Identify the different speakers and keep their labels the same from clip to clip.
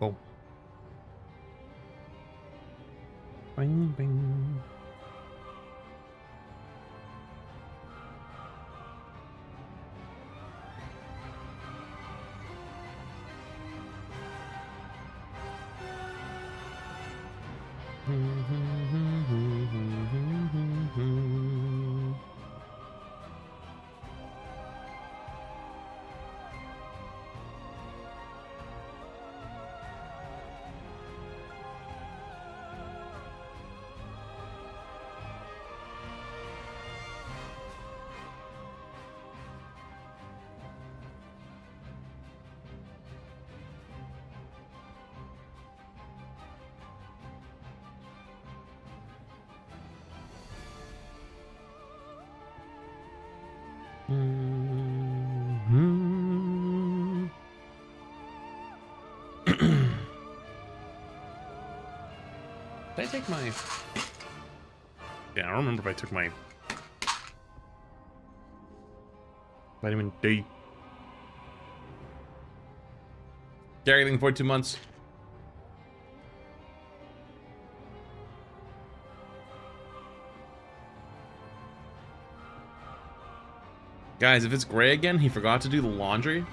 Speaker 1: Boom. Bing, bing. Did I take my... Yeah, I don't remember if I took my vitamin D. Gary, thank you for 2 months. Guys, if it's Gray again, he forgot to do the laundry.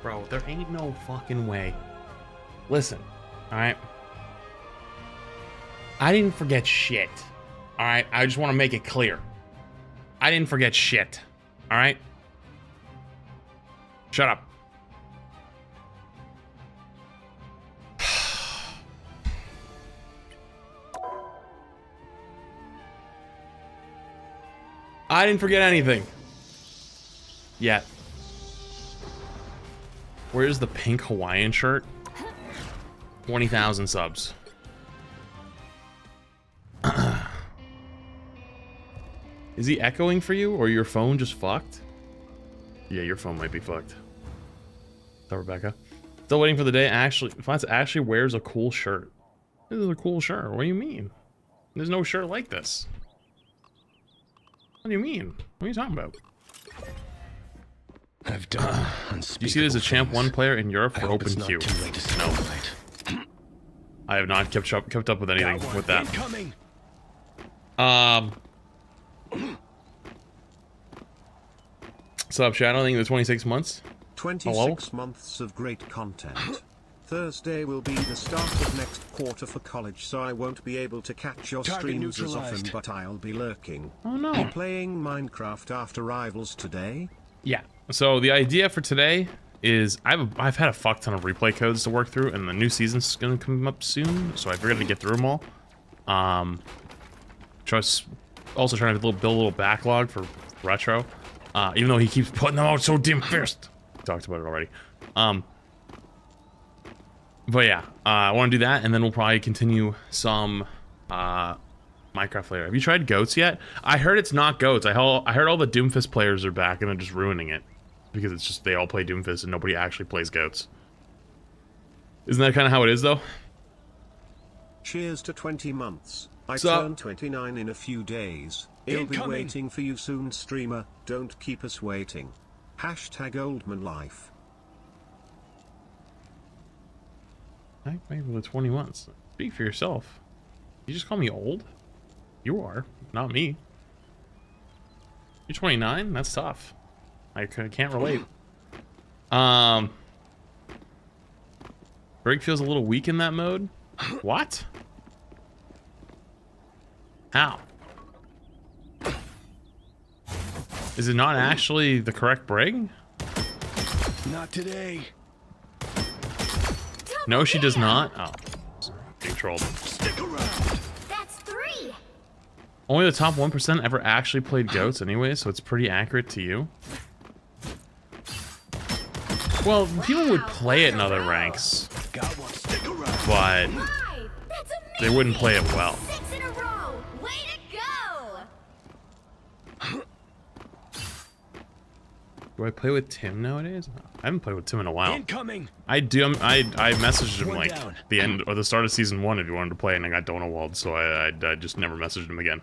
Speaker 1: Bro, there ain't no fucking way. Listen, alright? I didn't forget shit. Alright, I just want to make it clear. I didn't forget shit. Alright? Shut up. I didn't forget anything. Yet. Where's the pink Hawaiian shirt? 20,000 subs. Is he echoing for you, or your phone just fucked? Yeah, your phone might be fucked. Is that Rebecca? Still waiting for the day Flats actually wears a cool shirt. This is a cool shirt. What do you mean? There's no shirt like this. What do you mean? What are you talking about?
Speaker 2: I've done
Speaker 1: Do you see there's a Champ 1 player in Europe for Open Queue? No. I have not kept up with anything with that. Sub shadowing the 26 months.
Speaker 3: 26 months of great content. Thursday will be the start of next quarter for college, so I won't be able to catch your streams as often, but I'll be lurking.
Speaker 1: Oh no.
Speaker 3: Playing Minecraft after Rivals today?
Speaker 1: Yeah. So the idea for today is I've had a fuck ton of replay codes to work through, and the new season's gonna come up soon, so I figured to get through them all. Also trying to build a little backlog for retro, even though he keeps putting them out so damn fast. Talked about it already. But yeah, I want to do that, and then we'll probably continue some Minecraft later. Have you tried goats yet? I heard it's not goats. I heard all the Doomfist players are back, and they're just ruining it because it's just they all play Doomfist and nobody actually plays goats. Isn't that kind of how it is, though?
Speaker 3: Cheers to 20 months. I
Speaker 1: So-
Speaker 3: turn 29 in a few days. I'll be waiting for you soon, streamer. Don't keep us waiting. Hashtag Oldman Life.
Speaker 1: I maybe with 20 months. Speak for yourself. You just call me old? You are, not me. You're 29? That's tough. I can't relate. Brig feels a little weak in that mode. What? How? Is it not actually the correct Brig?
Speaker 2: Not today.
Speaker 1: No, she does not. Oh, being trolled.
Speaker 2: Stick around.
Speaker 4: That's 3.
Speaker 1: Only the top 1% ever actually played goats anyway, so it's pretty accurate to you. Well, people would play it in other ranks,
Speaker 2: Got one. Stick around.
Speaker 1: but
Speaker 4: 5. That's amazing.
Speaker 1: they wouldn't play it well.
Speaker 4: 6 in a row. Way to go.
Speaker 1: Do I play with Tim nowadays? I haven't played with Tim in a while.
Speaker 2: Incoming.
Speaker 1: I do. I messaged him
Speaker 2: One
Speaker 1: like
Speaker 2: down.
Speaker 1: the end or the start of season 1 if you wanted to play, and I got Donawald, so I just never messaged him again.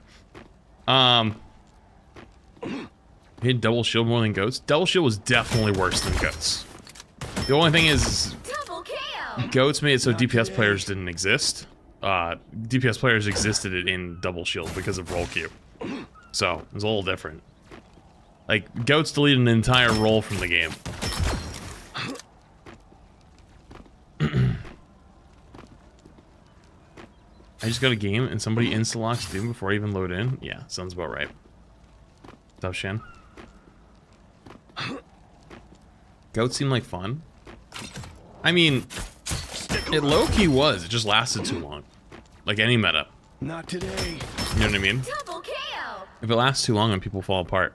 Speaker 1: He had double shield more than goats. Double shield was definitely worse than goats. The only thing is,
Speaker 4: Double KO.
Speaker 1: goats made it so
Speaker 2: Not
Speaker 1: DPS
Speaker 2: today.
Speaker 1: players didn't exist. DPS players existed in double shield because of roll queue, so it was a little different. Like, goats deleted an entire role from the game. I just got a game and somebody insta-locks Doom before I even load in? Yeah, sounds about right. Tough Shen. Goats seem like fun. I mean, it low-key was. It just lasted too long. Like any meta.
Speaker 2: Not today.
Speaker 1: You know what I mean?
Speaker 4: Double KO.
Speaker 1: If it lasts too long, then people fall apart.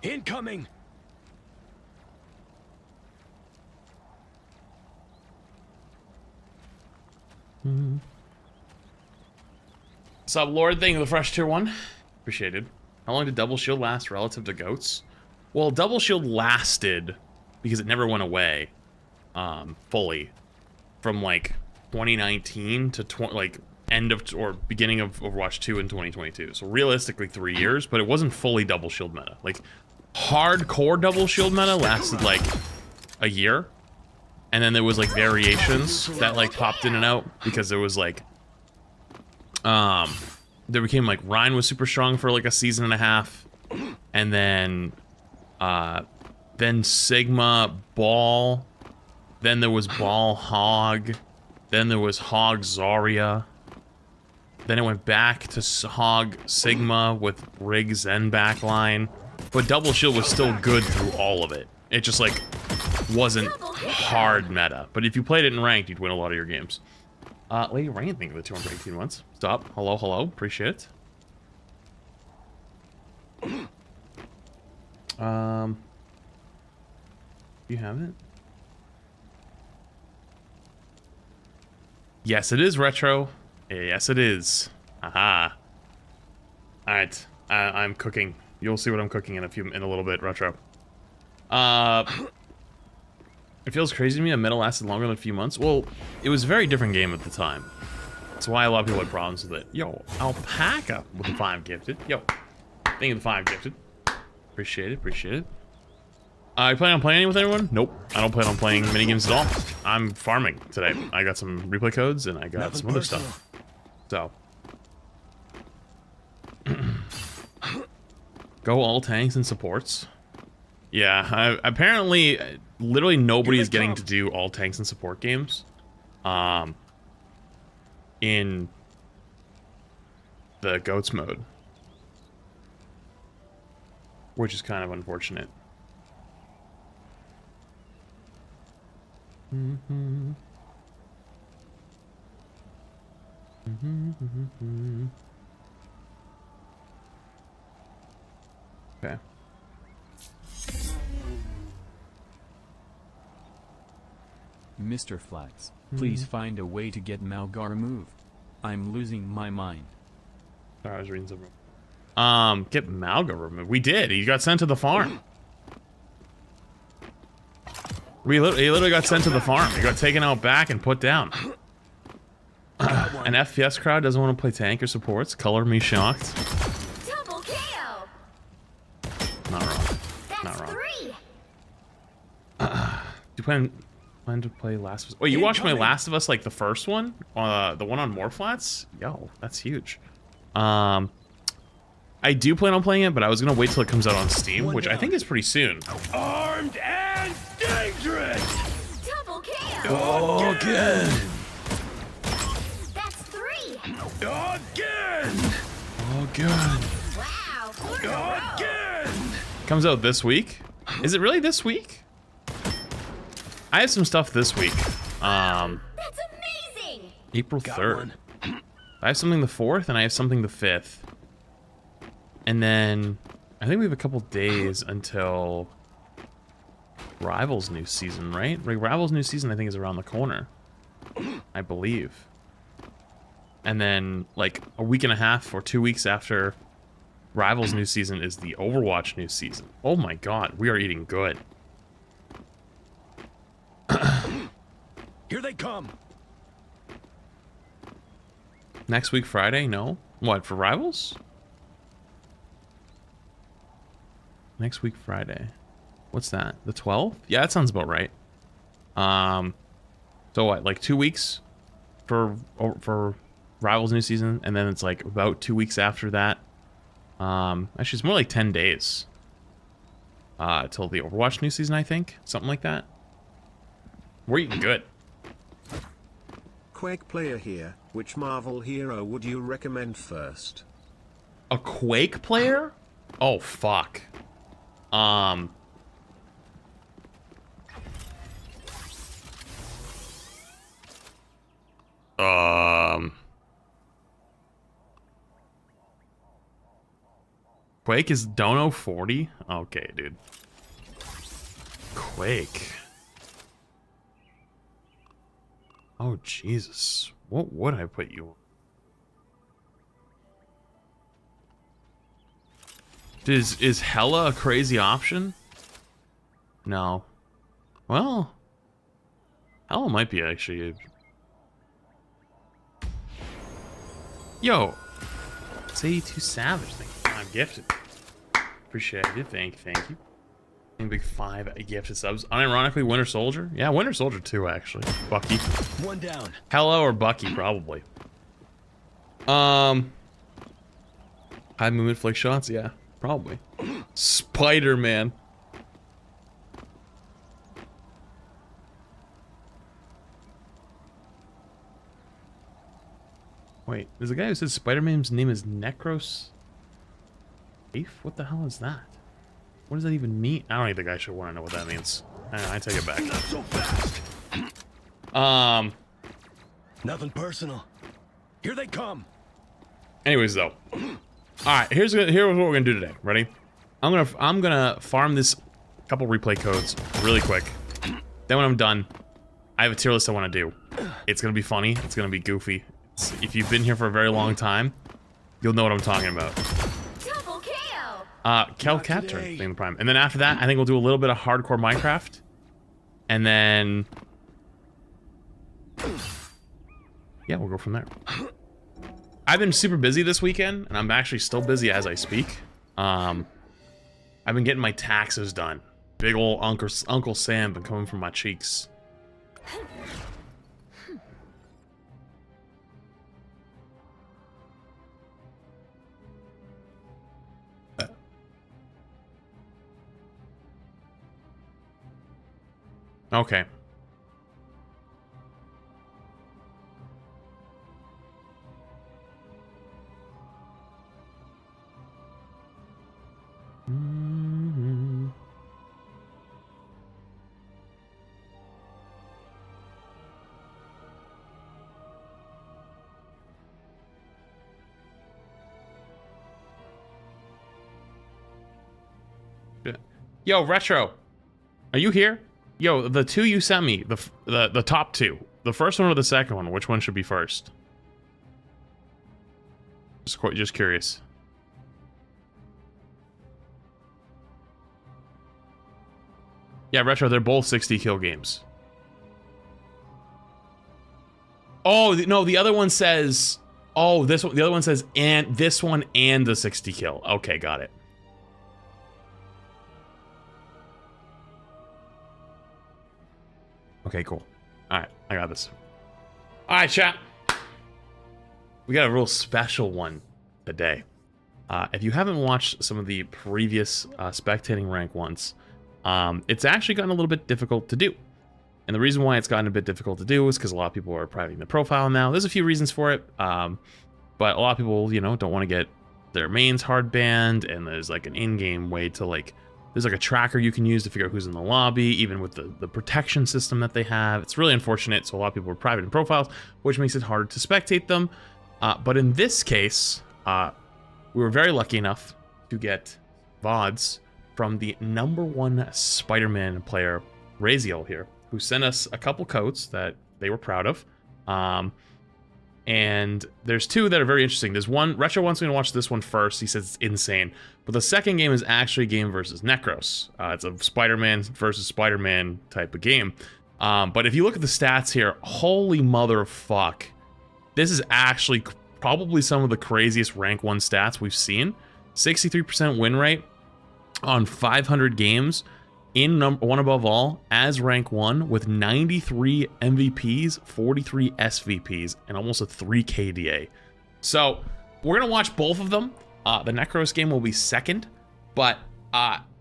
Speaker 2: Incoming.
Speaker 1: What's up, Lord? Thank you for the fresh tier 1. Appreciated. How long did double shield last relative to goats? Well, double shield lasted because it never went away fully from like 2019 to like end of or beginning of Overwatch 2 in 2022. So realistically 3 years, but it wasn't fully double shield meta. Like hardcore double shield meta lasted like a year. And then there was like variations that like popped in and out because there was like there became like Rhine was super strong for like a season and a half, and then Sigma Ball, then there was Ball Hog, then there was Hog Zarya, then it went back to Hog Sigma with Rig Zen backline, but double shield was still good through all of it. It just like wasn't hard meta, but if you played it in ranked, you'd win a lot of your games. Lady Rain, thank you for the 218 months. Stop. Hello, hello. Appreciate it. You have it? Yes, it is retro. Yes, it is. Aha. All right. I'm cooking. You'll see what I'm cooking in a little bit. Retro. It feels crazy to me that meta lasted longer than a few months. Well, it was a very different game at the time. That's why a lot of people had problems with it. Yo, Alpaca with the 5 gifted. Yo, thank you for the 5 gifted. Appreciate it, appreciate it. You plan on playing with anyone? Nope, I don't plan on playing minigames at all. I'm farming today. I got some replay codes and I got
Speaker 2: Nothing
Speaker 1: some other
Speaker 2: personal.
Speaker 1: stuff. So. Go all tanks and supports. Yeah, apparently, literally nobody is getting to do all tanks and support games. In the GOATS mode. Which is kind of unfortunate. Okay.
Speaker 5: Mr. Flats, please find a way to get Malgar removed. I'm losing my mind.
Speaker 1: Sorry, I was reading something. Get Malga removed. We did. He got sent to the farm. He literally got sent to the farm. He got taken out back and put down. An FPS crowd doesn't want to play tank or supports. Color me shocked.
Speaker 4: Double KO.
Speaker 1: Not wrong.
Speaker 4: That's
Speaker 1: Not wrong.
Speaker 4: 3.
Speaker 1: Do you plan to play Last of Us? Wait, you watched my Last of Us, like the first one? The one on Moreflats? Yo, that's huge. I do plan on playing it, but I was gonna wait till it comes out on Steam, which I think is pretty soon.
Speaker 2: Armed and dangerous.
Speaker 4: Double KO.
Speaker 2: Oh, good.
Speaker 4: That's 3.
Speaker 2: Again.
Speaker 1: Oh, good.
Speaker 4: Wow. 4 in a row.
Speaker 2: Again.
Speaker 1: Comes out this week? Is it really this week? I have some stuff this week.
Speaker 4: That's amazing.
Speaker 1: April
Speaker 2: Got
Speaker 1: 3rd.
Speaker 2: one.
Speaker 1: I have something the 4th, and I have something the 5th. And then, I think we have a couple days until Rivals new season, right? Like, Rivals new season, I think, is around the corner. I believe. And then, like, a week and a half or 2 weeks after Rivals new season is the Overwatch new season. Oh my god, we are eating good.
Speaker 2: Here they come.
Speaker 1: Next week Friday? No. What, for Rivals? Next week Friday. What's that? The 12th? Yeah, that sounds about right. So what, like 2 weeks for Rivals new season, and then it's like about 2 weeks after that. Actually it's more like 10 days. Till the Overwatch new season, I think. Something like that. We're eating good.
Speaker 3: Quake player here. Which Marvel hero would you recommend first?
Speaker 1: A Quake player? Oh fuck. Quake is Dono 40? Okay, dude. Quake. Oh, Jesus. What would I put you on? Is Hella a crazy option? No. Well, Hella might be actually. Yo, it's 82 Savage. Thank you. I'm gifted. Appreciate it. Thank you. Big 5 gifted subs. Unironically, Winter Soldier. Yeah, Winter Soldier too, actually. Bucky.
Speaker 2: One down.
Speaker 1: Hello or Bucky, probably. High movement flick shots. Yeah, probably. Spider-Man. Wait, there's a guy who says Spider-Man's name is Necros. What the hell is that? What does that even mean? I don't even think I should want to know what that means. I take it back.
Speaker 2: Not so fast. Nothing personal. Here they come.
Speaker 1: Anyways, though. All right, here's what we're gonna do today. Ready? I'm gonna farm this couple replay codes really quick. Then when I'm done, I have a tier list I want to do. It's gonna be funny. It's gonna be goofy. If you've been here for a very long time, you'll know what I'm talking about.
Speaker 4: Double KO.
Speaker 1: Kel Captor, thing the prime. And then after that, I think we'll do a little bit of hardcore Minecraft. And then... yeah, we'll go from there. I've been super busy this weekend, and I'm actually still busy as I speak. I've been getting my taxes done. Big ol' Uncle Sam been coming from my cheeks. Okay. Yo, Retro, are you here? Yo, the two you sent me, the top two, the first one or the second one, which one should be first? Just curious. Yeah, Retro, they're both 60 kill games. Oh, no, the other one says, oh, this one, the other one says, and this one and the 60 kill. Okay, got it. Okay, cool. Alright, I got this. Alright, chat. We got a real special one today. If you haven't watched some of the previous spectating rank ones, it's actually gotten a little bit difficult to do. And the reason why it's gotten a bit difficult to do is because a lot of people are privating the profile now. There's a few reasons for it, but a lot of people, you know, don't want to get their mains hard banned, and there's like an in-game way to like... There's like a tracker you can use to figure out who's in the lobby, even with the protection system that they have. It's really unfortunate, so a lot of people are private in profiles, which makes it harder to spectate them. But in this case, we were very lucky enough to get VODs from the #1 Spider-Man player, Raziel here, who sent us a couple codes that they were proud of. And there's two that are very interesting. There's one, Retro wants me to watch this one first. He says it's insane. But the second game is actually a game versus Necros. It's a Spider-Man versus Spider-Man type of game. But if you look at the stats here, holy mother of fuck. This is actually probably some of the craziest rank 1 stats we've seen. 63% win rate on 500 games in one above all as rank 1 with 93 MVPs, 43 SVPs, and almost a 3 KDA. So we're gonna watch both of them. The Necros game will be second, but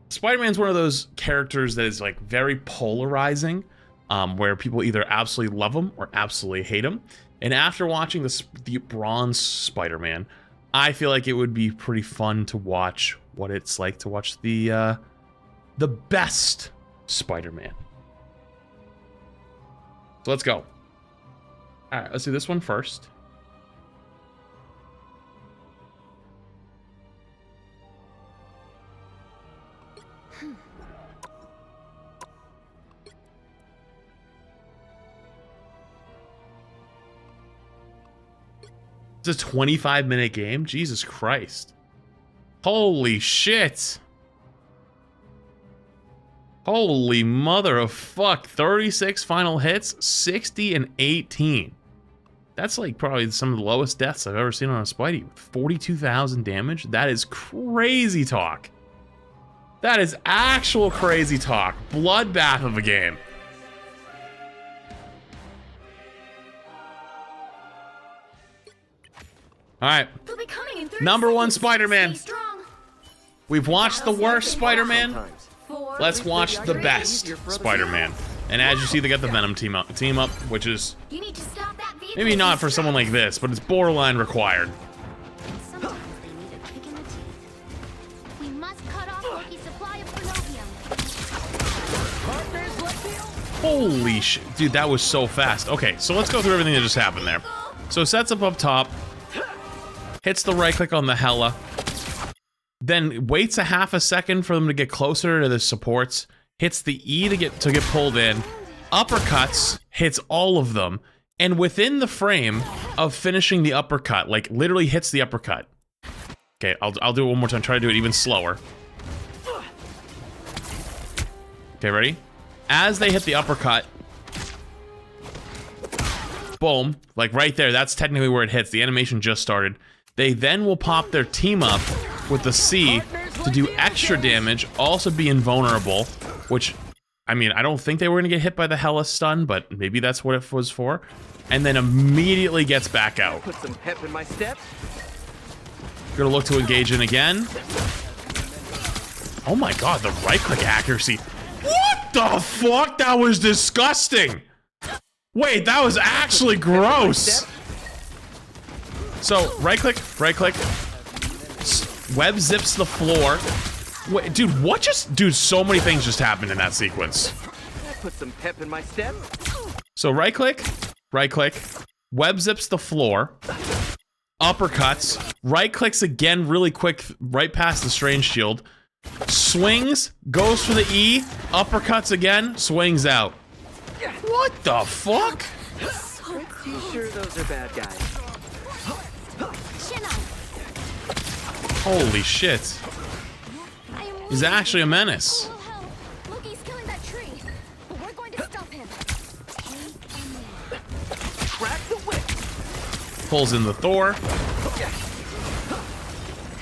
Speaker 1: Spider-Man's one of those characters that is like very polarizing, where people either absolutely love him or absolutely hate him. And after watching the Bronze Spider-Man, I feel like it would be pretty fun to watch what it's like to watch the best Spider-Man. So let's go. All right, let's do this one first. It's a 25-minute game? Jesus Christ. Holy shit. Holy mother of fuck. 36 final hits, 60 and 18. That's like probably some of the lowest deaths I've ever seen on a Spidey. 42,000 damage? That is crazy talk. That is actual crazy talk. Bloodbath of a game. All right, number 1 Spider-Man. We've watched the worst Spider-Man. Let's watch the best Spider-Man. And as you see, they got the Venom team up, which is maybe not for someone like this, but it's borderline required. Holy shit, dude, that was so fast. Okay, so let's go through everything that just happened there. So sets up top. Hits the right click on the Hela, then waits a half a second for them to get closer to the supports, hits the E to get pulled in, uppercuts, hits all of them, and within the frame of finishing the uppercut, like literally hits the uppercut. Okay, I'll do it one more time, try to do it even slower. Okay, ready? As they hit the uppercut, boom, like right there, that's technically where it hits. The animation just started. They then will pop their team up with the C to do extra damage, also be invulnerable, which, I mean, I don't think they were going to get hit by the Hela stun, but maybe that's what it was for. And then immediately gets back out.
Speaker 6: Put some pep in my step.
Speaker 1: Gonna look to engage in again. Oh my god, the right-click accuracy. What the fuck? That was disgusting. Wait, that was actually gross. So, right-click, web zips the floor. Wait, dude, what just... Dude, so many things just happened in that sequence.
Speaker 6: Put some pep in my step.
Speaker 1: So, right-click, web zips the floor, uppercuts, right-clicks again really quick, right past the strange shield, swings, goes for the E, uppercuts again, swings out. What the fuck?
Speaker 6: Pretty sure those are bad guys.
Speaker 1: Holy shit. He's actually a menace.
Speaker 4: Loki's killing that tree, but we're going to stop him.
Speaker 6: Crack the whip.
Speaker 1: Pulls in the Thor.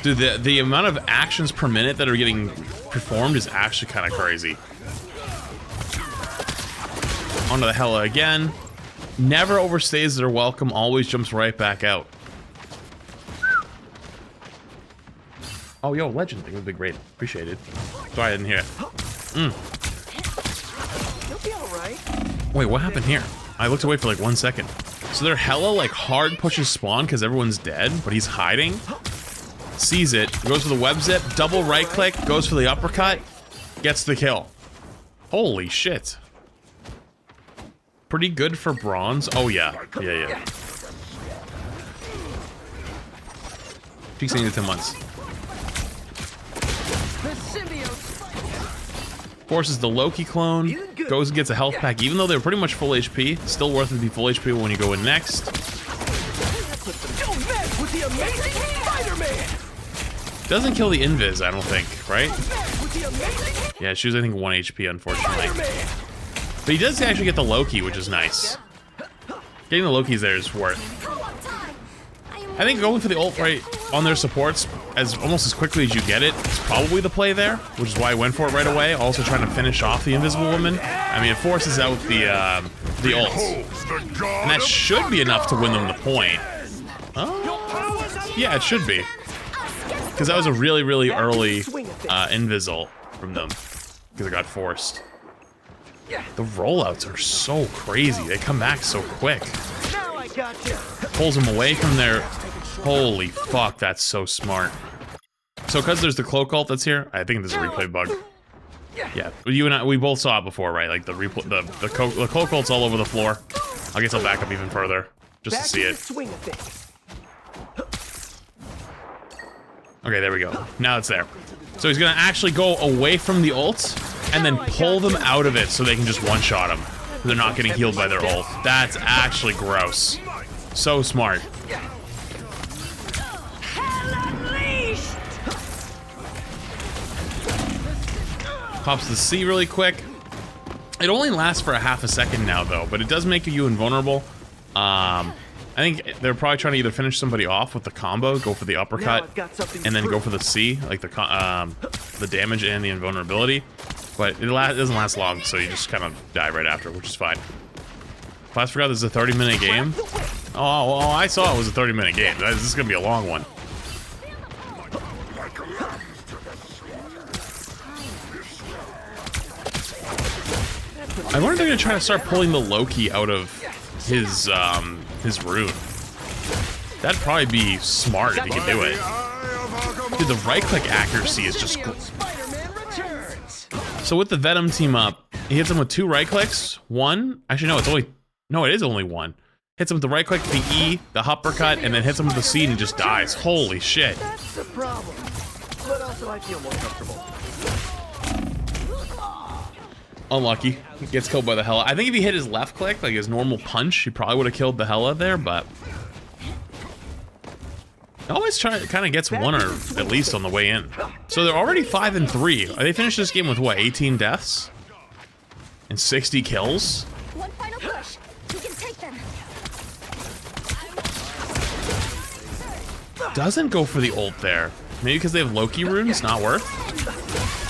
Speaker 1: Dude, the amount of actions per minute that are getting performed is actually kind of crazy. Onto the Hela again. Never overstays their welcome, always jumps right back out. Oh, yo, legend. That would be great. Appreciate it. Sorry, I didn't hear it.
Speaker 6: You'll be all right.
Speaker 1: Wait, what happened here? I looked away for like 1 second. So their Hela like hard pushes spawn because everyone's dead, but he's hiding. Sees it, goes for the web zip, double right click, goes for the uppercut, gets the kill. Holy shit. Pretty good for bronze. Oh yeah, yeah. Peak 8 to 10 months. Forces the Loki clone, goes and gets a health pack, even though they're pretty much full HP. Still worth it to be full HP when you go in next. Doesn't kill the invis, I don't think, right? Yeah, she was, I think, 1 HP, unfortunately. But he does actually get the Loki, which is nice. Getting the Lokis there is worth. I think going for the ult right on their supports almost as quickly as you get it is probably the play there, which is why I went for it right away. Also trying to finish off the Invisible Woman. I mean, it forces out the ult. And that should be enough to win them the point. Oh, yeah, it should be. Because that was a really, really early invis ult from them. Because it got forced. The rollouts are so crazy. They come back so quick. Pulls them away from their... Holy fuck, that's so smart. So because there's the cloak ult that's here, I think this is a replay bug. Yeah, you and I, we both saw it before, right? Like the cloak ult's all over the floor. I guess I'll back up even further just to see it. Okay, there we go. Now it's there. So he's gonna actually go away from the ult and then pull them out of it so they can just one-shot him. They're not getting healed by their ult. That's actually gross. So smart. Pops the C really quick. It only lasts for a half a second now, though, but it does make you invulnerable. I think they're probably trying to either finish somebody off with the combo, go for the uppercut, and then go for the C, like the damage and the invulnerability. But it doesn't last long, so you just kind of die right after, which is fine. I forgot this is a 30-minute game. Oh, well, I saw it was a 30-minute game. This is gonna be a long one. I wonder if they're gonna try to start pulling the Loki out of his rune. That'd probably be smart if he could do it. Dude, the right-click accuracy is just... So with the Venom team up, he hits him with 2 right-clicks. One... Actually, no, it's only... No, it is only 1. Hits him with the right-click, the E, the uppercut, and then hits him with the C and he just dies. Holy shit.
Speaker 6: That's the problem. But also I feel more comfortable.
Speaker 1: Unlucky. He gets killed by the Hela. I think if he hit his left click, like his normal punch, he probably would have killed the Hela there, but... He always kind of gets one or at least on the way in. So they're already 5-3. They finished this game with what, 18 deaths? And 60 kills?
Speaker 4: One final push. You can take them.
Speaker 1: Doesn't go for the ult there. Maybe because they have Loki runes, not worth.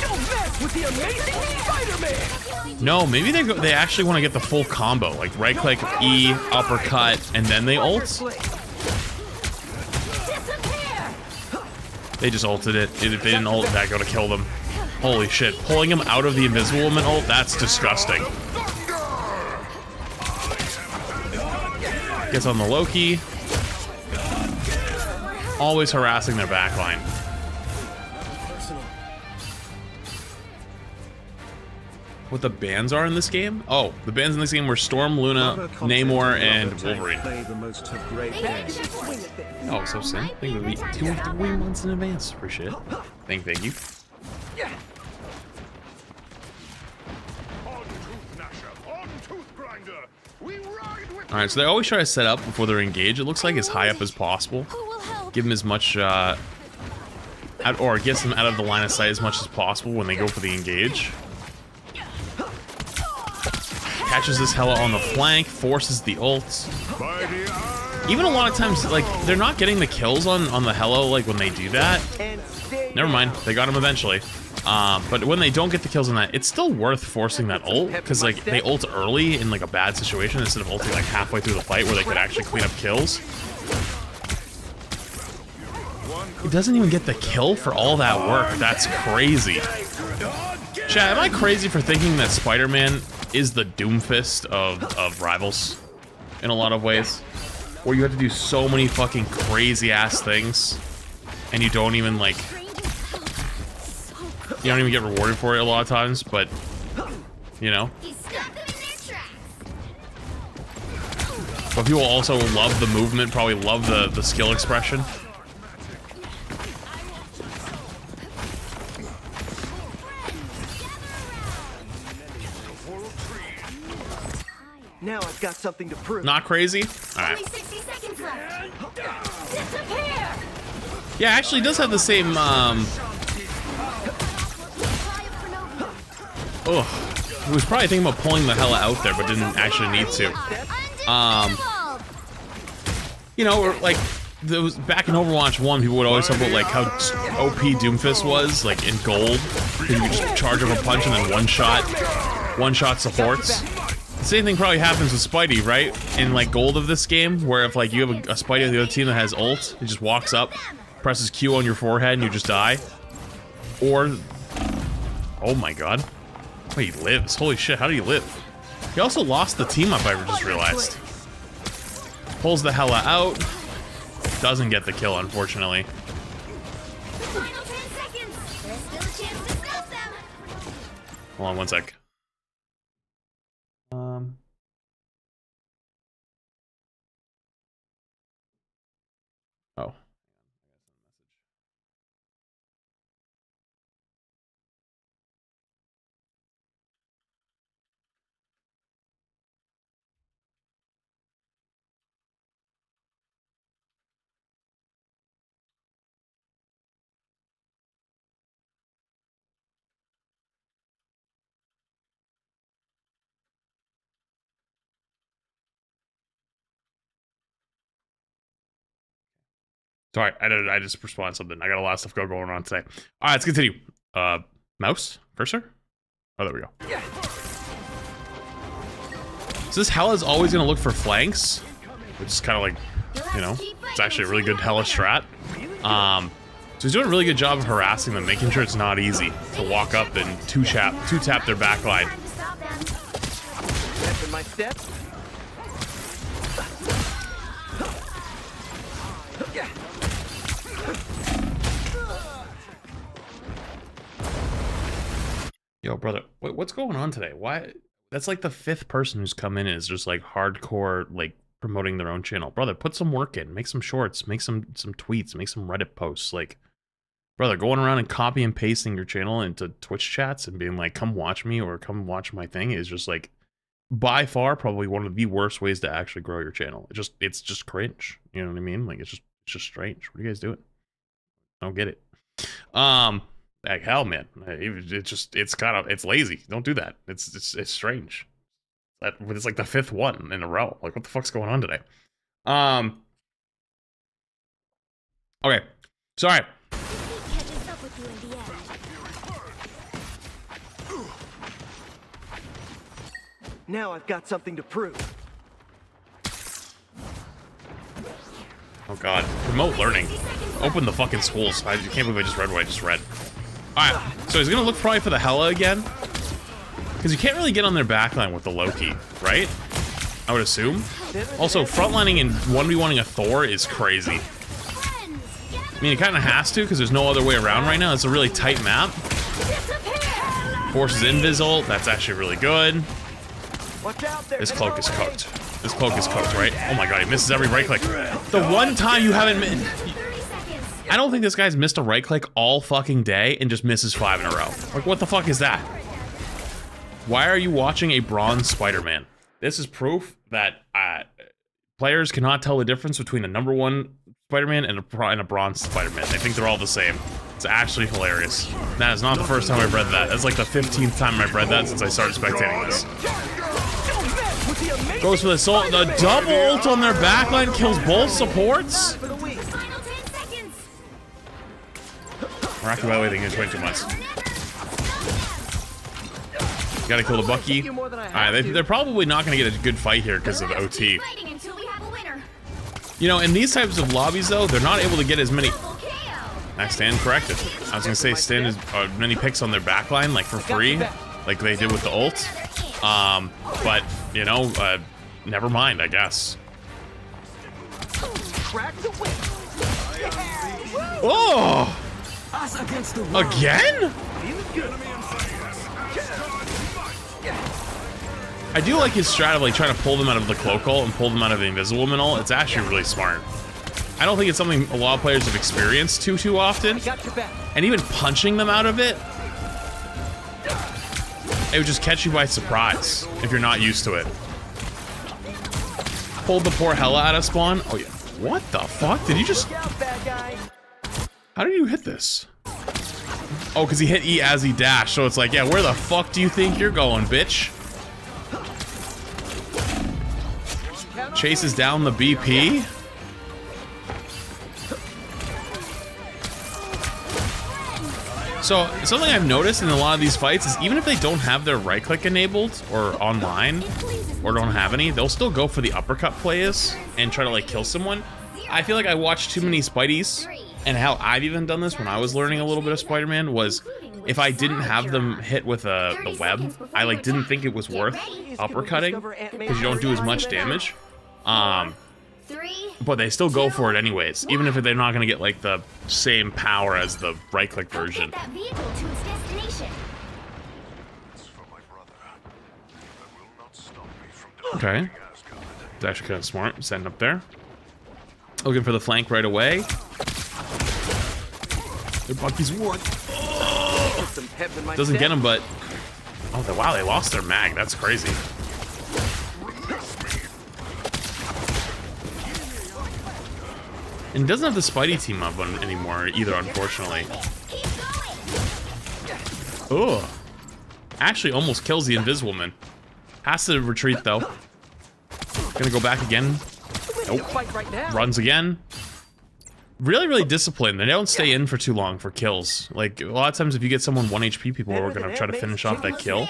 Speaker 6: Don't mess with the amazing Spider-Man!
Speaker 1: No, maybe they actually want to get the full combo, like right click, E, uppercut, and then they ult. They just ulted it. If they didn't ult, that would have killed them. Holy shit, pulling him out of the Invisible Woman ult, that's disgusting. Gets on the Loki. Always harassing their backline. What the bans are in this game? Oh, the bans in this game were Storm, Luna, Namor, and Wolverine. Oh, so soon. I think it would be 2 or 3 months in advance. Appreciate it. Thank you. Alright, so they always try to set up before they're engaged. It looks like as high up as possible. Give them as much, or gets them out of the line of sight as much as possible when they go for the engage. Catches this Hela on the flank, forces the ult. Even a lot of times, like, they're not getting the kills on the Hela, like, when they do that. Never mind, they got him eventually. But when they don't get the kills on that, it's still worth forcing that ult, because, like, they ult early in, like, a bad situation instead of ulting, like, halfway through the fight where they could actually clean up kills. He doesn't even get the kill for all that work. That's crazy. Chat, am I crazy for thinking that Spider-Man is the Doomfist of Rivals in a lot of ways? Where you have to do so many fucking crazy-ass things, and you don't even, like... You don't even get rewarded for it a lot of times, but... You know? But people also love the movement, probably love the skill expression.
Speaker 6: Now I've got something to prove.
Speaker 1: Not crazy? Alright. Yeah, actually, it does have the same. He was probably thinking about pulling the hella out there, but didn't actually need to. You know, or like those back in Overwatch 1, people would always talk about like how OP Doomfist was, like in gold. You could just charge up a punch and then one shot supports. The same thing probably happens with Spidey, right? In like gold of this game, where if like you have a Spidey on the other team that has ult, he just walks up, presses Q on your forehead, and you just die. Or, oh my god, wait, he lives. Holy shit, how did he live? He also lost the team up. I just realized. Pulls the hella out. Doesn't get the kill, unfortunately.
Speaker 4: Final 10 seconds. There's still a chance to stop them.
Speaker 1: Hold on one sec. Oh. Sorry, I just responded to something. I got a lot of stuff going on today. All right, let's continue. Mouse? Cursor? Oh, there we go. So this Hela is always going to look for flanks, which is kind of like, you know, it's actually a really good Hela strat. So he's doing a really good job of harassing them, making sure it's not easy to walk up and two-tap their backline.
Speaker 6: That's in my steps.
Speaker 1: Yo, brother, what's going on today? Why? That's like the 5th person who's come in and is just like hardcore, like promoting their own channel. Brother, put some work in, make some shorts, make some tweets, make some Reddit posts. Like, brother, going around and copy and pasting your channel into Twitch chats and being like, come watch me or come watch my thing is just like, by far, probably one of the worst ways to actually grow your channel. It's just cringe. You know what I mean? Like, it's just strange. What are you guys doing? I don't get it. Like, hell, man, it's lazy. Don't do that. It's strange. It's like the 5th one in a row. Like, what the fuck's going on today? Okay, sorry.
Speaker 4: Catches up with you in the end.
Speaker 6: Now I've got something to prove.
Speaker 1: Oh god, remote learning. Open the fucking schools. I can't believe I just read what I just read. Alright, so he's gonna look probably for the Hela again. Because you can't really get on their backline with the Loki, right? I would assume. Also, frontlining and 1v1ing a Thor is crazy. I mean, it kind of has to, because there's no other way around right now. It's a really tight map. Forces invis ult, that's actually really good. This cloak is cooked. This cloak is cooked, right? Oh my god, he misses every right click. The one time you haven't I don't think this guy's missed a right click all fucking day and just misses 5 in a row. Like, what the fuck is that? Why are you watching a bronze Spider-Man? This is proof that players cannot tell the difference between a #1 Spider-Man and a bronze Spider-Man. They think they're all the same. It's actually hilarious. That is not the first time I've read that. That's like the 15th time I've read that since I started spectating this. Goes for the double ult on their backline, kills both supports.
Speaker 4: Final 10 seconds.
Speaker 1: Rocky, by the way, they get way too much. Gotta kill the Bucky. Alright, they're probably not gonna get a good fight here because of OT.
Speaker 4: Fighting until we have a winner.
Speaker 1: You know, in these types of lobbies, though, they're not able to get as many.
Speaker 4: Double KO.
Speaker 1: I stand corrected. I was gonna say stand as many picks on their backline, like for free, like they did with the ult. But you know, never mind, I guess. Oh! Again? I do like his strat of like trying to pull them out of the cloak ult and pull them out of the invisible woman ult. It's actually really smart. I don't think it's something a lot of players have experienced too often. And even punching them out of it, it would just catch you by surprise if you're not used to it. Pulled the poor Hela out of spawn. Oh yeah. What the fuck? Did you just... How did you hit this? Oh, because he hit E as he dashed, so it's like, yeah, where the fuck do you think you're going, bitch? Chases down the BP. So, something I've noticed in a lot of these fights is even if they don't have their right click enabled or online or don't have any, they'll still go for the uppercut plays and try to like kill someone. I feel like I watched too many Spideys, and how I've even done this when I was learning a little bit of Spider-Man was if I didn't have them hit with the web, I like didn't think it was worth uppercutting because you don't do as much damage. But they still go for it anyways, even if they're not gonna get like the same power as the right click version. Okay. It's actually kind of smart, setting up there. Looking for the flank right away. Their Bucky's one. Oh! Doesn't get him, but... Oh, wow, they lost their mag. That's crazy. And it doesn't have the Spidey team up anymore either, unfortunately. Oh. Actually almost kills the Inviswoman. Has to retreat, though. Gonna go back again. Nope. Runs again. Really, really disciplined. They don't stay in for too long for kills. Like, a lot of times if you get someone 1 HP, people are gonna try to finish off that kill.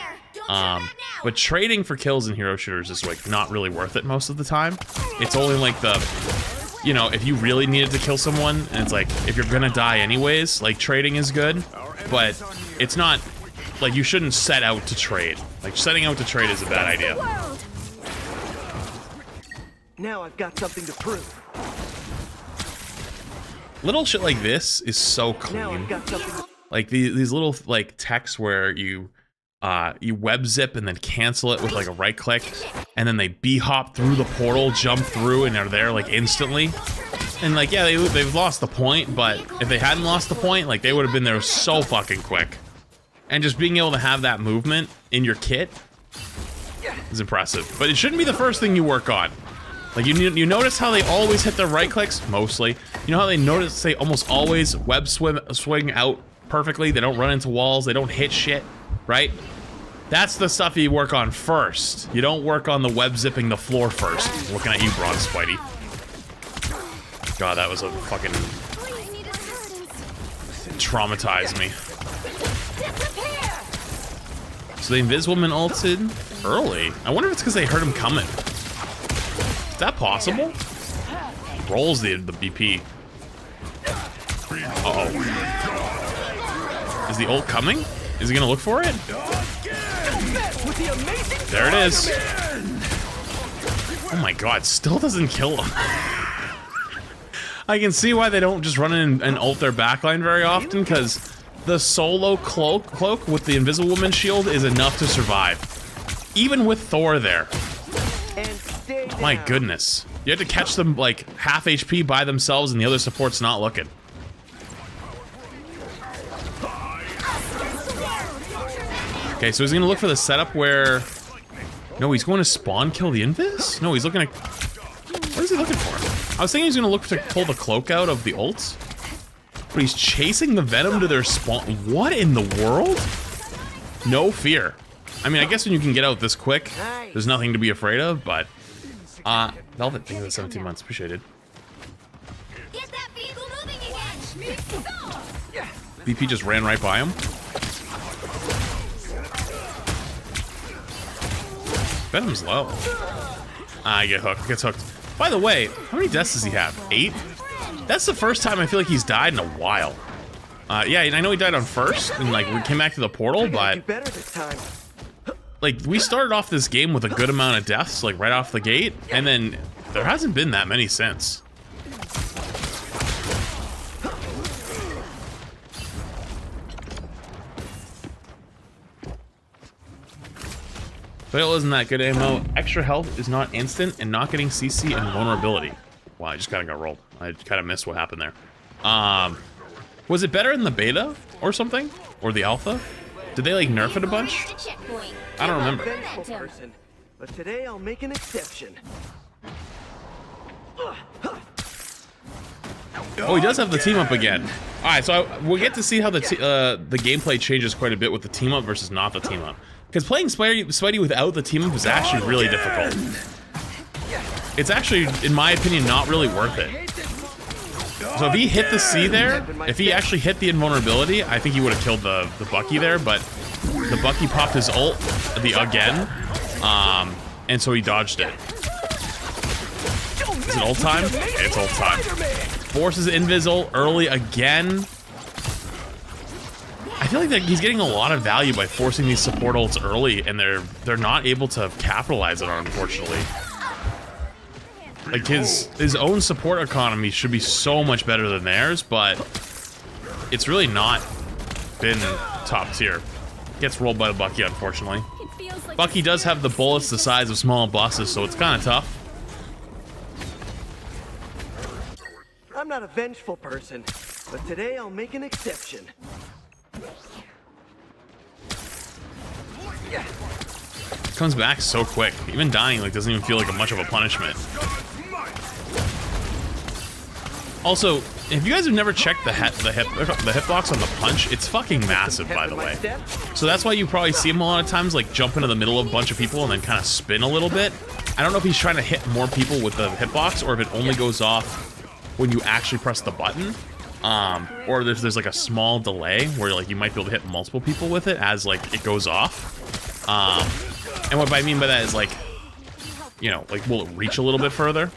Speaker 1: But trading for kills in hero shooters is, like, not really worth it most of the time. It's only, like, the... You know, if you really needed to kill someone, and it's like, if you're gonna die anyways, like, trading is good. But it's not... Like, you shouldn't set out to trade. Like, setting out to trade is a bad idea.
Speaker 6: Now I've got something to prove.
Speaker 1: Little shit like this is so clean. Like these little like texts where you web zip and then cancel it with like a right click, and then they b-hop through the portal, jump through, and are there like instantly. And like, yeah, they've lost the point, but if they hadn't lost the point, like they would have been there so fucking quick. And just being able to have that movement in your kit is impressive. But it shouldn't be the first thing you work on. Like, you notice how they always hit their right clicks? Mostly. You know how they almost always web swing out perfectly? They don't run into walls, they don't hit shit, right? That's the stuff you work on first. You don't work on the web zipping the floor first. Looking at you, Bronze Spidey. God, that was a fucking... Traumatized me. So the Inviswoman ulted early. I wonder if it's because they heard him coming. Is that possible? Rolls the BP. Uh-oh. Is the ult coming? Is he gonna look for it? There it is. Oh my god, still doesn't kill him. I can see why they don't just run in and ult their backline very often, because the solo cloak with the Inviswoman shield is enough to survive. Even with Thor there. My goodness. You have to catch them like half HP by themselves and the other support's not looking. Okay, so he's gonna look for the setup where... No, he's going to spawn kill the Invis? No, he's looking at... What is he looking for? I was thinking he's gonna look to pull the cloak out of the ults. But he's chasing the Venom to their spawn. What in the world? No fear. I mean, I guess when you can get out this quick, there's nothing to be afraid of, but... Velvet, thank you for the 17 months. Appreciated.
Speaker 4: Get that vehicle moving again.
Speaker 1: BP just ran right by him. Venom's low. I get hooked. Gets hooked. By the way, how many deaths does he have? 8? That's the first time I feel like he's died in a while. Yeah, and I know he died on first, and like we came back to the portal, but like we started off this game with a good amount of deaths, like right off the gate, and then there hasn't been that many since. Fail isn't that good ammo. Extra health is not instant, and not getting CC and vulnerability. Wow, I just kind of got rolled. I kind of missed what happened there. Was it better in the beta or something? Or the alpha? Did they like nerf it a bunch? I don't remember.
Speaker 6: But today I'll make an exception.
Speaker 1: Oh, he does have the team up again. right, so we'll get to see how the gameplay changes quite a bit with the team up versus not the team up. Because playing Spidey without the team up is actually really difficult. It's actually, in my opinion, not really worth it. So if he hit the C there, if he actually hit the invulnerability, I think he would have killed the Bucky there, but the Bucky popped his ult again, and so he dodged it. Is it ult time? It's ult time. Forces invis ult early again. I feel like that he's getting a lot of value by forcing these support ults early, and they're not able to capitalize it on, unfortunately. Like his own support economy should be so much better than theirs, but it's really not been top tier. Gets rolled by the Bucky, unfortunately. Bucky does have the bullets the size of small bosses, so it's kind of tough.
Speaker 6: I'm not a vengeful person, but today I'll make an exception.
Speaker 1: Comes back so quick. Even dying like doesn't even feel like much of a punishment. Also, if you guys have never checked the hitbox on the punch, it's fucking massive, by the way. So that's why you probably see him a lot of times, like jump into the middle of a bunch of people and then kind of spin a little bit. I don't know if he's trying to hit more people with the hitbox or if it only goes off when you actually press the button. Or there's like a small delay where like you might be able to hit multiple people with it as like it goes off. And what I mean by that is like, you know, like will it reach a little bit further?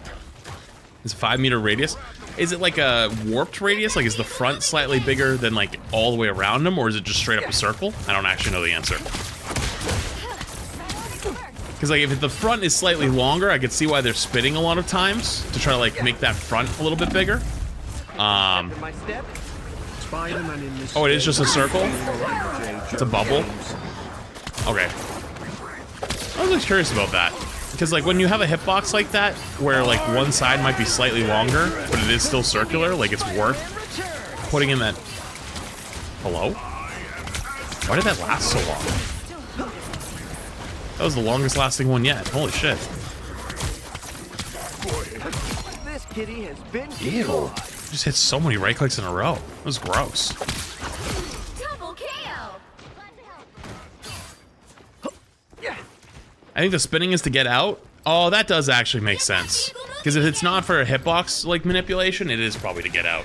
Speaker 1: It's a 5-meter radius. Is it like a warped radius? Like is the front slightly bigger than like all the way around them, or is it just straight up a circle? I don't actually know the answer. Because like if the front is slightly longer, I could see why they're spinning a lot of times to try to like make that front a little bit bigger. Oh, it is just a circle? It's a bubble? Okay. I was just curious about that. Because like when you have a hitbox like that, where like one side might be slightly longer, but it is still circular, like it's worth putting in that... Hello? Why did that last so long? That was the longest lasting one yet. Holy shit.
Speaker 6: This kitty has been
Speaker 1: Ew. Just hit so many right clicks in a row. That was gross.
Speaker 4: Double KO.
Speaker 1: I think the spinning is to get out. Oh, that does actually make sense. Because if it's not for a hitbox like manipulation, it is probably to get out.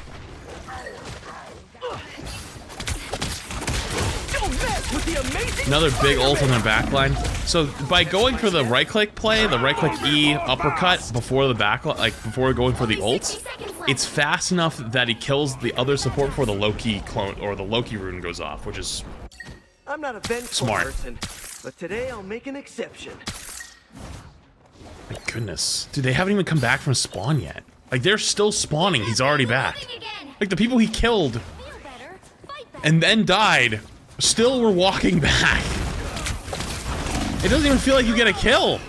Speaker 1: Another big ult on their backline. So by going for the right click play, the right click E uppercut before the back, like before going for the ult, it's fast enough that he kills the other support before the Loki clone or the Loki rune goes off, which is
Speaker 6: I'm not a vengeful
Speaker 1: smart.
Speaker 6: person, but today I'll make an exception.
Speaker 1: My goodness. Dude, they haven't even come back from spawn yet. Like, they're still spawning. He's already back. Like, the people he killed and then died still were walking back. It doesn't even feel like you get a kill.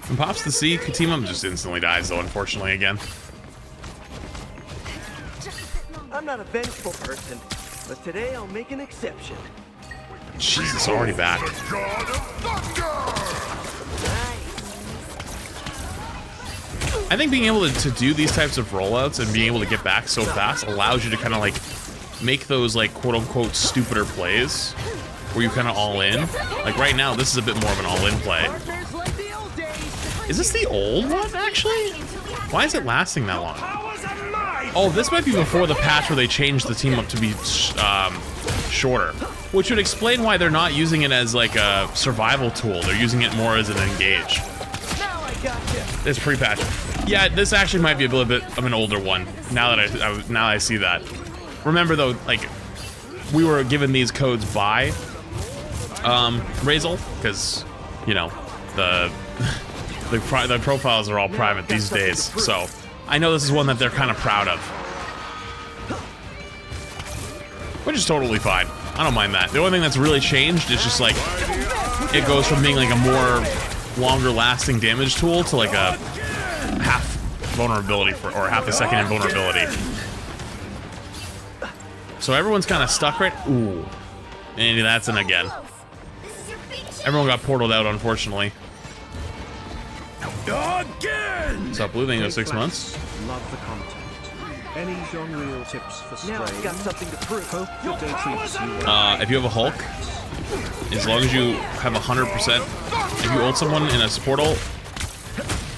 Speaker 1: And pops the C. Katima just instantly dies, though, unfortunately, again.
Speaker 6: I'm not a vengeful person, but today I'll make an exception.
Speaker 1: Jesus, already back. I think being able to do these types of rollouts and being able to get back so fast allows you to kind of like make those like quote-unquote stupider plays where you kind of all in. Like right now, this is a bit more of an all-in play. Is this the old one, actually? Why is it lasting that long? Oh, this might be before the patch where they changed the team up to be shorter. Which would explain why they're not using it as like a survival tool. They're using it more as an engage. It's pre-patch. Yeah, this actually might be a little bit of an older one. Now that I see that. Remember though, like we were given these codes by Razel, because you know the profiles are all private these days. So I know this is one that they're kind of proud of, which is totally fine. I don't mind that. The only thing that's really changed is just like it goes from being like a more longer lasting damage tool to like a half vulnerability or half a second invulnerability. So everyone's kind of stuck right. Ooh, and that's an again. Everyone got portaled out, unfortunately.
Speaker 2: Again!
Speaker 1: What's up, Blue? Thank you for 6 months.
Speaker 3: Love the content. Any genre tips for
Speaker 6: Now I've
Speaker 3: Strain?
Speaker 6: got something to prove.
Speaker 3: Hope the day treats you well.
Speaker 1: If you have a Hulk, as long as you have 100%, if you ult someone in a support ult,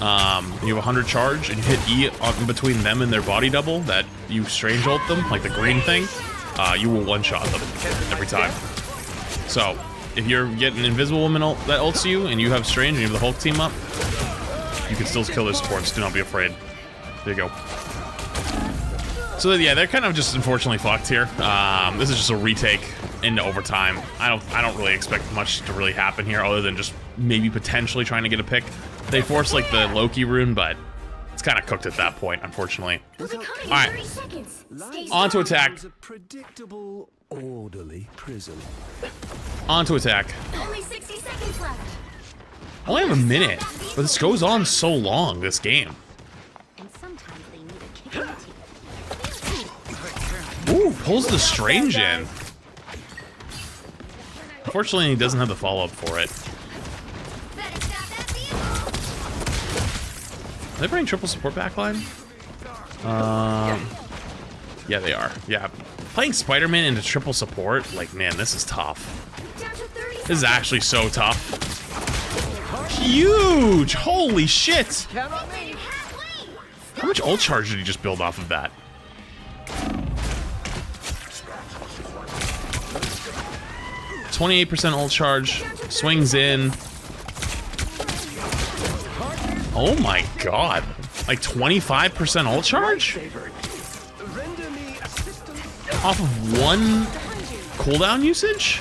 Speaker 1: and you have 100 charge, and you hit E in between them and their body double, that you strange ult them, like the green thing, you will one-shot them every time. So, if you're getting an invisible woman ult that ults you, and you have strange, and you have the Hulk team up, you can still kill their supports. Do not be afraid. There you go. So yeah, they're kind of just unfortunately fucked here. This is just a retake into overtime. I don't really expect much to really happen here, other than just maybe potentially trying to get a pick. They forced like the Loki rune, but it's kind of cooked at that point, unfortunately.
Speaker 4: We'll be coming in
Speaker 1: All right.
Speaker 4: 30 seconds. Stay
Speaker 1: On to attack.
Speaker 2: A predictable, orderly prison.
Speaker 1: On to attack.
Speaker 4: Only 60 seconds left.
Speaker 1: I only have a minute, but this goes on so long, this game.
Speaker 4: And sometimes they need a kick in the teeth.
Speaker 1: Ooh, pulls the strange in. Unfortunately, he doesn't have the follow-up for it.
Speaker 4: Better stop that vehicle.
Speaker 1: Are they bringing triple support backline? Yeah, they are. Yeah. Playing Spider-Man into triple support, like, man, this is tough.
Speaker 4: Down to 30
Speaker 1: This is actually so tough. Huge! Holy shit!
Speaker 6: Count on me.
Speaker 4: seconds. Halfway.
Speaker 1: How much ult charge did he just build off of that? %28% ult charge, swings in. Oh my god. Like 25% ult charge?
Speaker 2: Render me assistance.
Speaker 1: Off of one cooldown usage?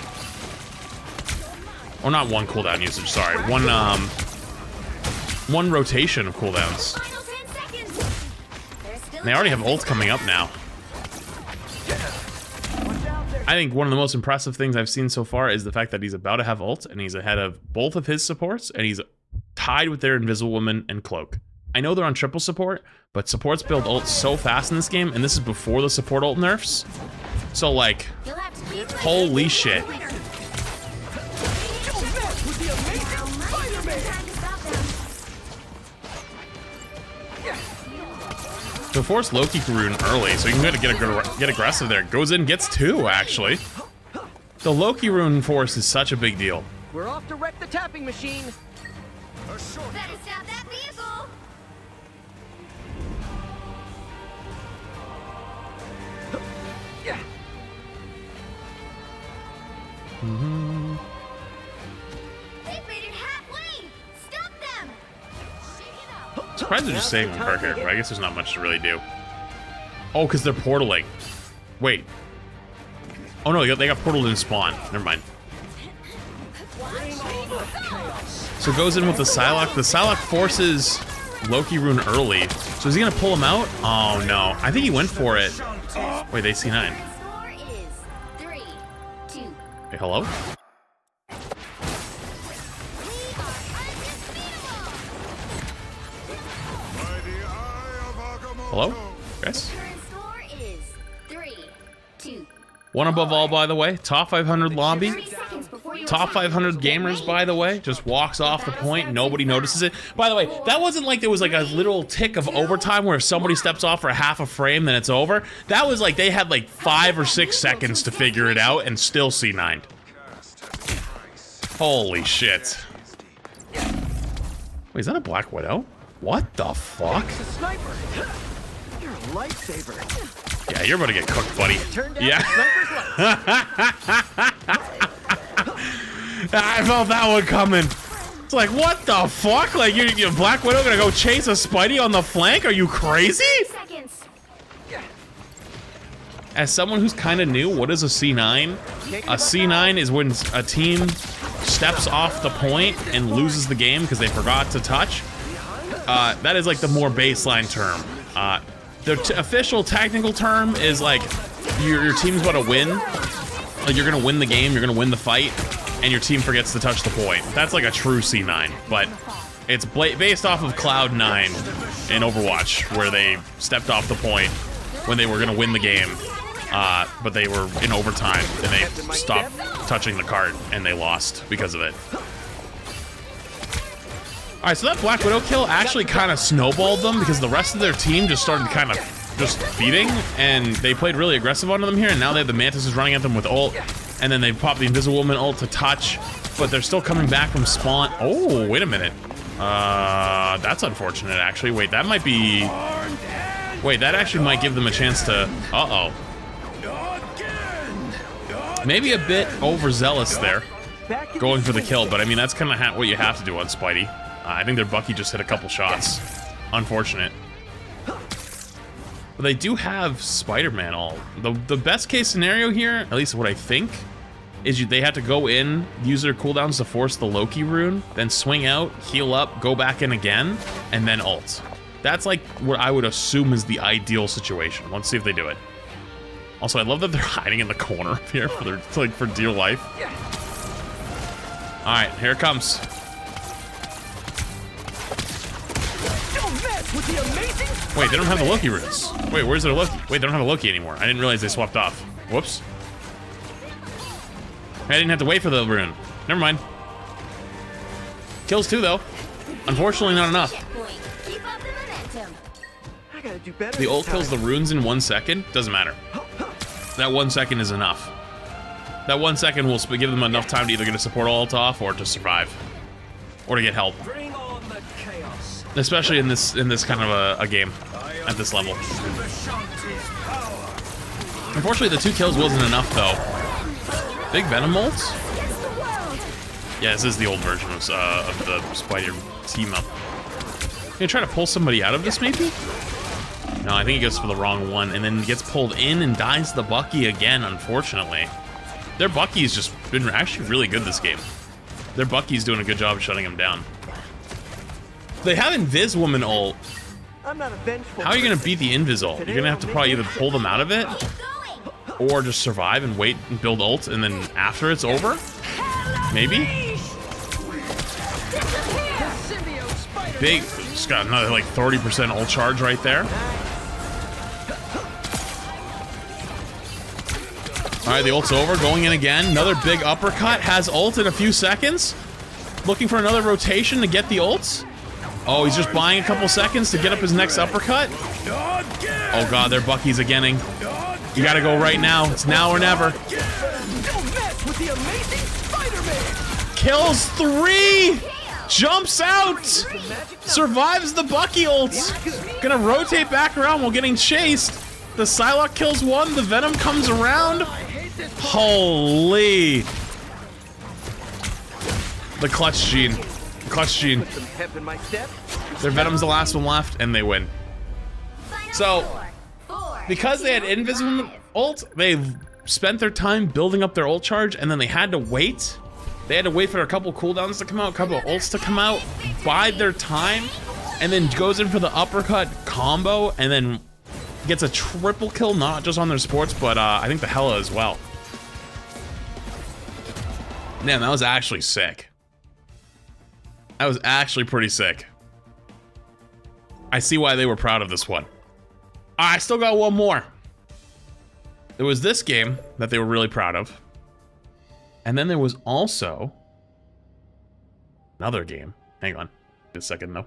Speaker 1: Or not one cooldown usage, sorry. One rotation of cooldowns.
Speaker 4: Final 10 seconds. There's still
Speaker 1: And they already have ult coming up now. I think one of the most impressive things I've seen so far is the fact that he's about to have ult, and he's ahead of both of his supports, and he's tied with their Invisible Woman and Cloak. I know they're on triple support, but supports build ult so fast in this game, and this is before the support ult nerfs. So, like,
Speaker 4: You'll have to beat
Speaker 1: holy shit. So force Loki rune early, so you can get aggressive there. Goes in, gets 2, actually. The Loki rune force is such a big deal.
Speaker 6: We're off to wreck the tapping machine.
Speaker 4: Better stop that vehicle. They've made it halfway. Stop them. Shake it up.
Speaker 1: Surprised they're just saving her here, but I guess there's not much to really do. Oh, because they're portaling. Wait. Oh no, they got portaled in spawn. Never mind. So goes in with the Psylocke. The Psylocke forces Loki rune early. So is he gonna pull him out? Oh no. I think he went for it. Wait, they C9.
Speaker 4: Score is 3-2.
Speaker 1: Hey, hello?
Speaker 4: We are undefeatable.
Speaker 1: Hello? Yes?
Speaker 4: Current score is 3-2.
Speaker 1: One above all, by the way. Top 500 lobby.
Speaker 4: 30 seconds before your
Speaker 1: Top
Speaker 4: attack.
Speaker 1: 500 gamers, by the way, just walks off the point. Nobody notices it. By the way, that wasn't like there was like a little tick of overtime where if somebody steps off for half a frame, then it's over. That was like they had like 5 or 6 seconds to figure it out and still C9'd. Holy shit. Wait, is that a Black Widow? What the fuck?
Speaker 6: It's a sniper. You're a lifesaver.
Speaker 1: Yeah, you're about to get cooked, buddy.
Speaker 6: Turn down
Speaker 1: Yeah.
Speaker 6: the sniper's lights.
Speaker 1: I felt that one coming. It's like, what the fuck? Like, you're Black Widow gonna go chase a Spidey on the flank? Are you crazy?
Speaker 4: Seconds.
Speaker 1: As someone who's kind of new, what is a C9? A C9 is when a team steps off the point and loses the game because they forgot to touch. That is like the more baseline term. The official technical term is like your team's about to win. Like you're gonna win the game, you're gonna win the fight, and your team forgets to touch the point. That's like a true C9, but it's based off of Cloud9 in Overwatch, where they stepped off the point when they were gonna win the game, but they were in overtime and they stopped touching the cart and they lost because of it. Alright, so that Black Widow kill actually kind of snowballed them because the rest of their team just started kind of just feeding, and they played really aggressive on them here, and now they have the Mantises running at them with ult, and then they pop the Invisible Woman ult to touch, but they're still coming back from spawn. Oh, wait a minute. That's unfortunate, actually. Wait, that might be... Wait, that actually might give them a chance to... Uh-oh. Maybe a bit overzealous there, going for the kill, but I mean, that's kind of what you have to do on Spidey. I think their Bucky just hit a couple shots. Unfortunate. But they do have Spider-Man all. The best case scenario here, at least what I think, is they have to go in, use their cooldowns to force the Loki rune, then swing out, heal up, go back in again, and then ult. That's like what I would assume is the ideal situation. Let's see if they do it. Also, I love that they're hiding in the corner up here for dear life. All right, here it comes. Wait, they don't have the Loki runes. Wait, where's their Loki? Wait, they don't have a Loki anymore. I didn't realize they swapped off. Whoops. I didn't have to wait for the rune. Never mind. Kills too, though. Unfortunately, not enough.
Speaker 4: Keep up the momentum.
Speaker 6: I gotta do better.
Speaker 1: The ult kills the runes in 1 second. Doesn't matter. That 1 second is enough. That 1 second will give them enough time to either get a support ult off or to survive, or to get help.
Speaker 2: Bring on the chaos.
Speaker 1: Especially in this kind of a game at this level. Unfortunately, the 2 kills wasn't enough though. Big Venom ults? Yeah, this is the old version of the Spider team up. Gonna try to pull somebody out of this maybe? No, I think he goes for the wrong one and then gets pulled in and dies to the Bucky again, unfortunately. Their Bucky's just been actually really good this game. Their Bucky's doing a good job of shutting him down. They have Invis Woman ult.
Speaker 6: I'm not a vengeful.
Speaker 1: How are you gonna beat the Invis ult? You're gonna have to probably either pull them out of it or just survive and wait and build ult and then after it's over? Maybe? Big, just got another like 30% ult charge right there. All right, the ult's over, going in again. Another big uppercut, has ult in a few seconds. Looking for another rotation to get the ults. Oh, he's just buying a couple seconds to get up his next uppercut. Oh God, their Bucky's again-ing. You gotta go right now. It's now or never. Kills 3! Jumps out! Survives the Bucky ult! Gonna rotate back around while getting chased. The Psylocke kills 1, the Venom comes around. Holy! The clutch gene. Clutch gene. Their Venom's the last one left, and they win. So, because they had Invisible ult, they spent their time building up their ult charge, and then they had to wait. They had to wait for a couple cooldowns to come out, a couple of ults to come out, bide their time, and then goes in for the uppercut combo, and then gets a triple kill, not just on their sports, but I think the Hela as well. Man, that was actually sick. That was actually pretty sick. I see why they were proud of this one. I still got one more. There was this game that they were really proud of. And then there was also another game. Hang on. Just a second, though.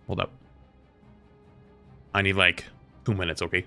Speaker 1: Hold up. I need like 2 minutes, okay?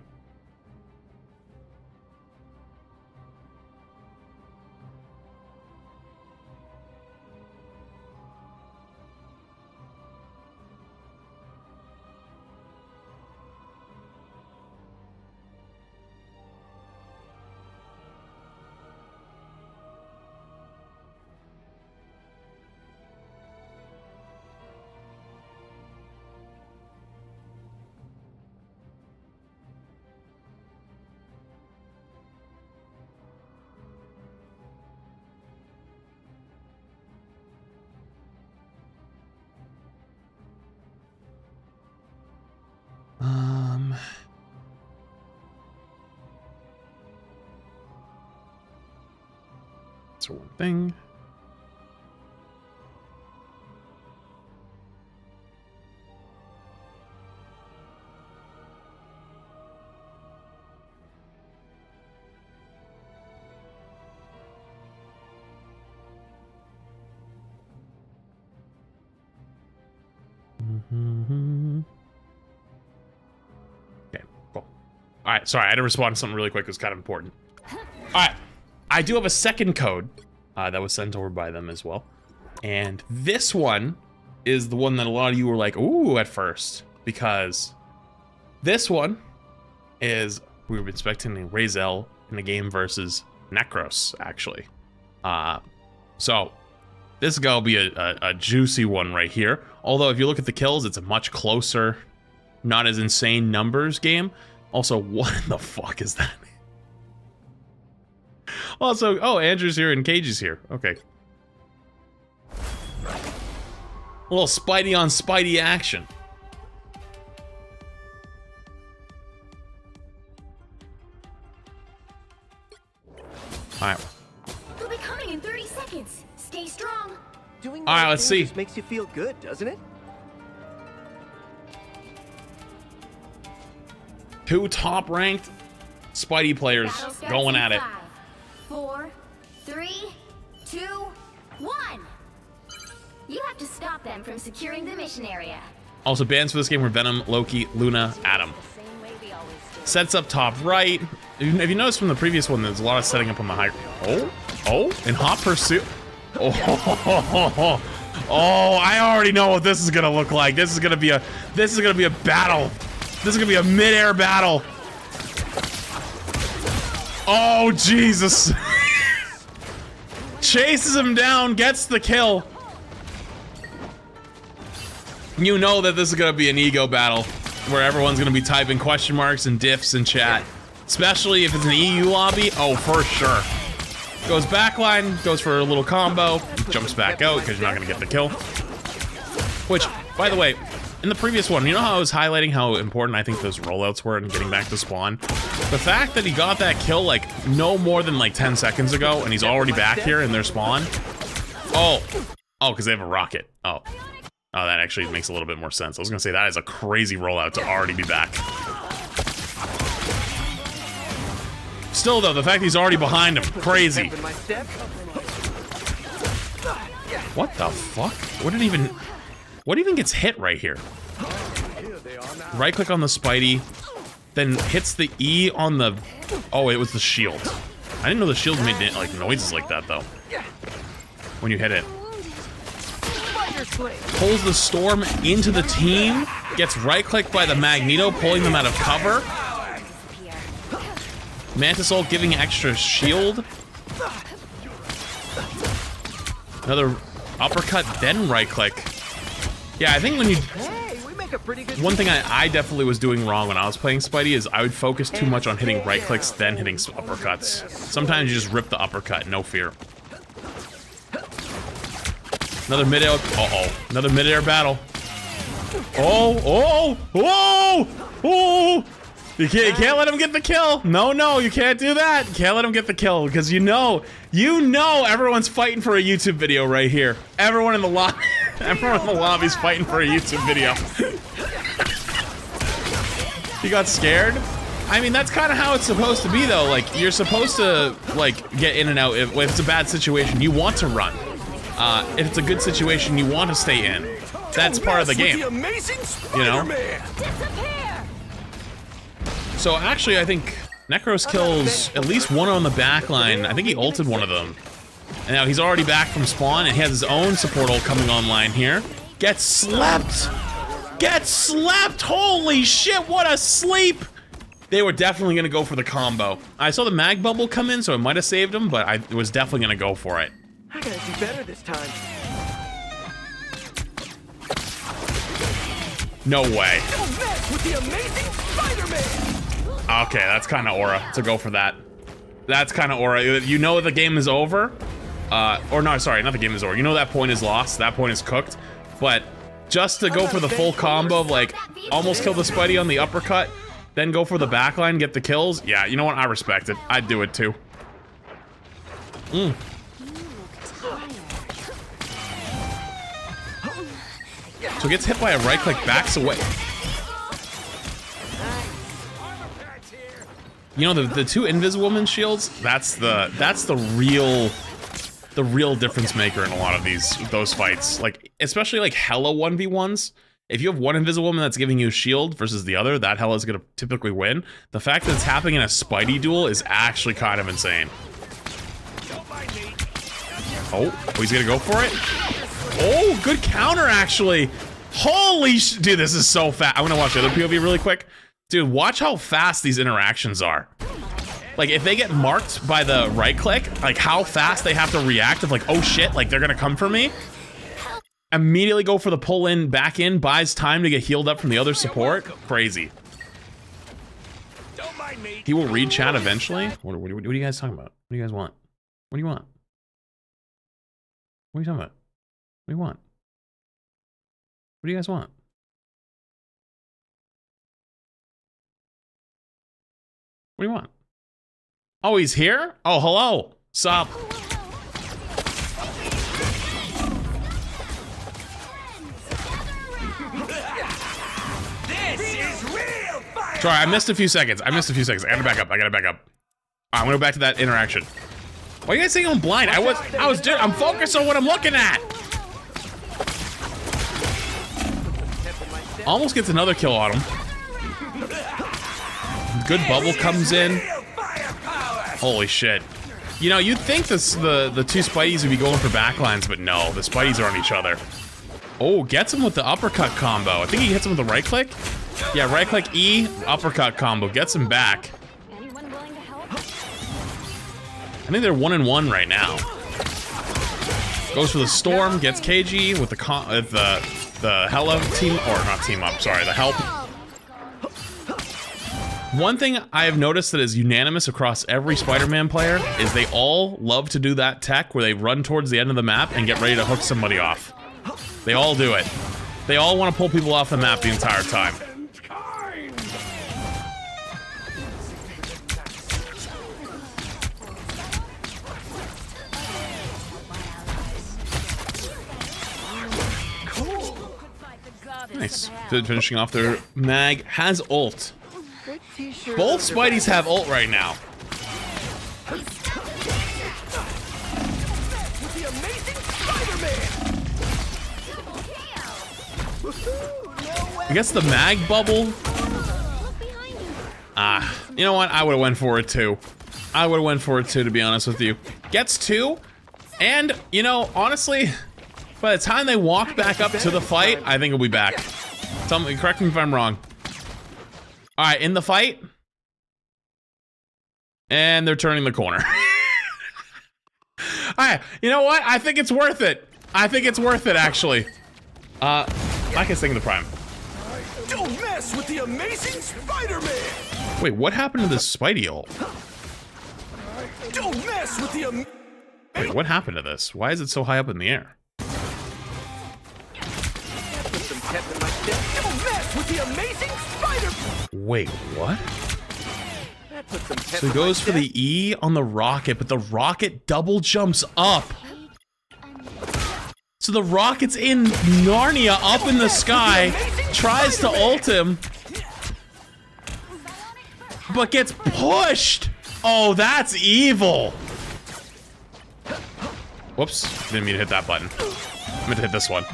Speaker 1: That's one thing. All right, sorry, I had to respond to something really quick. It was kind of important. All right, I do have a second code that was sent over by them as well. And this one is the one that a lot of you were like, ooh, at first. Because this one is, we were expecting Razel in the game versus Necros, actually. So this is gonna be a juicy one right here. Although if you look at the kills, it's a much closer, not as insane numbers game. Also, what the fuck is that? Also, oh, Andrew's here and Cage is here. Okay. A little Spidey on Spidey action. Alright.
Speaker 4: They'll be coming in 30 seconds. Stay strong.
Speaker 6: Doing
Speaker 1: All right,
Speaker 6: the right
Speaker 1: let's
Speaker 6: thing
Speaker 1: see.
Speaker 6: just makes you feel good, doesn't it?
Speaker 1: Two top-ranked Spidey players
Speaker 4: Battle starts
Speaker 1: going
Speaker 4: in
Speaker 1: at it.
Speaker 4: 5, 4, 3, 2, 1. You have to stop them from securing the mission area.
Speaker 1: Also, bans for this game were Venom, Loki, Luna, Adam.
Speaker 4: Same way we always do.
Speaker 1: Sets up top right. If you noticed from the previous one, there's a lot of setting up on the high. Oh, in hot pursuit. Oh, I already know what this is gonna look like. This is gonna be a battle. This is gonna be a mid-air battle. Oh, Jesus. Chases him down, gets the kill. You know that this is gonna be an ego battle where everyone's gonna be typing question marks and diffs in chat. Especially if it's an EU lobby. Oh, for sure. Goes backline, goes for a little combo, jumps back out because you're not gonna get the kill. Which, by the way, in the previous one, you know how I was highlighting how important I think those rollouts were in getting back to spawn? The fact that he got that kill like no more than like 10 seconds ago and he's already back here in their spawn. Oh, because they have a rocket. Oh, that actually makes a little bit more sense. I was gonna say that is a crazy rollout to already be back. Still though, the fact he's already behind him, crazy. What the fuck? What even gets hit right here? Right click on the Spidey, then hits the E on the, oh, it was the shield. I didn't know the shield made like noises like that though. When you hit it. Pulls the Storm into the team, gets right clicked by the Magneto, pulling them out of cover. Mantis ult giving extra shield. Another uppercut, then right click. Yeah, I think when you... One thing I definitely was doing wrong when I was playing Spidey is I would focus too much on hitting right clicks, then hitting uppercuts. Sometimes you just rip the uppercut, no fear. Another mid-air... Uh-oh. Another mid-air battle. Oh! You can't let him get the kill. No, you can't do that. You can't let him get the kill because you know everyone's fighting for a YouTube video right here. Everyone in the lobby's fighting for a YouTube video. You got scared? I mean, that's kind of how it's supposed to be though. Like, you're supposed to like get in and out. If it's a bad situation, you want to run. If it's a good situation, you want to stay in. That's part of the game. You know? So actually, I think Necros kills at least one on the back line. I think he ulted one of them. And now he's already back from spawn, and he has his own support ult coming online here. Gets slept! Gets slept! Holy shit, what a sleep! They were definitely gonna go for the combo. I saw the mag bubble come in, so it might have saved him, but I was definitely gonna go for it.
Speaker 6: I gotta do better this time.
Speaker 1: No way.
Speaker 6: With the amazing Spider-Man!
Speaker 1: Okay, that's kind of aura to go for that. That's kind of aura. You know the game is over. Or no, sorry, not the game is over. You know that point is lost. That point is cooked. But just to go for the full combo of like almost kill the Spidey on the uppercut, then go for the backline, get the kills. Yeah, you know what? I respect it. I'd do it too. So gets hit by a right click, backs away. You know the two Invis-Woman shields? That's the real difference maker in a lot of those fights. Like especially like hella 1v1s. If you have one Invisible Woman that's giving you a shield versus the other, that Hela is going to typically win. The fact that it's happening in a Spidey duel is actually kind of insane. Oh, he's going to go for it? Oh, good counter, actually. Holy sh... Dude, this is so fast. I'm going to watch the other POV really quick. Dude, watch how fast these interactions are. Like, if they get marked by the right click, like, how fast they have to react of, like, oh shit, like, they're going to come for me. Immediately go for the pull in, back in, buys time to get healed up from the other support. Crazy. He will read chat eventually. What are you guys talking about? What do you guys want? What do you want? What are you talking about? What do you want? What do you guys want? What do you want? Oh, he's here? Oh, hello. Sup? Sorry, I missed a few seconds. I gotta back up. Alright, I'm gonna go back to that interaction. Why are you guys saying I'm blind? I'm focused on what I'm looking at. Almost gets another kill on him. Good bubble comes in. Holy shit. You know, you'd think the two Spideys would be going for backlines, but no, the Spideys are on each other. Oh, gets him with the uppercut combo. I think he hits him with the right click. Yeah, right click E, uppercut combo, gets him back.
Speaker 4: Anyone willing to help?
Speaker 1: I think they're 1-1 right now. Goes for the storm, gets KG with the Hela team, or not team up, sorry, the help. One thing I have noticed that is unanimous across every Spider-Man player is they all love to do that tech where they run towards the end of the map and get ready to hook somebody off. They all do it. They all want to pull people off the map the entire time. Nice. Finishing off their mag has ult. Both Spideys have ult right now. I guess the mag bubble. You know what? I would have went for it too. To be honest with you. Gets 2, and you know, honestly, by the time they walk back up to the fight, I think it'll be back. Tell me, correct me if I'm wrong. All right, in the fight, and they're turning the corner. All right, you know what? I think it's worth it. Actually. I can sing the prime.
Speaker 2: Don't mess with the amazing Spider-Man.
Speaker 1: Wait, what happened to this Spidey ult?
Speaker 2: Don't mess with the
Speaker 1: Wait, what happened to this? Why is it so high up in the air?
Speaker 2: Don't mess with the amazing Spider-Man.
Speaker 1: Wait, what? So he goes for the E on the rocket, but the rocket double jumps up. So the rocket's in Narnia up in the sky, tries to ult him, but gets pushed. Oh, that's evil. Whoops, didn't mean to hit that button. I meant to hit this one.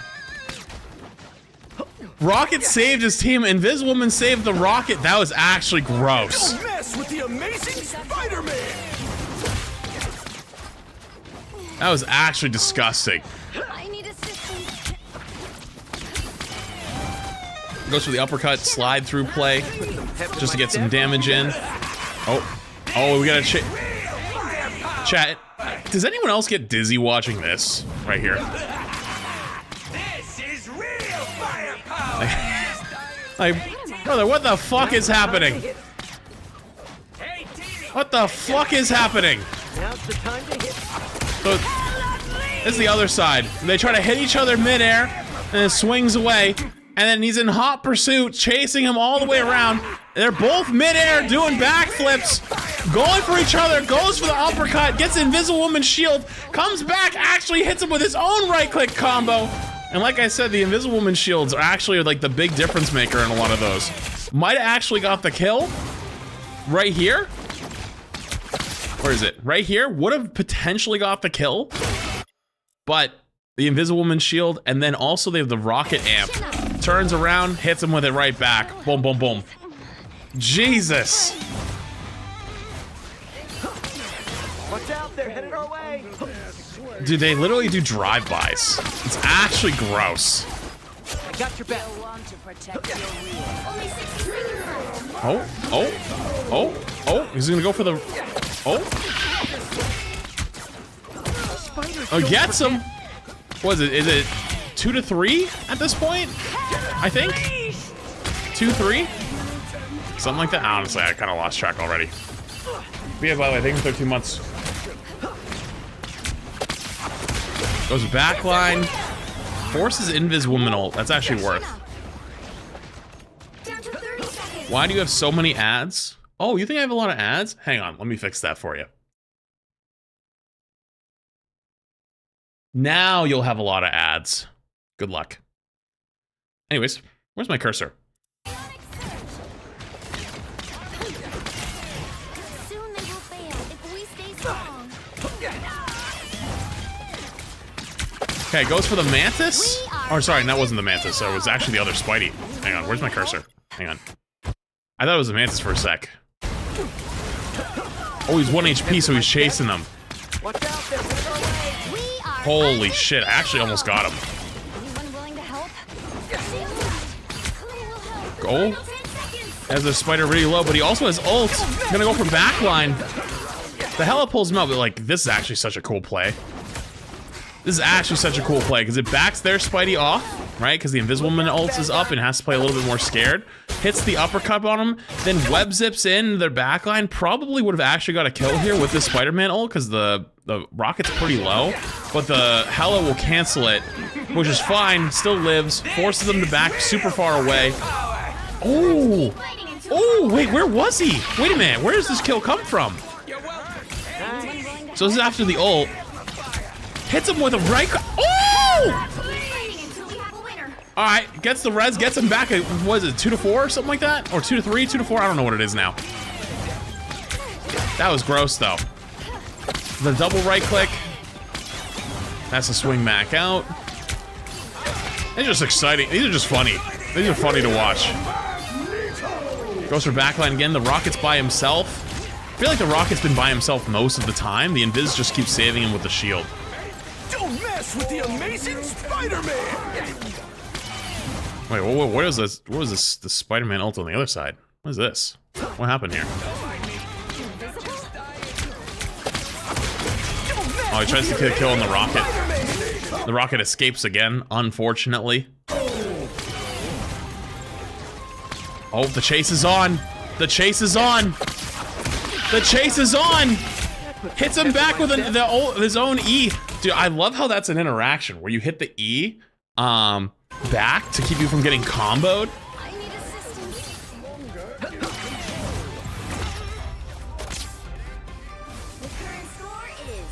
Speaker 1: Rocket saved his team. Invisible Woman saved the rocket. That was actually gross.
Speaker 2: Don't mess with the amazing Spider-Man.
Speaker 1: That was actually disgusting.
Speaker 4: I need assistance.
Speaker 1: Goes for the uppercut, slide through play, just to get some damage in. Oh, we gotta chat. Does anyone else get dizzy watching this right here?
Speaker 2: This is real firepower.
Speaker 1: Like, brother, what the fuck is happening? What the fuck is happening?
Speaker 6: Now's the time to hit.
Speaker 1: So, this is the other side. They try to hit each other midair, and it swings away. And then he's in hot pursuit, chasing him all the way around. They're both midair doing backflips, going for each other, goes for the uppercut, gets Invisible Woman's shield, comes back, actually hits him with his own right-click combo. And like I said, the Invisible Woman shields are actually like the big difference maker in a lot of those. Might have actually got the kill right here. Where is it? Right here? Would have potentially got the kill. But the Invisible Woman shield, and then also they have the rocket amp. turns around, hits him with it right back. Boom, boom, boom. Jesus.
Speaker 6: Watch out, they're headed our way.
Speaker 1: Dude, they literally do drive-bys. It's actually gross.
Speaker 6: I got your back.
Speaker 1: Oh, oh, oh, oh, he's gonna go for the, oh. Oh, gets him. What is it? Is it 2 to 3 at this point? I think 2-3, something like that. Honestly, I kind of lost track already. But yeah, by the way, thank you for 13 months. Goes back line, forces invis woman ult. That's actually worth. Why do you have so many ads? Oh, you think I have a lot of ads? Hang on, let me fix that for you. Now you'll have a lot of ads. Good luck. Anyways, where's my cursor?
Speaker 4: Soon they will fail if we stay strong.
Speaker 1: Okay, goes for the mantis? Oh, sorry, that wasn't the mantis. So it was actually the other Spidey. Hang on, where's my cursor? Hang on. I thought it was the mantis for a sec. Oh, he's 1 HP, so he's chasing them.
Speaker 6: Watch out, they're headed our way.
Speaker 1: Holy shit, I actually almost got him.
Speaker 4: Anyone willing to help?
Speaker 1: Go. Has the spider really low, but he also has ult. He's gonna go for backline. The hell it pulls him out, but like, this is actually such a cool play. This is actually such a cool play, because it backs their Spidey off, right? Because the Invisible Man ult is up and has to play a little bit more scared. Hits the uppercut on him, then web zips in their backline. Probably would have actually got a kill here with this Spider-Man ult, because the rocket's pretty low. But the Hela will cancel it, which is fine, still lives, forces them to back super far away. Oh! Oh, wait, where was he? Wait a minute, where does this kill come from? So this is after the ult. Hits him with a right. Oh! All right, gets the res, gets him back. Was it 2 to 4 or something like that, or 2 to 3, 2 to 4? I don't know what it is now. That was gross though. The double right click. That's a swing back out. They're just exciting. These are just funny. These are funny to watch. Goes for backline again. The Rocket's by himself. I feel like the Rocket's been by himself most of the time. The Invis just keeps saving him with the shield.
Speaker 2: Don't mess with the amazing Spider-Man!
Speaker 1: Wait, what is this? What was this? The Spider-Man ult on the other side? What is this? What happened here? Oh, he tries to get a kill on the Rocket. The Rocket escapes again, unfortunately. Oh, the chase is on! The chase is on! The chase is on! Hits him back with his own E. Dude, I love how that's an interaction where you hit the E back to keep you from getting comboed.
Speaker 4: I need assistance. The current score is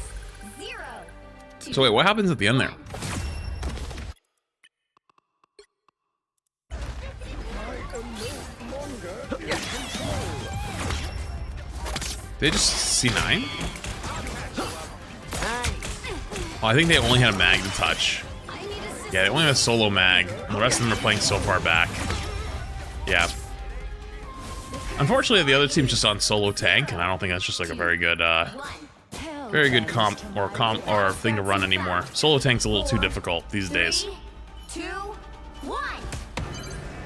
Speaker 4: 0-2.
Speaker 1: So wait, what happens at the end there? They just C9? Oh, I think they only had a mag to touch. Yeah, they only have a solo mag. The rest of them are playing so far back. Yeah. Unfortunately, the other team's just on solo tank, and I don't think that's just like a very good comp or thing to run anymore. Solo tank's a little too difficult these days.
Speaker 4: 3, 2, 1.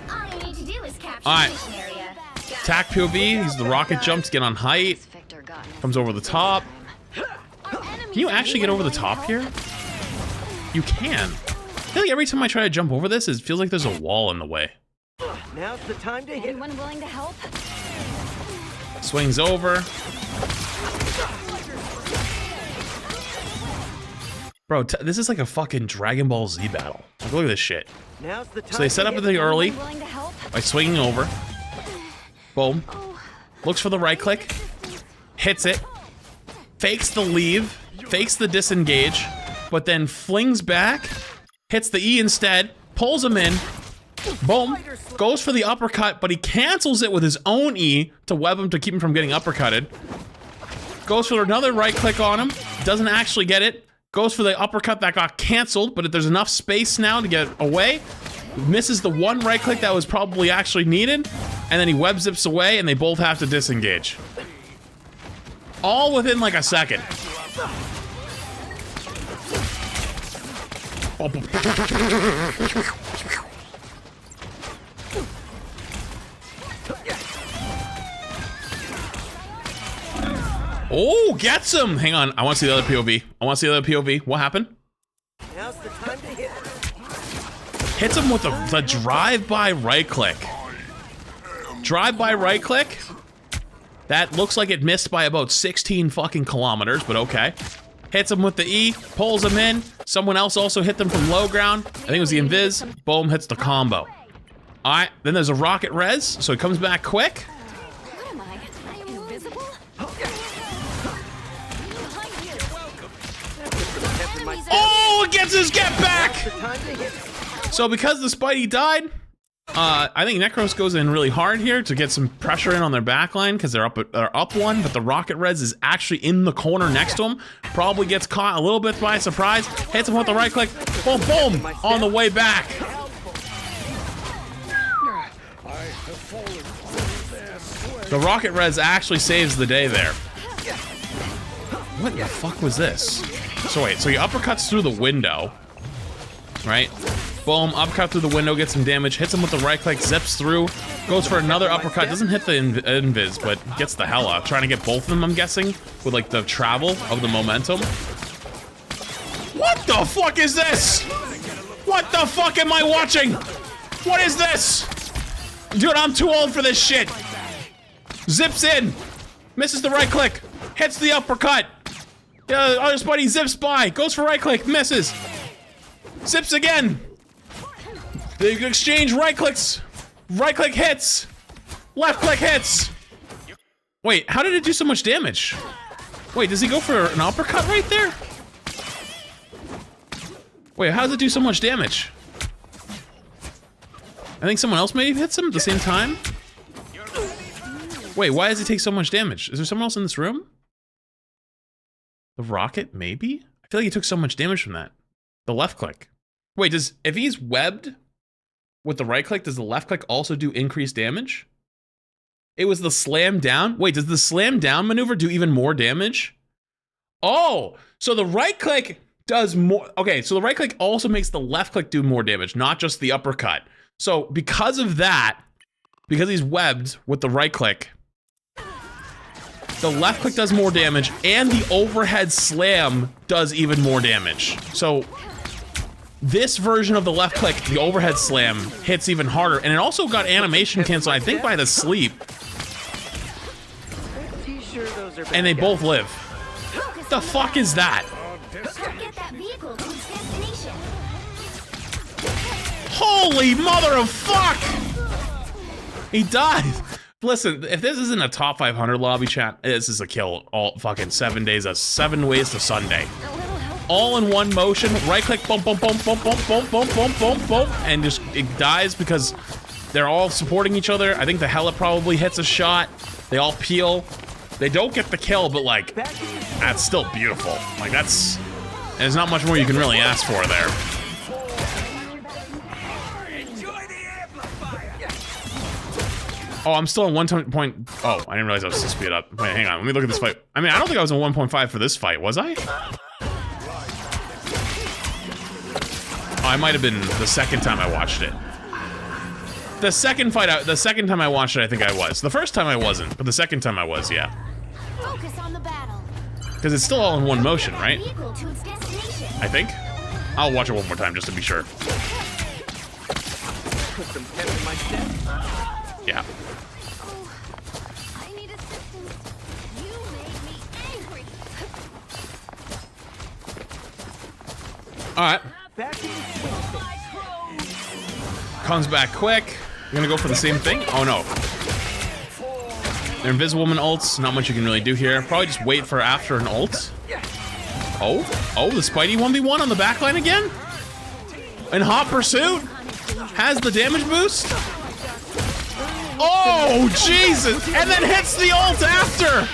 Speaker 4: All you need to do is capture
Speaker 1: All right.
Speaker 4: the mission area.
Speaker 1: Attack POV, he's the rocket jump to get on height. Comes over the top. Can you actually get over the top here? You can. I feel like every time I try to jump over this, it feels like there's a wall in the way.
Speaker 6: Now's the time to hit.
Speaker 4: Anyone willing to help?
Speaker 1: Swings over. Bro, this is like a fucking Dragon Ball Z battle. Like, look at this shit.
Speaker 6: Now's the time.
Speaker 1: So they set up everything early
Speaker 4: Willing to help?
Speaker 1: by swinging over. Boom. Looks for the right click. Hits it. Fakes the leave. Fakes the disengage. But then flings back. Hits the E instead. Pulls him in. Boom. Goes for the uppercut, but he cancels it with his own E to web him to keep him from getting uppercutted. Goes for another right click on him. Doesn't actually get it. Goes for the uppercut that got canceled, but if there's enough space now to get away. misses the one right click that was probably actually needed, and then he web zips away, and they both have to disengage. All within like a second. Oh, gets him! Hang on, I want to see the other POV. I want to see the other POV. What happened?
Speaker 6: Now's the time to hit.
Speaker 1: Hits him with the drive-by right-click. Drive-by right-click? That looks like it missed by about 16 fucking kilometers, but okay. Hits him with the E, pulls him in. Someone else also hit them from low ground. I think it was the invis. Boom, hits the combo. Alright, then there's a rocket res, so he comes back quick.
Speaker 4: What am I? I am invisible?
Speaker 1: Oh, it gets his get back!
Speaker 6: The time to hit.
Speaker 1: So because the Spidey died, I think Necros goes in really hard here to get some pressure in on their backline because they're up one, but the rocket res is actually in the corner next to him. Probably gets caught a little bit by surprise. Hits him with the right click. Boom, boom! On the way back. The rocket res actually saves the day there. What the fuck was this? So wait, so he uppercuts through the window, right? Boom, uppercut through the window, gets some damage, hits him with the right click, zips through, goes for another uppercut, doesn't hit the invis, but gets the hella. Trying to get both of them, I'm guessing, with like the travel of the momentum. What the fuck is this? What the fuck am I watching? What is this? Dude, I'm too old for this shit. Zips in, misses the right click, hits the uppercut. Other Spidey zips by, goes for right click, misses. Zips again. They exchange right clicks. Right click hits. Left click hits. Wait, how did it do so much damage? Wait, does he go for an uppercut right there? Wait, how does it do so much damage? I think someone else maybe hits him at the same time. Wait, why does he take so much damage? Is there someone else in this room? The rocket, maybe? I feel like he took so much damage from that. The left click. Wait, if he's webbed with the right click, does the left click also do increased damage? It was the slam down? Wait, does the slam down maneuver do even more damage? Oh, so the right click does more. Okay, so the right click also makes the left click do more damage, not just the uppercut. So because of that, because he's webbed with the right click, the left click does more damage and the overhead slam does even more damage. So this version of the left click, the overhead slam, hits even harder, and it also got animation canceled, I think, by the sleep. And they both live. What the fuck is that?
Speaker 4: Get that vehicle to its destination.
Speaker 1: Holy mother of fuck! He died. Listen, if this isn't a top 500 lobby chat, this is a kill all fucking 7 days, 7 ways to Sunday. All in one motion, right click, boom, boom, boom, boom, boom, boom, boom, boom, boom, boom, and just it dies because they're all supporting each other. I think the hella probably hits a shot. They all peel. They don't get the kill, but like, that's still beautiful. Like there's not much more you can really ask for there. Oh, I'm still on 1.0. Oh, I didn't realize I was to speed up. Wait, hang on. Let me look at this fight. I mean, I don't think I was on 1.5 for this fight, was I? Oh, I might have been the second time I watched it. The second time I watched it, I think I was. The first time I wasn't, but the second time I was, yeah.
Speaker 4: Focus on the battle.
Speaker 1: Because it's still all in one motion, right?
Speaker 4: Vehicle to its destination.
Speaker 1: I think. I'll watch it one more time just to be sure.
Speaker 6: Put some pep in my step.
Speaker 1: Yeah.
Speaker 4: Oh, I need assistance. You made me angry.
Speaker 1: All right.
Speaker 6: Back in the
Speaker 1: Comes back quick. You're gonna go for the same thing? Oh no. They're Invisible Woman ults. Not much you can really do here. Probably just wait for after an ult. Oh, the Spidey 1v1 on the backline again? In hot pursuit? Has the damage boost? Oh, Jesus! And then hits the ult after!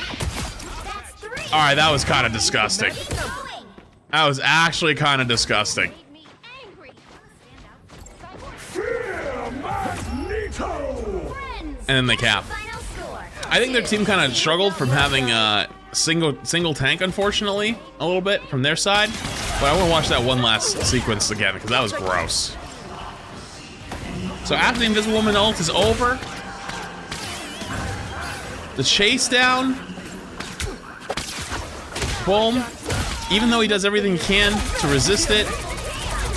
Speaker 1: Alright, that was kind of disgusting. That was actually kind of disgusting.
Speaker 4: Made me angry. wins.
Speaker 1: And then they cap.
Speaker 4: Final score.
Speaker 1: I think their team kind of struggled from having single tank, unfortunately, a little bit from their side. But I want to watch that one last sequence again because that was gross. So after the Invisible Woman ult is over, the chase down, boom. Even though he does everything he can to resist it,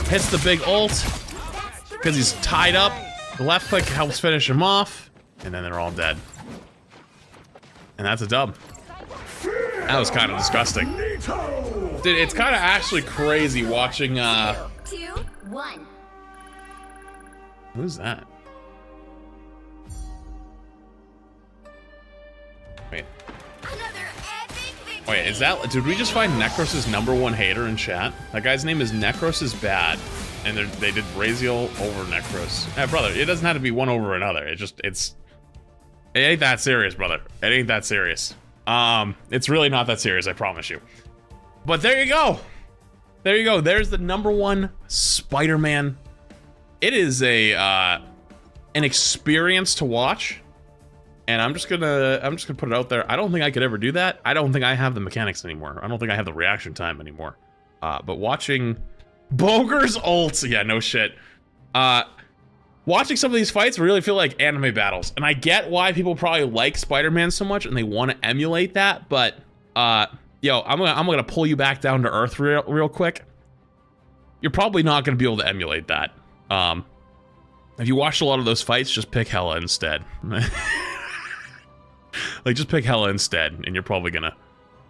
Speaker 1: hits the big ult because he's tied up. The left click helps finish him off, and then they're all dead. And that's a dub. That was kind of disgusting. Dude, it's kind of actually crazy watching,
Speaker 4: 2, 1.
Speaker 1: Who's that? Wait.
Speaker 4: Another epic victory.
Speaker 1: Wait, is that, did we just find Necros' #1 hater in chat? That guy's name is Necros is bad. And they did Raziel over Necros. Brother, it doesn't have to be one over another. It ain't that serious, brother. It ain't that serious. It's really not that serious, I promise you. But there you go. There you go. There's the #1 Spider-Man. It is an experience to watch. And I'm just gonna put it out there. I don't think I could ever do that. I don't think I have the mechanics anymore. I don't think I have the reaction time anymore. But watching Boger's ult, yeah, no shit. Watching some of these fights really feel like anime battles, and I get why people probably like Spider-Man so much and they want to emulate that. But yo, I'm gonna pull you back down to earth real quick. You're probably not gonna be able to emulate that. If you watched a lot of those fights, just pick Hela instead. Like, just pick Hela instead, and you're probably gonna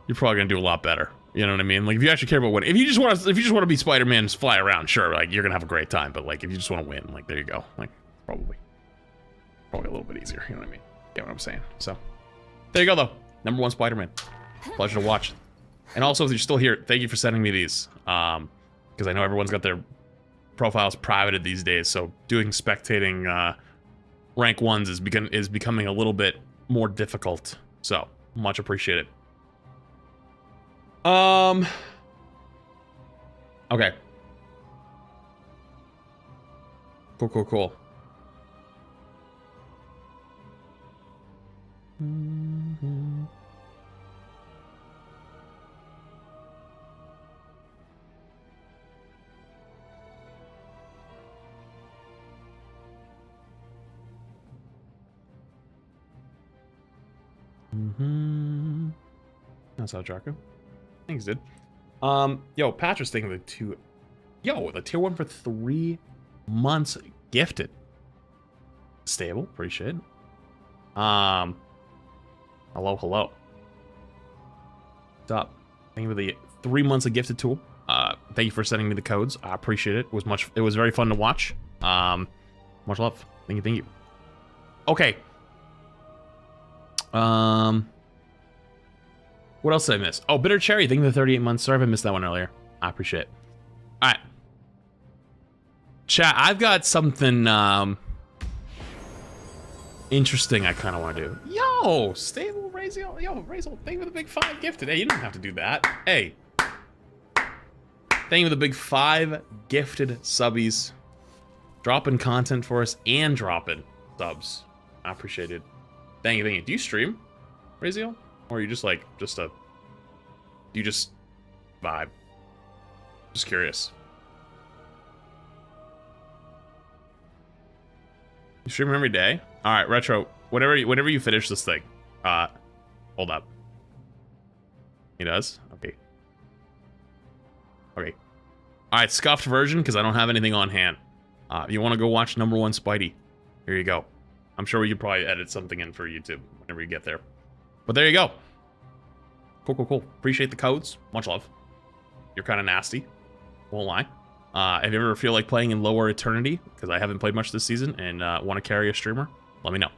Speaker 1: do a lot better. You know what I mean? Like, if you actually care about winning, if you just want to be Spider-Man, just fly around, sure, like, you're gonna have a great time. But like, if you just want to win, like, there you go. Like, probably a little bit easier. You know what I mean? Get what I'm saying? So, there you go, though. #1 Spider-Man. Pleasure to watch. And also, if you're still here, thank you for sending me these. Because I know everyone's got their profiles privated these days, so doing spectating rank 1s is becoming a little bit more difficult. So, much appreciated. Okay. Cool. That's how Draco. Thanks, dude. Yo, Patch was thinking the tier 1 for 3 months gifted. Stable, appreciate it. Hello. What's up? Thank you for the 3 months of gifted tool. Thank you for sending me the codes. I appreciate it. It was very fun to watch. Much love. Thank you. Okay. What else did I miss? Oh, Bitter Cherry, thank you for the 38 months. Sorry if I missed that one earlier. I appreciate it. All right. Chat, I've got something interesting I kind of want to do. Yo, stable Raziel. Yo, Raziel, thank you for the big 5 gifted. Hey, you don't have to do that. Hey. Thank you for the big 5 gifted subbies. Dropping content for us and dropping subs. I appreciate it. Thank you. Do you stream, Raziel? Or are you just like, do you just vibe? Just curious. You stream every day? All right, Retro, whenever you finish this thing, hold up. He does? Okay. All right, scuffed version, because I don't have anything on hand. You want to go watch #1 Spidey? Here you go. I'm sure we could probably edit something in for YouTube whenever you get there. But there you go. Cool. Appreciate the codes. Much love. You're kind of nasty. Won't lie. If you ever feel like playing in Lower Eternity, because I haven't played much this season, and want to carry a streamer, let me know.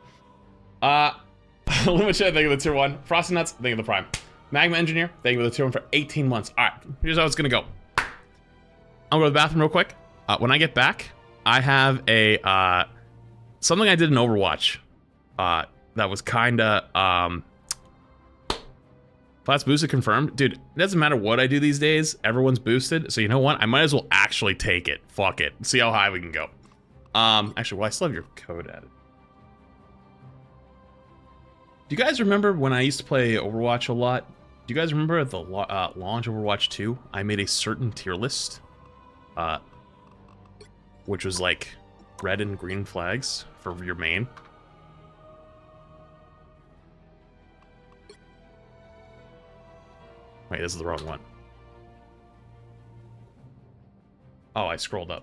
Speaker 1: Limit Chat, thank you for the tier 1. Frosty Nuts, thank you for the Prime. Magma Engineer, thank you for the tier 1 for 18 months. All right, here's how it's going to go. I'll go to the bathroom real quick. When I get back, I have a something I did in Overwatch that was kind of Flats boosted confirmed. Dude, it doesn't matter what I do these days. Everyone's boosted. So you know what? I might as well actually take it. Fuck it. See how high we can go. Actually, well, I still have your code added. you guys remember when I used to play Overwatch a lot? Do you guys remember at the launch of Overwatch 2, I made a certain tier list, which was like red and green flags for your main. Wait, this is the wrong one. Oh, I scrolled up.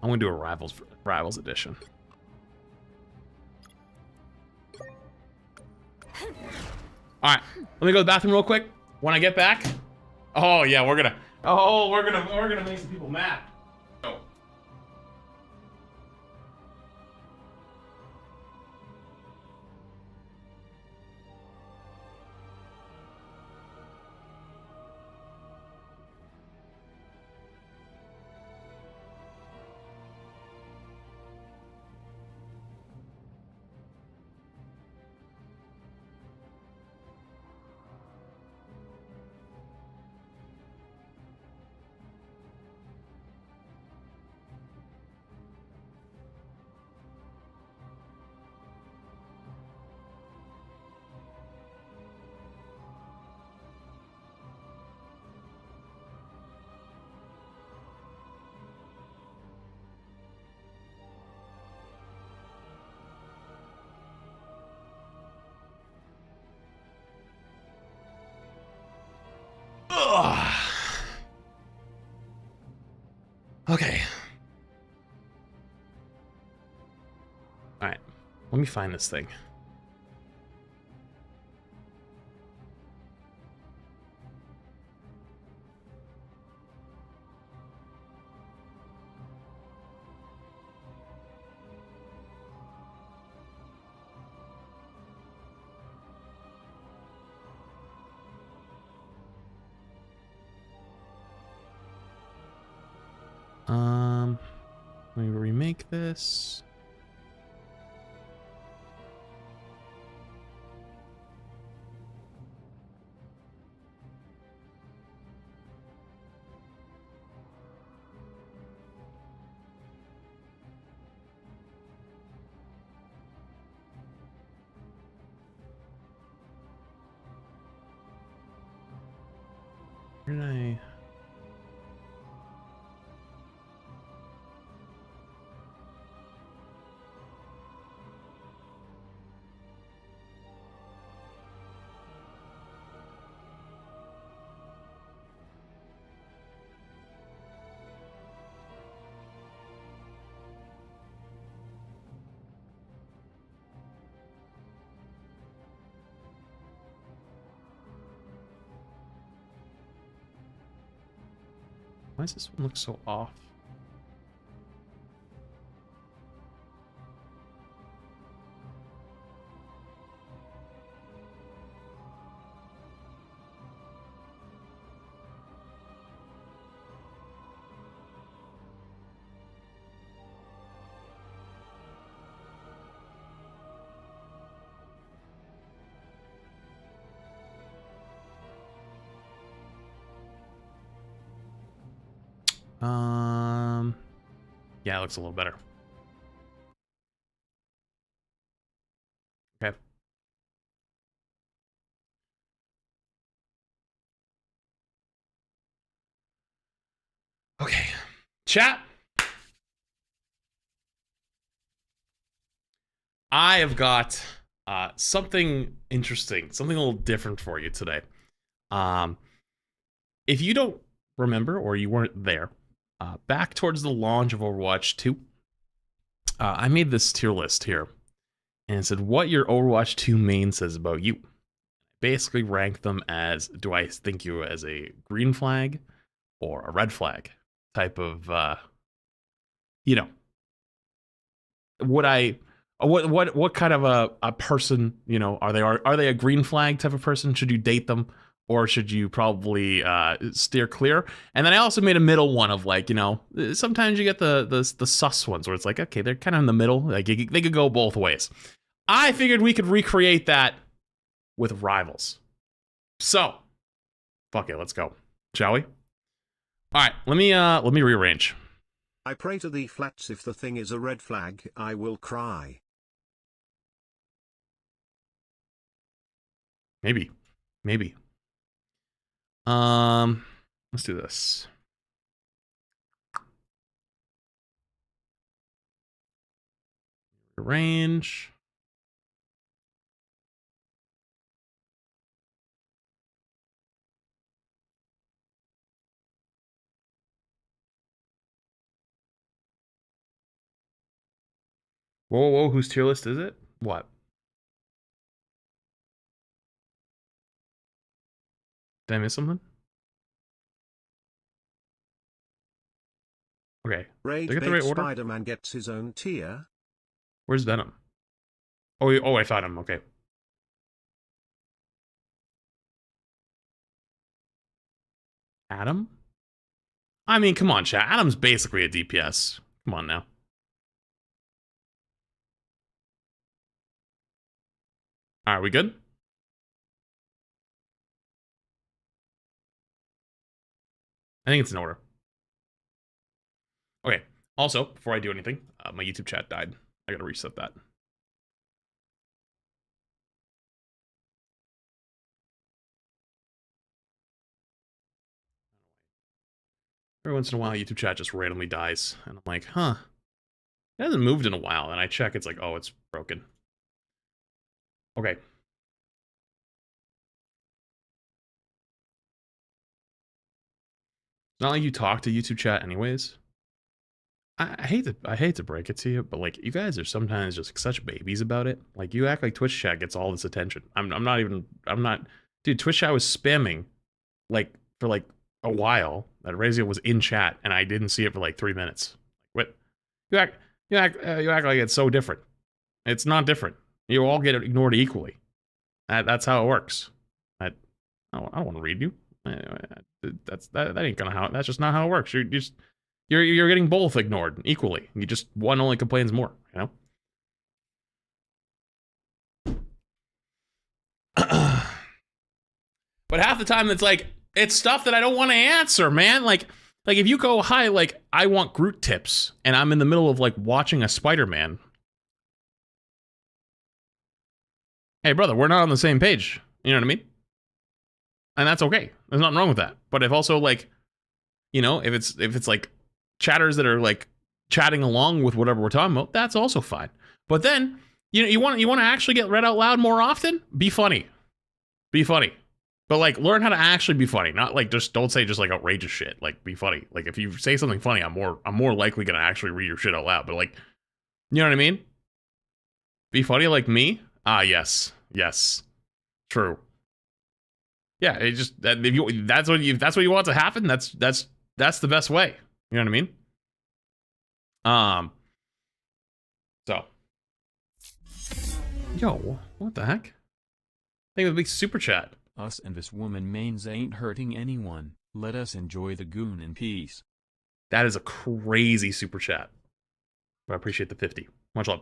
Speaker 1: I'm gonna do a Rivals edition. All right, let me go to the bathroom real quick. When I get back, oh yeah, we're gonna make some people mad. Oh. Ugh. Okay. All right. Let me find this thing. Let me remake this. Where did I... Why does this one look so off? Yeah, it looks a little better. Okay. Okay. Chat. I have got something interesting, something a little different for you today. If you don't remember or you weren't there, back towards the launch of Overwatch 2, I made this tier list here and it said what your Overwatch 2 main says about you. Basically rank them as, do I think you as a green flag or a red flag type of, you know, would I, what kind of a person, you know, are they a green flag type of person? Should you date them? Or should you probably steer clear? And then I also made a middle one of like, you know, sometimes you get the sus ones where it's like, okay, they're kind of in the middle. Like they could go both ways. I figured we could recreate that with Rivals. So, fuck it, let's go. Shall we? All right, let me rearrange.
Speaker 3: I pray to thee flats, if the thing is a red flag, I will cry.
Speaker 1: Maybe. Maybe. Let's do this. Range. Whoa, whoa, whose tier list is it? What? Did I miss something? Okay.
Speaker 3: Rage
Speaker 1: Did I get the right order?
Speaker 3: Spider-Man gets his own tier.
Speaker 1: Where's Venom? Oh, I found him. Okay. Adam? I mean, come on, chat. Adam's basically a DPS. Come on now. All right, we good? I think it's in order. Okay. Also, before I do anything, my YouTube chat died. I gotta reset that. Every once in a while, YouTube chat just randomly dies. And I'm like, huh. It hasn't moved in a while. And I check, it's like, oh, it's broken. Okay. It's not like you talk to YouTube chat anyways. I hate to break it to you, but like, you guys are sometimes just such babies about it. Like, you act like Twitch chat gets all this attention. I'm not, dude, Twitch chat was spamming, like, for like a while that Razio was in chat, and I didn't see it for like 3 minutes. What? You act like it's so different. It's not different. You all get ignored equally. That's how it works. I don't want to read you. That ain't gonna that's just not how it works. You're getting both ignored equally. You just, one only complains more, you know? But half the time it's like, it's stuff that I don't want to answer, man. Like if you go, hi, like, I want Groot tips, and I'm in the middle of like watching a Spider-Man. Hey, brother, we're not on the same page. You know what I mean? And that's okay. There's nothing wrong with that. But if also, like, you know, if it's like chatters that are like chatting along with whatever we're talking about, that's also fine. But then, you know, you want to actually get read out loud more often? Be funny. Be funny. But like, learn how to actually be funny. Not like, just don't say just like outrageous shit. Like, be funny. Like, if you say something funny, I'm more likely gonna actually read your shit out loud. But like, you know what I mean? Be funny like me? Ah, yes. True. Yeah, it just, that's what you want to happen. That's the best way. You know what I mean? So, yo, what the heck? Think of a big super chat.
Speaker 5: Us and this woman mains ain't hurting anyone. Let us enjoy the goon in peace.
Speaker 1: That is a crazy super chat. But I appreciate the 50. Much love.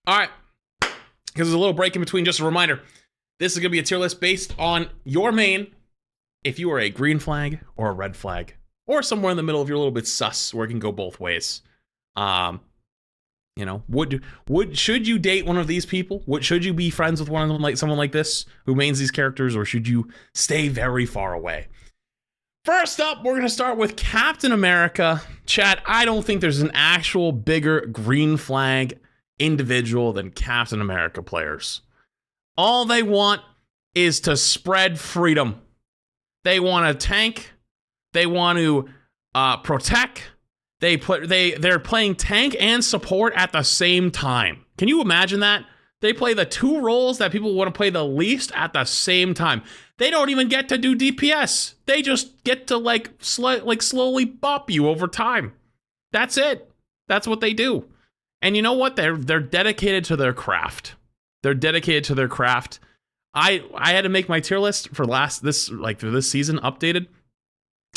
Speaker 1: All right. Because there's a little break in between, just a reminder. This is going to be a tier list based on your main. If you are a green flag or a red flag, or somewhere in the middle if you're a little bit sus, where it can go both ways. You know, should you date one of these people? Should you be friends with one of them, like someone like this who mains these characters, or should you stay very far away? First up, we're gonna start with Captain America. Chat, I don't think there's an actual bigger green flag individual than Captain America players. All they want is to spread freedom. They want to tank. They want to protect. They're playing tank and support at the same time. Can you imagine that? They play the two roles that people want to play the least at the same time. They don't even get to do DPS. They just get to like slowly bop you over time. That's it. That's what they do. And you know what? They're dedicated to their craft. They're dedicated to their craft. I had to make my tier list for this season updated,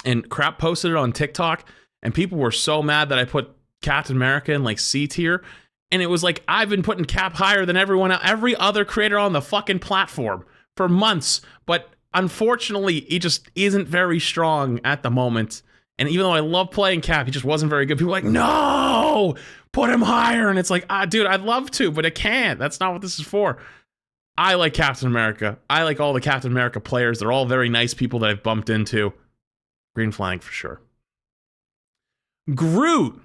Speaker 1: and Crap posted it on TikTok, and people were so mad that I put Captain America in like C tier, and it was like, I've been putting Cap higher than every other creator on the fucking platform for months, but unfortunately he just isn't very strong at the moment, And even though I love playing Cap, he just wasn't very good. People are like, no, put him higher. And it's like, dude, I'd love to, but I can't. That's not what this is for. I like Captain America. I like all the Captain America players. They're all very nice people that I've bumped into. Green flag for sure. Groot.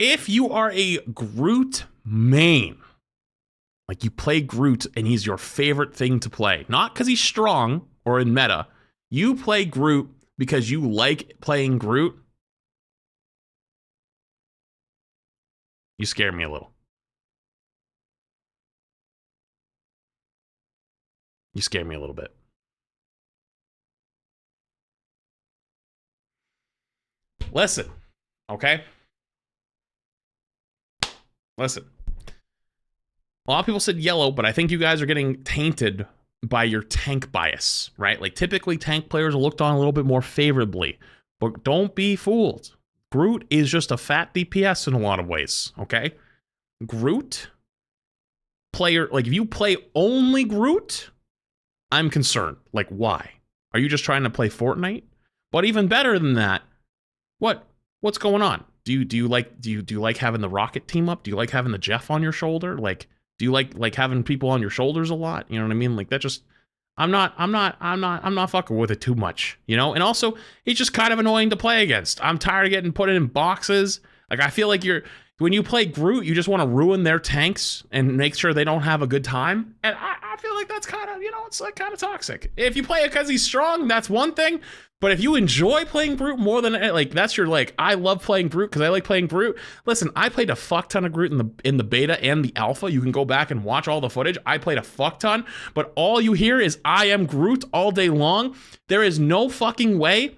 Speaker 1: If you are a Groot main, like you play Groot and he's your favorite thing to play, not because he's strong or in meta, you play Groot because you like playing Groot, you scare me a little. You scare me a little bit. Listen, okay? Listen. A lot of people said yellow, but I think you guys are getting tainted by your tank bias, right? Like typically tank players are looked on a little bit more favorably, but don't be fooled. Groot is just a fat DPS in a lot of ways, okay? Groot player, like if you play only Groot, I'm concerned. Like why? Are you just trying to play Fortnite? But even better than that, what's going on? Do you like having the Rocket team up? Do you like having the Jeff on your shoulder? Like do you like having people on your shoulders a lot? You know what I mean? Like that just I'm not fucking with it too much, you know? And also, he's just kind of annoying to play against. I'm tired of getting put in boxes. Like I feel like when you play Groot, you just want to ruin their tanks and make sure they don't have a good time. And I feel like that's kind of, you know, it's like kind of toxic. If you play it because he's strong, that's one thing. But if you enjoy playing Groot more than, like, that's your, like, I love playing Groot because I like playing Groot. Listen, I played a fuck ton of Groot in the beta and the alpha. You can go back and watch all the footage. I played a fuck ton, but all you hear is I am Groot all day long. There is no fucking way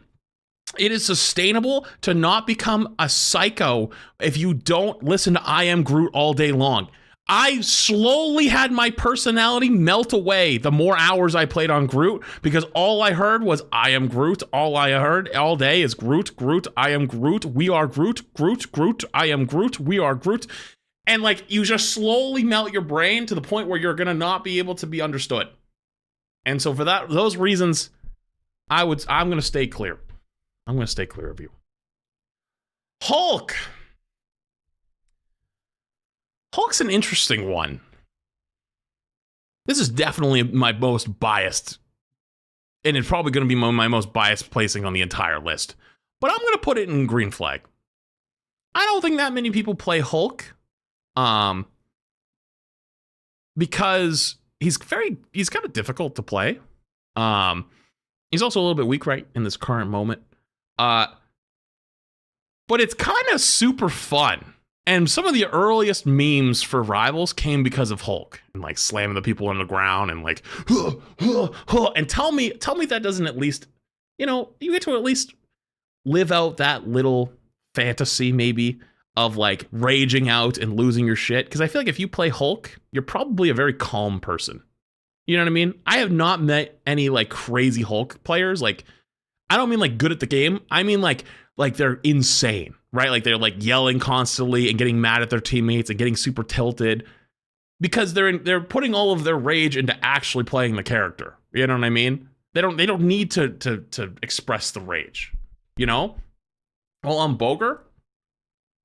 Speaker 1: it is sustainable to not become a psycho if you don't listen to I am Groot all day long. I slowly had my personality melt away the more hours I played on Groot because all I heard was I am Groot. All I heard all day is Groot, Groot, I am Groot, we are Groot, Groot, Groot, I am Groot, we are Groot. And like you just slowly melt your brain to the point where you're going to not be able to be understood. And so for those reasons, I'm going to stay clear. I'm going to stay clear of you. Hulk. Hulk's an interesting one. This is definitely my most biased, and it's probably going to be my most biased placing on the entire list. But I'm going to put it in green flag. I don't think that many people play Hulk, because he's kind of difficult to play. He's also a little bit weak right in this current moment. But it's kind of super fun. And some of the earliest memes for Rivals came because of Hulk and like slamming the people on the ground and like, and tell me that doesn't at least, you know, you get to at least live out that little fantasy maybe of like raging out and losing your shit. Cause I feel like if you play Hulk, you're probably a very calm person. You know what I mean? I have not met any like crazy Hulk players. Like, I don't mean like good at the game. I mean like they're insane. Right? Like they're like yelling constantly and getting mad at their teammates and getting super tilted because they're putting all of their rage into actually playing the character. You know what I mean? They don't need to express the rage, you know? Well, on Boger,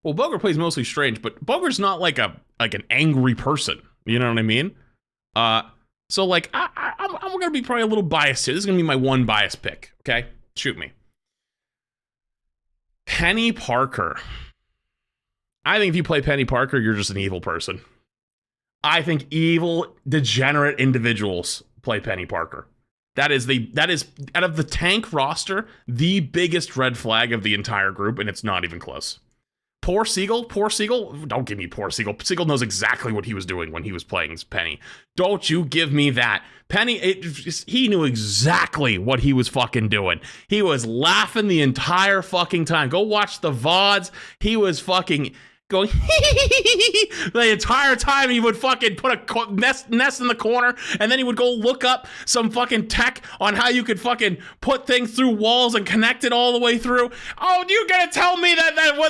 Speaker 1: Boger plays mostly strange, but Boger's not like an angry person. You know what I mean? So like I'm gonna be probably a little biased here. This is gonna be my one bias pick. Okay, shoot me. Penny Parker. I think if you play Penny Parker, you're just an evil person. I think evil, degenerate individuals play Penny Parker. That is out of the tank roster, the biggest red flag of the entire group, and it's not even close. Poor Siegel, don't give me poor Siegel. Siegel knows exactly what he was doing when he was playing Penny. Don't you give me that. Penny, he knew exactly what he was fucking doing. He was laughing the entire fucking time. Go watch the VODs. He was fucking going the entire time. He would fucking put a nest in the corner, and then he would go look up some fucking tech on how you could fucking put things through walls and connect it all the way through. Oh, you're gonna tell me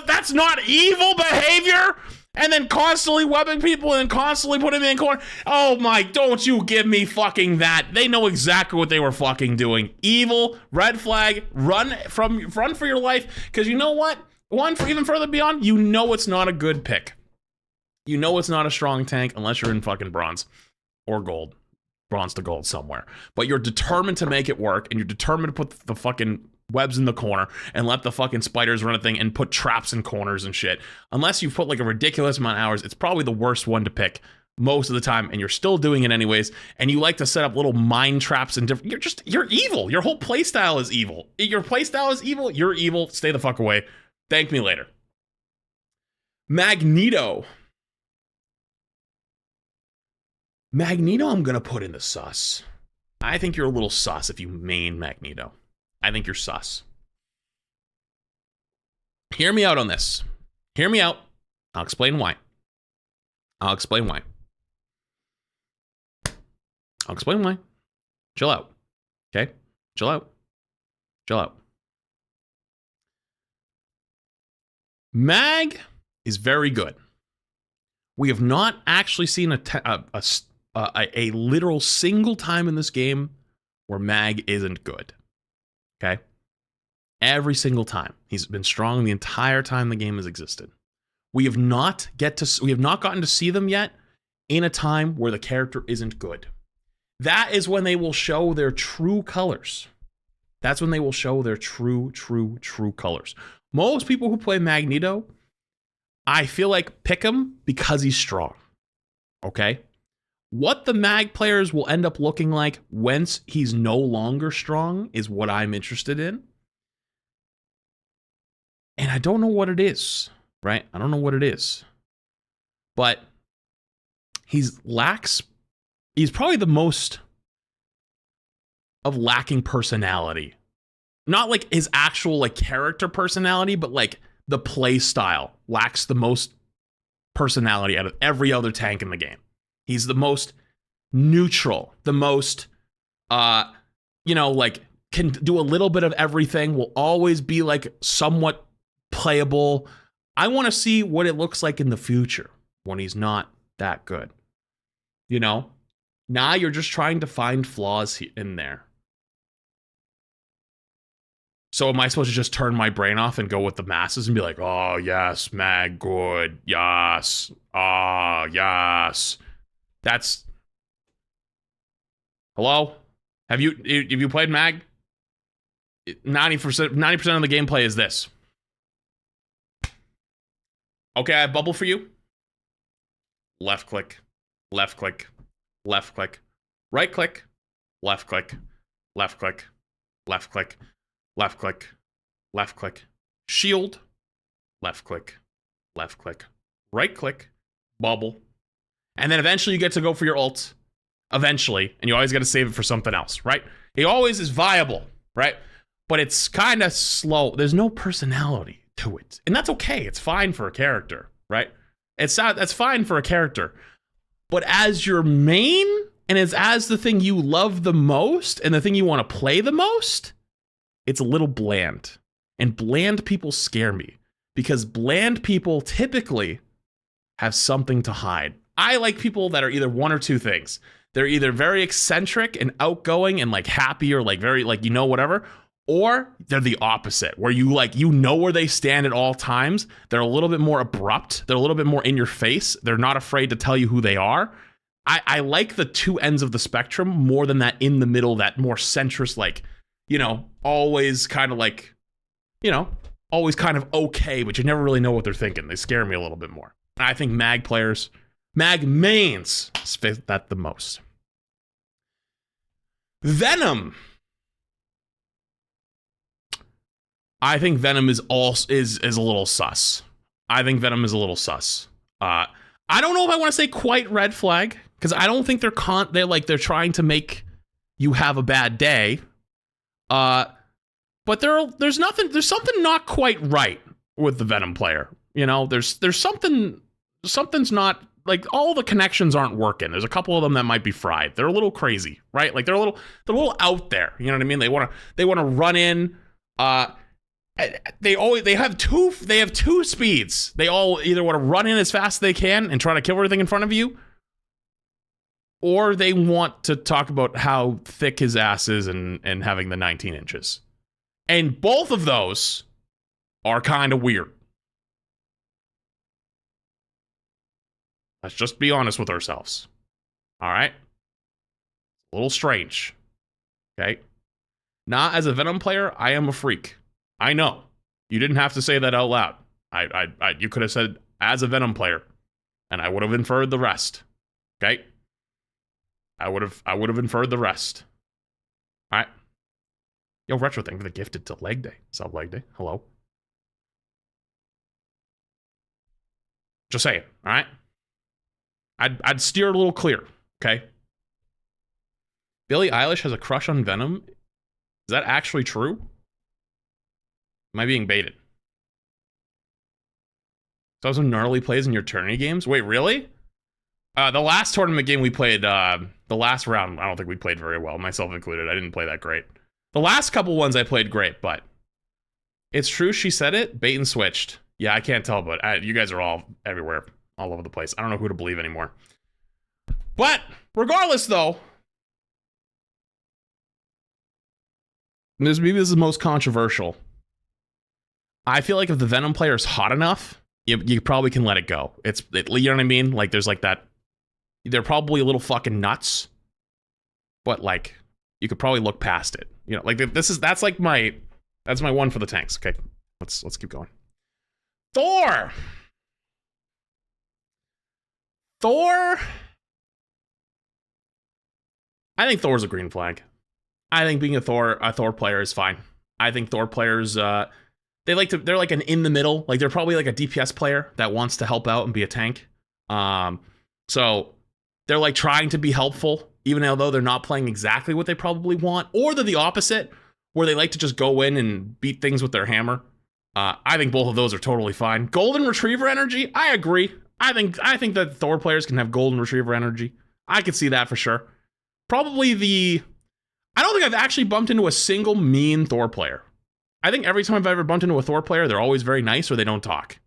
Speaker 1: that's not evil behavior? And then constantly webbing people and constantly putting them in corner. Oh my, don't you give me fucking that. They know exactly what they were fucking doing. Evil, red flag, run for your life. Because you know what? One, for even further beyond, you know it's not a good pick. You know it's not a strong tank unless you're in fucking bronze or gold. Bronze to gold somewhere. But you're determined to make it work, and you're determined to put the fucking webs in the corner and let the fucking spiders run a thing and put traps in corners and shit. Unless you put like a ridiculous amount of hours, it's probably the worst one to pick most of the time, and you're still doing it anyways, and you like to set up little mine traps and different. You're evil. Your whole playstyle is evil. Your playstyle is evil. You're evil. Stay the fuck away. Thank me later. Magneto. Magneto, I'm gonna put in the sus. I think you're a little sus if you main Magneto. I think you're sus. Hear me out on this. Hear me out. I'll explain why. I'll explain why. I'll explain why. Chill out. Okay? Chill out. Chill out. Mag is very good. We have not actually seen a literal single time in this game where Mag isn't good. Okay? Every single time. He's been strong the entire time the game has existed. We have not gotten to see them yet in a time where the character isn't good. That is when they will show their true colors. That's when they will show their true colors. Most people who play Magneto, I feel like pick him because he's strong. Okay? What the Mag players will end up looking like once he's no longer strong is what I'm interested in. And I don't know what it is, right? I don't know what it is. But he's probably the most of lacking personality. Not like his actual like character personality, but like the play style lacks the most personality out of every other tank in the game. He's the most neutral, the most, like can do a little bit of everything, will always be like somewhat playable. I want to see what it looks like in the future when he's not that good. You know, now you're just trying to find flaws in there. So am I supposed to just turn my brain off and go with the masses and be like, oh, yes, Mag, good, yes, ah, yes. That's... Hello? Have you played Mag? 90% of the gameplay is this. Okay, I have bubble for you. Left click, left click, left click, right click, left click, left click, left click, left click, left click, shield, left click, right click, bubble. And then eventually you get to go for your ult. Eventually. And you always got to save it for something else, right? He always is viable, right? But it's kind of slow. There's no personality to it. And that's okay. It's fine for a character, right? That's fine for a character. But as your main, and as the thing you love the most, and the thing you want to play the most, it's a little bland. And bland people scare me. Because bland people typically have something to hide. I like people that are either one or two things. They're either very eccentric and outgoing and like happy or like very like, whatever. Or they're the opposite, where you know where they stand at all times. They're a little bit more abrupt. They're a little bit more in your face. They're not afraid to tell you who they are. I like the two ends of the spectrum more than that in the middle, that more centrist, like, always kind of like, always kind of okay, but you never really know what they're thinking. They scare me a little bit more. And I think Mag mains fit that the most. Venom. I think Venom is a little sus. I think Venom is a little sus. I don't know if I want to say quite red flag, because I don't think they're trying to make you have a bad day. But there's something not quite right with the Venom player. There's something's not, like, all the connections aren't working. There's a couple of them that might be fried. They're a little crazy, right? Like they're a little out there. You know what I mean? They want to run in, They have two speeds. They all either want to run in as fast as they can and try to kill everything in front of you, or they want to talk about how thick his ass is and having the 19 inches. And both of those are kind of weird. Let's just be honest with ourselves. All right? A little strange. Okay? Not as a Venom player, I am a freak. I know. You didn't have to say that out loud. You could have said as a Venom player, and I would have inferred the rest. Okay? I would have inferred the rest. All right? Yo, Retro, thank you for the gifted to Leg Day. What's up, Leg Day? Hello. Just saying, all right? I'd steer a little clear, okay? Billie Eilish has a crush on Venom. Is that actually true? Am I being baited? So some gnarly plays in your tourney games? Wait, really? The last tournament game we played, the last round, I don't think we played very well, myself included. I didn't play that great. The last couple ones I played great, but it's true she said it, bait and switched. Yeah, I can't tell, but you guys are all everywhere, all over the place. I don't know who to believe anymore. But regardless, though, maybe this is the most controversial. I feel like if the Venom player is hot enough, you probably can let it go. You know what I mean? Like, there's like that. They're probably a little fucking nuts, but like, you could probably look past it. You know, like that's my one for the tanks. Okay, let's keep going. Thor. I think Thor's a green flag. I think being a Thor player is fine. I think Thor players, they're like an in the middle. Like, they're probably like a DPS player that wants to help out and be a tank. So they're like trying to be helpful, even though they're not playing exactly what they probably want. Or they're the opposite, where they like to just go in and beat things with their hammer. I think both of those are totally fine. Golden Retriever energy, I agree. I think that Thor players can have Golden Retriever energy. I could see that for sure. Probably I don't think I've actually bumped into a single mean Thor player. I think every time I've ever bumped into a Thor player, they're always very nice or they don't talk.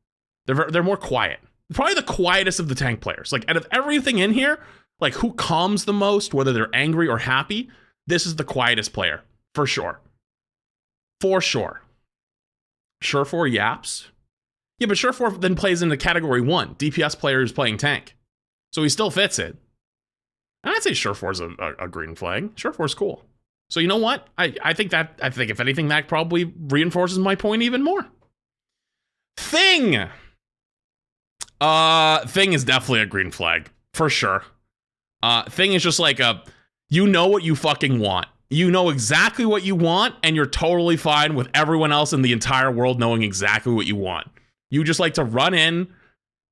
Speaker 1: They're more quiet. Probably the quietest of the tank players. Like, out of everything in here, like, who calms the most, whether they're angry or happy, this is the quietest player. For sure. For sure. Surefour yaps. Yeah, but Surefour then plays into category 1. DPS player is playing tank. So he still fits it. And I'd say Surefour's a green flag. Surefour's cool. So you know what? I think if anything, that probably reinforces my point even more. Thing. Thing is definitely a green flag. For sure. Thing is just like you know what you fucking want. You know exactly what you want, and you're totally fine with everyone else in the entire world knowing exactly what you want. You just like to run in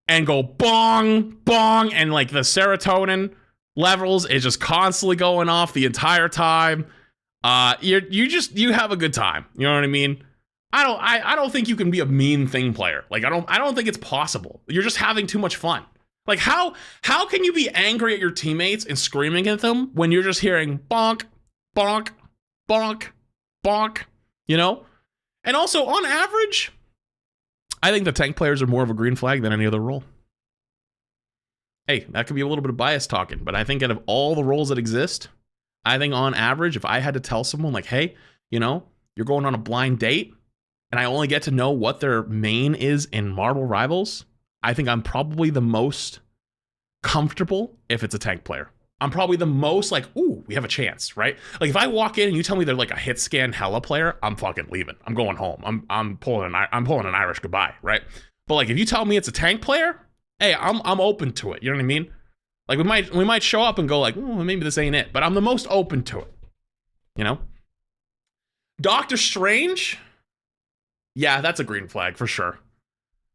Speaker 1: and go bong, bong, and like the serotonin levels is just constantly going off the entire time. You have a good time. You know what I mean? I don't think you can be a mean Thing player. Like, I don't think it's possible. You're just having too much fun. Like, how can you be angry at your teammates and screaming at them when you're just hearing bonk, bonk, bonk, bonk, you know? And also, on average, I think the tank players are more of a green flag than any other role. Hey, that could be a little bit of bias talking, but I think out of all the roles that exist, I think on average, if I had to tell someone like, hey, you know, you're going on a blind date and I only get to know what their main is in Marvel Rivals, I think I'm probably the most comfortable if it's a tank player. I'm probably the most like, ooh, we have a chance, right? Like, if I walk in and you tell me they're like a hit scan hella player, I'm fucking leaving. I'm going home. I'm pulling an Irish goodbye, right? But like, if you tell me it's a tank player, hey, I'm open to it. You know what I mean? Like, we might show up and go like, oh, maybe this ain't it, but I'm the most open to it. You know? Doctor Strange? Yeah, that's a green flag for sure.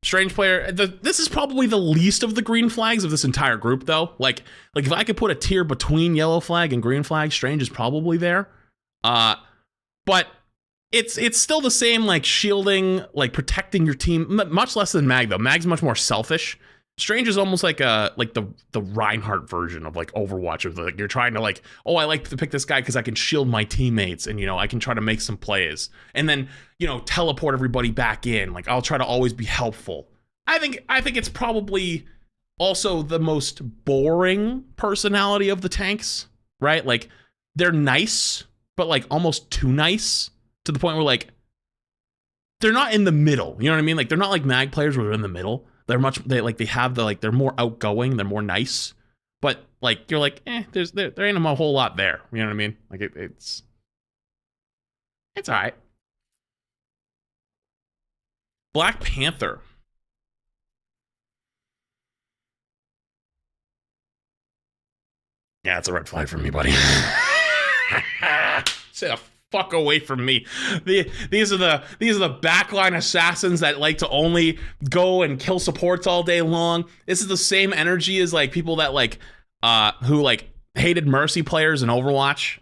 Speaker 1: Strange player. This is probably the least of the green flags of this entire group, though. Like if I could put a tier between yellow flag and green flag, Strange is probably there. But it's still the same, like, shielding, like protecting your team. Much less than Mag, though. Mag's much more selfish. Strange is almost like the Reinhardt version of like Overwatch. Of like you're trying to like, oh, I like to pick this guy because I can shield my teammates and I can try to make some plays and then teleport everybody back in. Like I'll try to always be helpful. I think it's probably also the most boring personality of the tanks, right? Like they're nice, but like almost too nice to the point where like they're not in the middle. You know what I mean? Like they're not like mag players where they're in the middle. They're they're more outgoing, they're more nice, but like you're like, there ain't a whole lot there. You know what I mean? Like it's all right. Black Panther. Yeah, it's a red flag for me, buddy. Stay the fuck away from me. These are the backline assassins that like to only go and kill supports all day long. This is the same energy as like people that like who like hated Mercy players in Overwatch.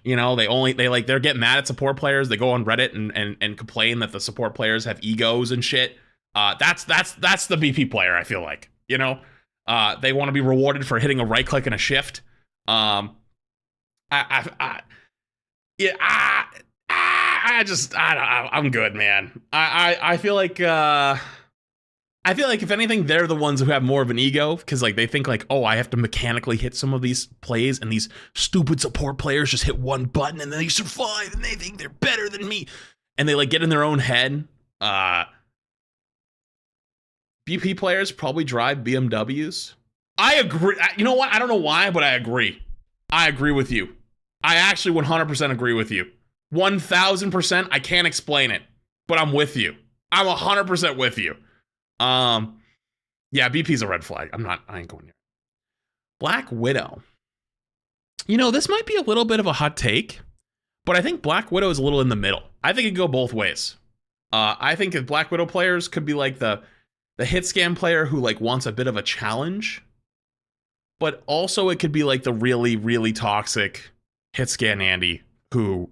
Speaker 1: They're getting mad at support players. They go on Reddit and complain that the support players have egos and shit. That's the BP player, I feel like. They want to be rewarded for hitting a right click and a shift. I'm good, man. I feel like if anything, they're the ones who have more of an ego because like they think like, oh, I have to mechanically hit some of these plays, and these stupid support players just hit one button and then they survive and they think they're better than me, and they like get in their own head. BP players probably drive BMWs. I agree. You know what? I don't know why, but I agree. I agree with you. I actually 100% agree with you. 1000%. I can't explain it, but I'm with you. I'm 100% with you. Yeah, BP's a red flag. I ain't going near. Black Widow. This might be a little bit of a hot take, but I think Black Widow is a little in the middle. I think it could go both ways. I think if Black Widow players could be like the hit scan player who like wants a bit of a challenge, but also it could be like the really, really toxic hit scan Andy who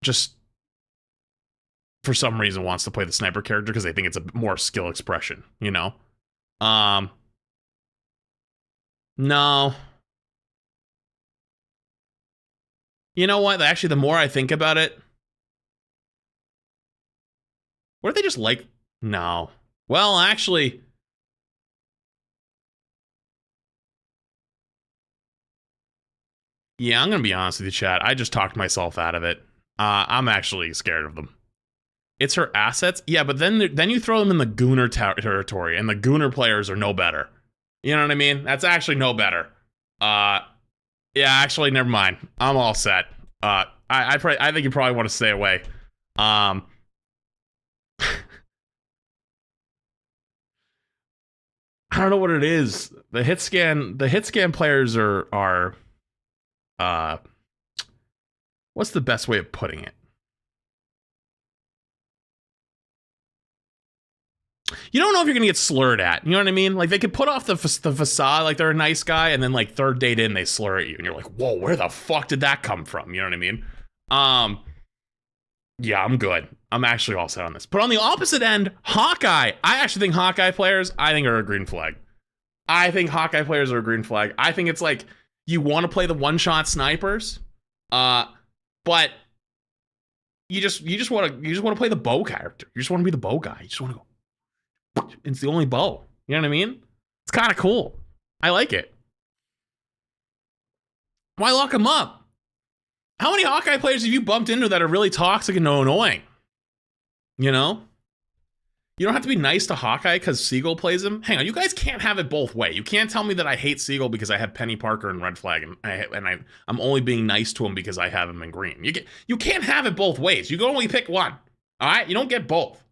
Speaker 1: just for some reason wants to play the sniper character because they think it's a more skill expression, No. You know what? Actually, the more I think about it, what if they just like... No. Well, actually... Yeah, I'm going to be honest with you, chat. I just talked myself out of it. I'm actually scared of them. It's her assets? Yeah, but then you throw them in the Gooner territory, and the Gooner players are no better. You know what I mean? That's actually no better. Yeah, actually, never mind. I'm all set. I think you probably want to stay away. I don't know what it is. The hit scan players are what's the best way of putting it? You don't know if you're gonna get slurred at. You know what I mean? Like they could put off the facade like they're a nice guy, and then like third date in they slur at you, and you're like, whoa, where the fuck did that come from? You know what I mean? Yeah, I'm good. I'm actually all set on this. But on the opposite end, Hawkeye. I actually think Hawkeye players, are a green flag. I think Hawkeye players are a green flag. I think it's like you want to play the one-shot snipers, but you just want to play the bow character. You just want to be the bow guy. You just want to go. It's the only bow. You know what I mean? It's kind of cool. I like it. Why lock him up? How many Hawkeye players have you bumped into that are really toxic and annoying? You know? You don't have to be nice to Hawkeye because Seagull plays him. Hang on, you guys can't have it both way. You can't tell me that I hate Seagull because I have Penny Parker and Red Flag, and I'm only being nice to him because I have him in green. You can't have it both ways. You can only pick one. All right, you don't get both.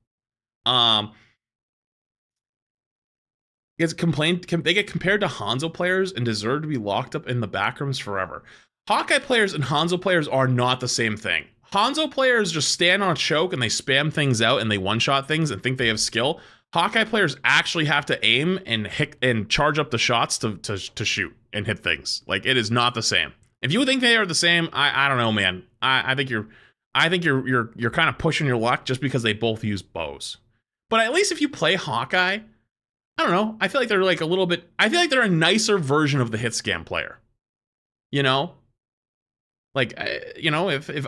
Speaker 1: They get compared to Hanzo players and deserve to be locked up in the backrooms forever. Hawkeye players and Hanzo players are not the same thing. Hanzo players just stand on a choke and they spam things out and they one-shot things and think they have skill. Hawkeye players actually have to aim and hit and charge up the shots to shoot and hit things. Like, it is not the same. If you think they are the same, I don't know, man. I think you're kind of pushing your luck just because they both use bows. But at least if you play Hawkeye, I don't know. I feel like they're like a little bit. I feel like they're a nicer version of the hit scam player. You know, like if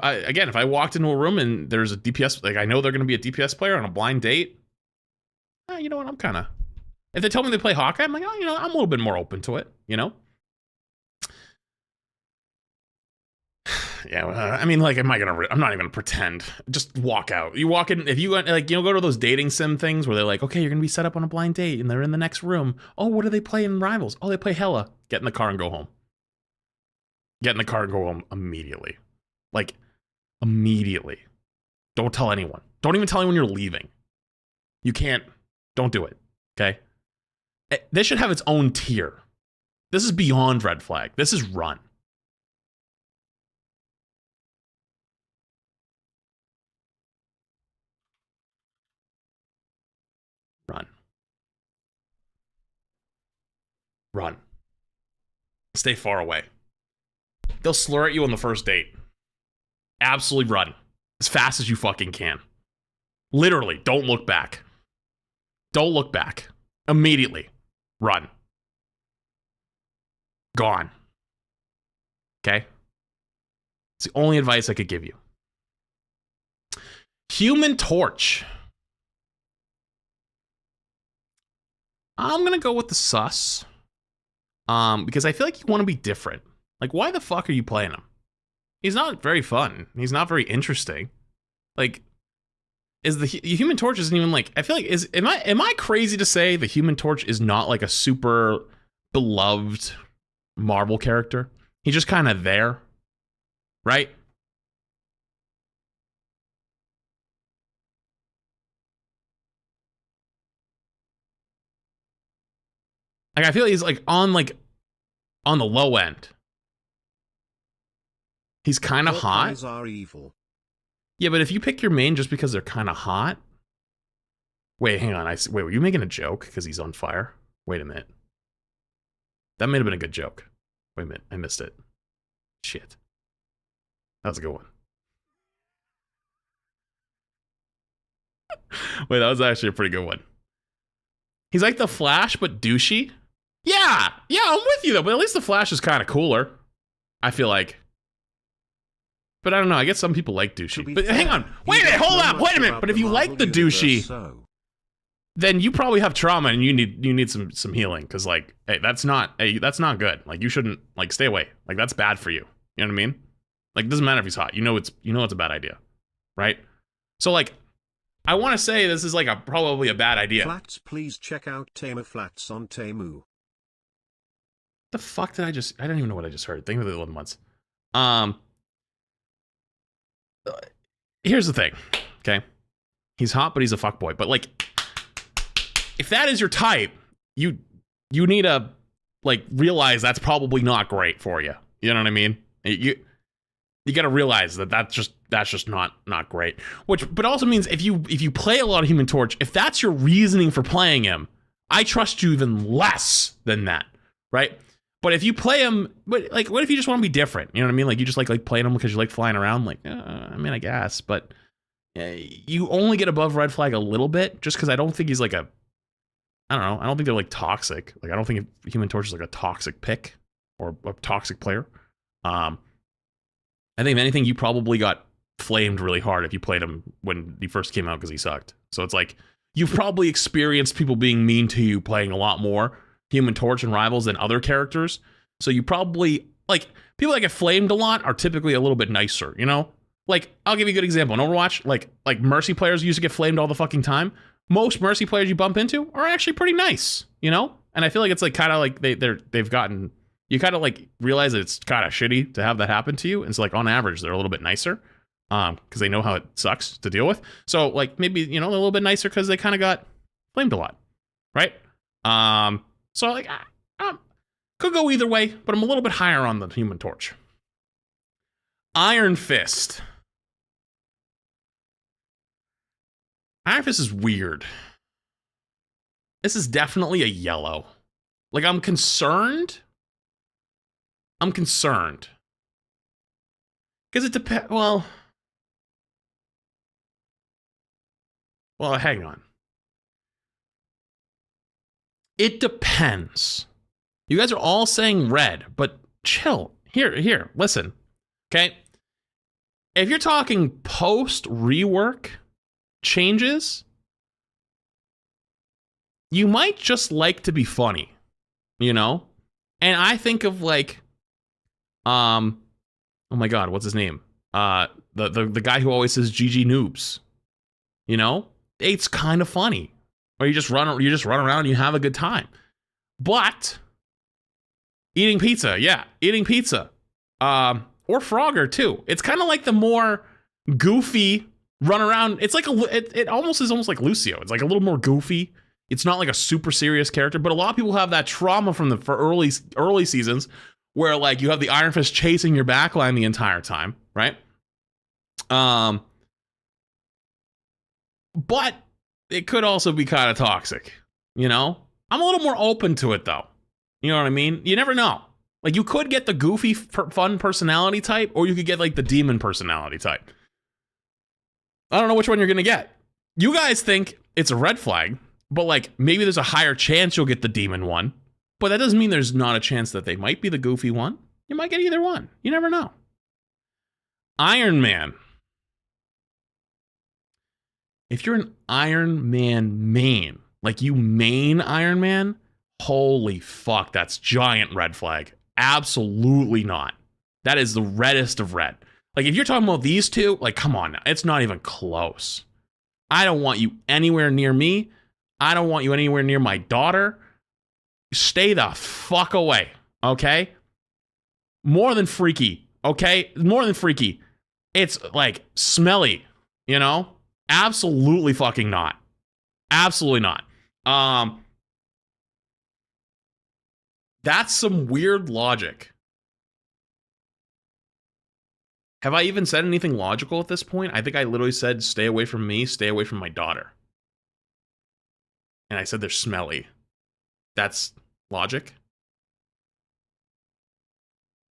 Speaker 1: I walked into a room and there's a DPS, like I know they're going to be a DPS player on a blind date. You know what? I'm kind of. If they tell me they play Hawkeye, I'm like, oh, I'm a little bit more open to it. Yeah, I mean, like, I'm not even gonna pretend. Just walk out. You walk in, if you like, go to those dating sim things where they're like, okay, you're gonna be set up on a blind date, and they're in the next room. Oh, what do they play in Rivals? Oh, they play Hella. Get in the car and go home. Get in the car and go home immediately. Like, immediately. Don't tell anyone. Don't even tell anyone you're leaving. You can't. Don't do it. Okay? This should have its own tier. This is beyond red flag. This is run. Run. Run. Stay far away. They'll slur at you on the first date. Absolutely run. As fast as you fucking can. Literally, don't look back. Don't look back. Immediately. Run. Gone. Okay? It's the only advice I could give you. Human Torch. I'm gonna go with the sus. Because I feel like you want to be different. Like, why the fuck are you playing him? He's not very fun. He's not very interesting. Like, is the Human Torch isn't even like, I feel like, am I crazy to say the Human Torch is not like a super beloved Marvel character? He's just kind of there, right? Like, I feel like he's like on the low end. He's kind of hot.
Speaker 3: Eyes are evil.
Speaker 1: Yeah, but if you pick your main just because they're kind of hot. Wait, hang on. Wait, were you making a joke because he's on fire? Wait a minute. That may have been a good joke. Wait a minute. I missed it. Shit. That was a good one. Wait, that was actually a pretty good one. He's like the Flash, but douchey. Yeah, I'm with you though, but at least the Flash is kind of cooler. I feel like. But I don't know, I guess some people like douchey. But hang on, wait a minute. But if you like the douchey, then you probably have trauma and you need some healing. Cause like, hey, that's not good. Like you shouldn't, like, stay away. Like that's bad for you. You know what I mean? Like it doesn't matter if he's hot. You know it's a bad idea. Right? So like, I want to say this is like probably a bad idea.
Speaker 3: Flats, please check out Tamer Flats on Temu.
Speaker 1: The fuck did I don't even know what I just heard. Think of the 11 months. Here's the thing, okay? He's hot, but he's a fuckboy. But like, if that is your type, you need to like realize that's probably not great for you. You know what I mean? You got to realize that's just not great. But also means if you play a lot of Human Torch, if that's your reasoning for playing him, I trust you even less than that, right? But if you play him, but like, what if you just want to be different? You know what I mean? Like you just like playing him because you like flying around. Like, I mean, I guess, but you only get above red flag a little bit, just because I don't think he's like I don't know. I don't think they're like toxic. Like I don't think Human Torch is like a toxic pick or a toxic player. I think if anything, you probably got flamed really hard if you played him when he first came out because he sucked. So it's like you've probably experienced people being mean to you playing a lot more Human Torch and Rivals than other characters. So you probably, like, people that get flamed a lot are typically a little bit nicer, you know? Like, I'll give you a good example. In Overwatch, like Mercy players used to get flamed all the fucking time. Most Mercy players you bump into are actually pretty nice, you know? And I feel like it's like kind of like they've gotten, you kind of like realize that it's kind of shitty to have that happen to you. And so like on average, they're a little bit nicer because they know how it sucks to deal with. So like maybe, you know, a little bit nicer because they kind of got flamed a lot, right? So like, could go either way, but I'm a little bit higher on the Human Torch. Iron Fist. Iron Fist is weird. This is definitely a yellow. Like, I'm concerned. Because it depends, well, hang on. It depends. You guys are all saying red, but chill. Here, listen. Okay? If you're talking post rework changes, you might just like to be funny, you know? And I think of like, oh my God, what's his name? The guy who always says GG noobs, you know? It's kind of funny. Or you just run around and you have a good time. But eating pizza, yeah, eating pizza. Or Frogger too. It's kind of like the more goofy run around. It's like it almost is almost like Lucio. It's like a little more goofy. It's not like a super serious character, but a lot of people have that trauma from for early seasons where like you have the Iron Fist chasing your backline the entire time, right? But it could also be kind of toxic, you know? I'm a little more open to it though. You know what I mean? You never know. Like you could get the goofy fun personality type, or you could get like the demon personality type. I don't know which one you're gonna get. You guys think it's a red flag, but like maybe there's a higher chance you'll get the demon one, but that doesn't mean there's not a chance that they might be the goofy one. You might get either one. You never know. Iron Man. If you're an Iron Man main, like you main Iron Man, holy fuck, that's giant red flag. Absolutely not. That is the reddest of red. Like if you're talking about these two, like come on now, it's not even close. I don't want you anywhere near me. I don't want you anywhere near my daughter. Stay the fuck away, okay? More than freaky, okay? More than freaky. It's like smelly, you know? Absolutely fucking not. Absolutely not. That's some weird logic. Have I even said anything logical at this point? I think I literally said, stay away from me, stay away from my daughter. And I said they're smelly. That's logic?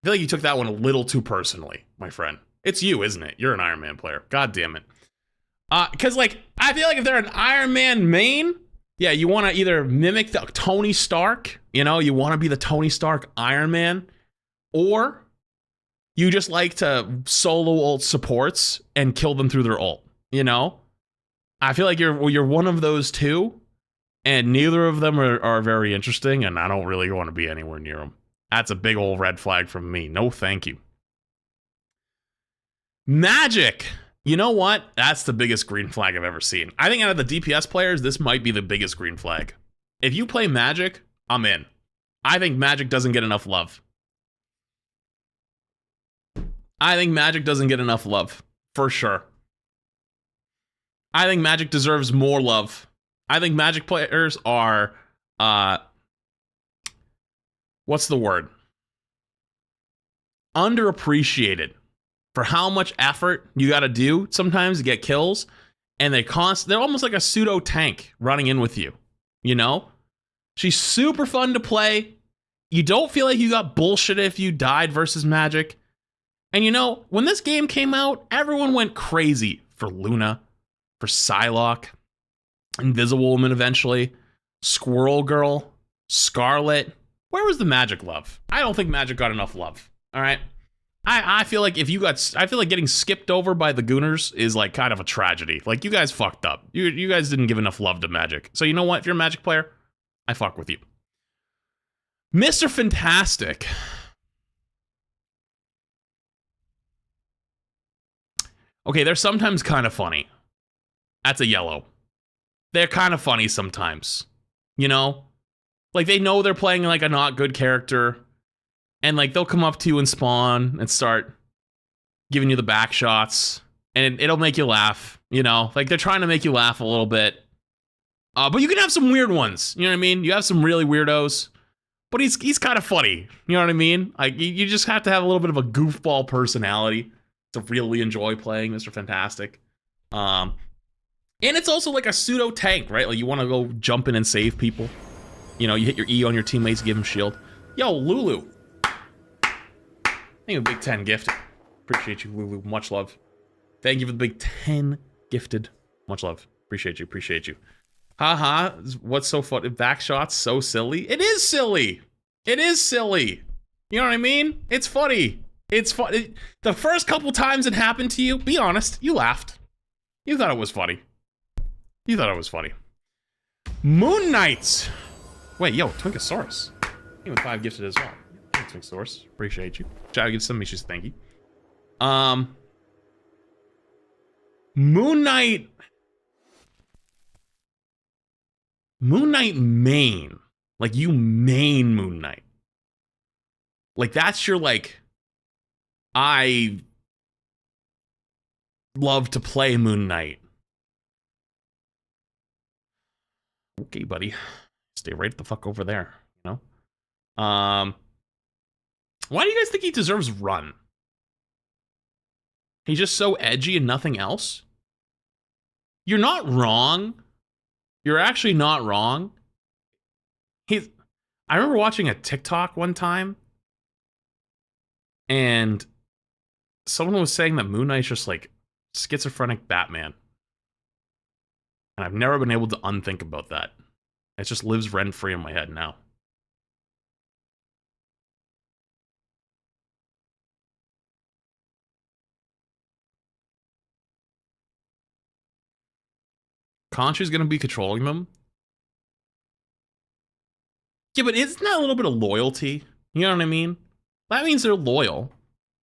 Speaker 1: I feel like you took that one a little too personally, my friend. It's you, isn't it? You're an Iron Man player. God damn it. Because, like, I feel like if they're an Iron Man main, yeah, you want to either mimic the Tony Stark, you know, you want to be the Tony Stark Iron Man, or you just like to solo ult supports and kill them through their ult, you know? I feel like you're one of those two, and neither of them are very interesting, and I don't really want to be anywhere near them. That's a big old red flag from me. No, thank you. Magic. You know what? That's the biggest green flag I've ever seen. I think out of the DPS players, this might be the biggest green flag. If you play Magic, I'm in. I think Magic doesn't get enough love. I think Magic doesn't get enough love, for sure. I think Magic deserves more love. I think Magic players are, what's the word? Underappreciated for how much effort you got to do sometimes to get kills, and they're almost like a pseudo tank running in with you, you know? She's super fun to play. You don't feel like you got bullshit if you died versus Magic. And you know, when this game came out, everyone went crazy for Luna, for Psylocke, Invisible Woman eventually, Squirrel Girl, Scarlet. Where was the Magic love? I don't think Magic got enough love. All right. I feel like I feel like getting skipped over by the Gooners is like kind of a tragedy. Like you guys fucked up. You guys didn't give enough love to Magic. So you know what? If you're a Magic player, I fuck with you. Mr. Fantastic. Okay, they're sometimes kind of funny. That's a yellow. They're kind of funny sometimes. You know? Like they know they're playing like a not good character. And like they'll come up to you and spawn and start giving you the back shots. And it'll make you laugh, you know? Like they're trying to make you laugh a little bit. But you can have some weird ones. You know what I mean? You have some really weirdos. But he's kind of funny. You know what I mean? Like you just have to have a little bit of a goofball personality to really enjoy playing Mr. Fantastic. And it's also like a pseudo tank, right? Like you want to go jump in and save people. You know, you hit your E on your teammates, give them shield. Yo, Lulu. Thank you, Big 10 gifted. Appreciate you, Lulu. Much love. Thank you for the Big 10 gifted. Much love. Appreciate you. Appreciate you. Haha, what's so funny? Backshot's so silly. It is silly. It is silly. You know what I mean? It's funny. It's funny. The first couple times it happened to you, be honest, you laughed. You thought it was funny. You thought it was funny. Moon Knight. Wait, yo, Twinkosaurus. Even 5 gifted as well. Hey, Twinkosaurus. Appreciate you. Shout out to some Misha's thank you. Moon Knight. Moon Knight main. Like, you main Moon Knight. Like, that's your, like, I love to play Moon Knight. Okay, buddy. Stay right the fuck over there, you know? Why do you guys think he deserves run? He's just so edgy and nothing else? You're not wrong. You're actually not wrong. I remember watching a TikTok one time, and someone was saying that Moon Knight's just like schizophrenic Batman. And I've never been able to unthink about that. It just lives rent-free in my head now. Khonshu's gonna be controlling them? Yeah, but isn't that a little bit of loyalty? You know what I mean? That means they're loyal.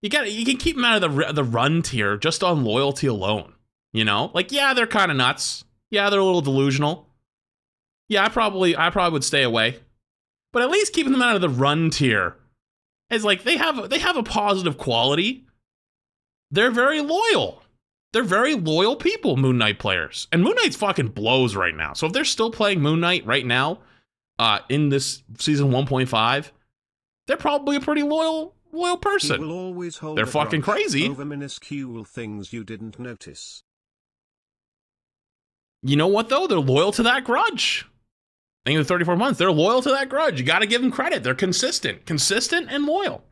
Speaker 1: You can keep them out of the run tier just on loyalty alone. You know? Like, yeah, they're kind of nuts. Yeah, they're a little delusional. Yeah, I probably would stay away. But at least keeping them out of the run tier is like they have a positive quality. They're very loyal. They're very loyal people, Moon Knight players. And Moon Knight's fucking blows right now. So if they're still playing Moon Knight right now, in this season 1.5, they're probably a pretty loyal person.
Speaker 3: He will always hold
Speaker 1: they're fucking crazy
Speaker 3: over minuscule things you didn't notice.
Speaker 1: You know what though? They're loyal to that grudge. I think in the 34 months, they're loyal to that grudge. You got to give them credit. They're consistent and loyal.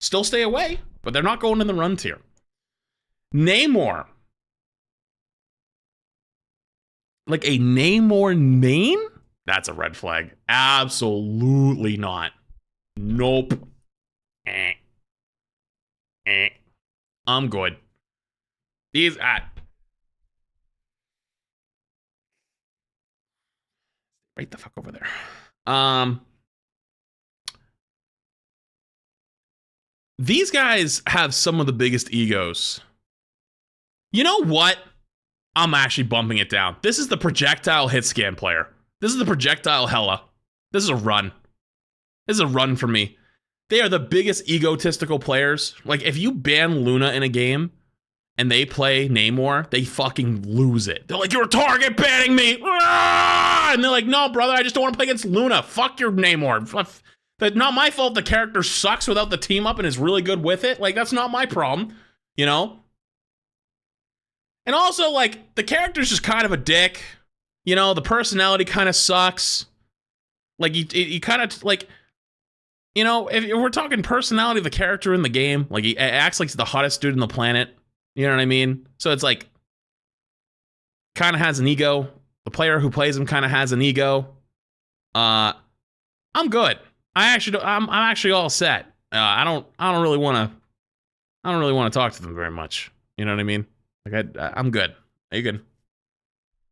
Speaker 1: Still stay away, but they're not going in the run tier. Namor. Like a Namor main? That's a red flag. Absolutely not. Nope. I'm good. These right the fuck over there. These guys have some of the biggest egos. You know what? I'm actually bumping it down. This is the projectile hit scan player. This is the projectile Hella. This is a run. This is a run for me. They are the biggest egotistical players. Like, if you ban Luna in a game and they play Namor, they fucking lose it. They're like, you're target banning me! And they're like, no, brother, I just don't want to play against Luna. Fuck your Namor. That's not my fault the character sucks without the team up and is really good with it. Like, that's not my problem, you know? And also, like, the character's just kind of a dick. You know, the personality kind of sucks. Like, you kind of, like, you know, if we're talking personality of the character in the game, like, he acts like he's the hottest dude on the planet. You know what I mean? So it's like, kind of has an ego. The player who plays him kind of has an ego. I'm good. I'm actually all set. I don't really want to talk to them very much. You know what I mean? Like, I'm good. Are you good?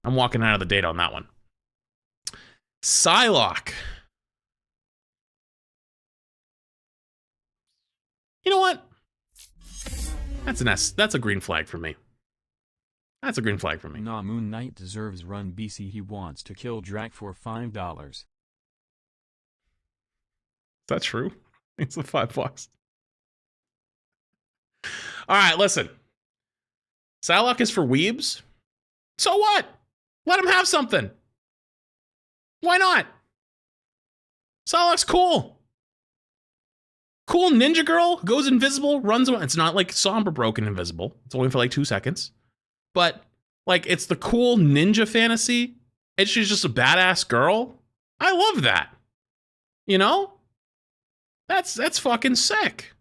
Speaker 1: I'm walking out of the data on that one. Psylocke. You know what? That's an S. That's a green flag for me. That's a green flag for me.
Speaker 5: Nah, Moon Knight deserves run BC. He wants to kill Drac for $5.
Speaker 1: Is that true? It's the $5. All right, listen. Psylocke is for weebs. So what? Let him have something. Why not? Psylocke's cool. Cool ninja girl, goes invisible, runs away. It's not like Sombra broken invisible. It's only for like 2 seconds. But, like, it's the cool ninja fantasy. And she's just a badass girl. I love that. You know? That's fucking sick.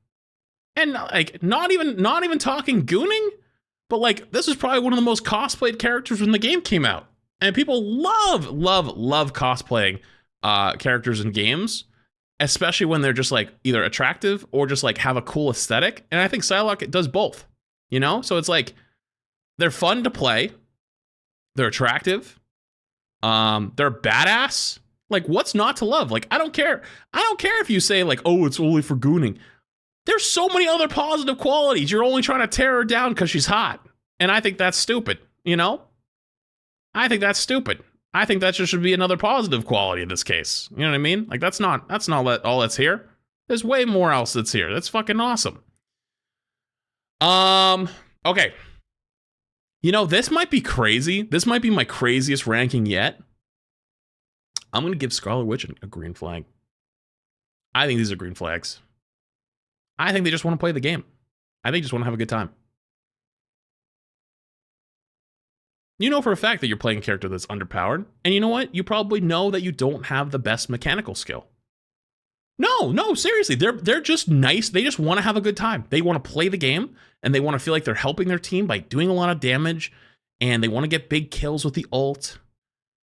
Speaker 1: And, like, not even talking gooning, but, like, this is probably one of the most cosplayed characters when the game came out. And people love cosplaying characters in games, especially when they're just like either attractive or just like have a cool aesthetic. And I think Psylocke does both, you know? So it's like they're fun to play, they're attractive, they're badass. Like, what's not to love? Like, I don't care if you say like, oh, it's only for gooning. There's so many other positive qualities. You're only trying to tear her down because she's hot. And I think that's stupid, you know? I think that's stupid. I think that just should be another positive quality in this case. You know what I mean? Like, that's not all that's here. There's way more else that's here. That's fucking awesome. Okay. You know, this might be crazy. This might be my craziest ranking yet. I'm going to give Scarlet Witch a green flag. I think these are green flags. I think they just want to play the game. I think they just want to have a good time. You know for a fact that you're playing a character that's underpowered. And you know what? You probably know that you don't have the best mechanical skill. No, seriously. They're just nice. They just want to have a good time. They want to play the game, and they want to feel like they're helping their team by doing a lot of damage, and they want to get big kills with the ult.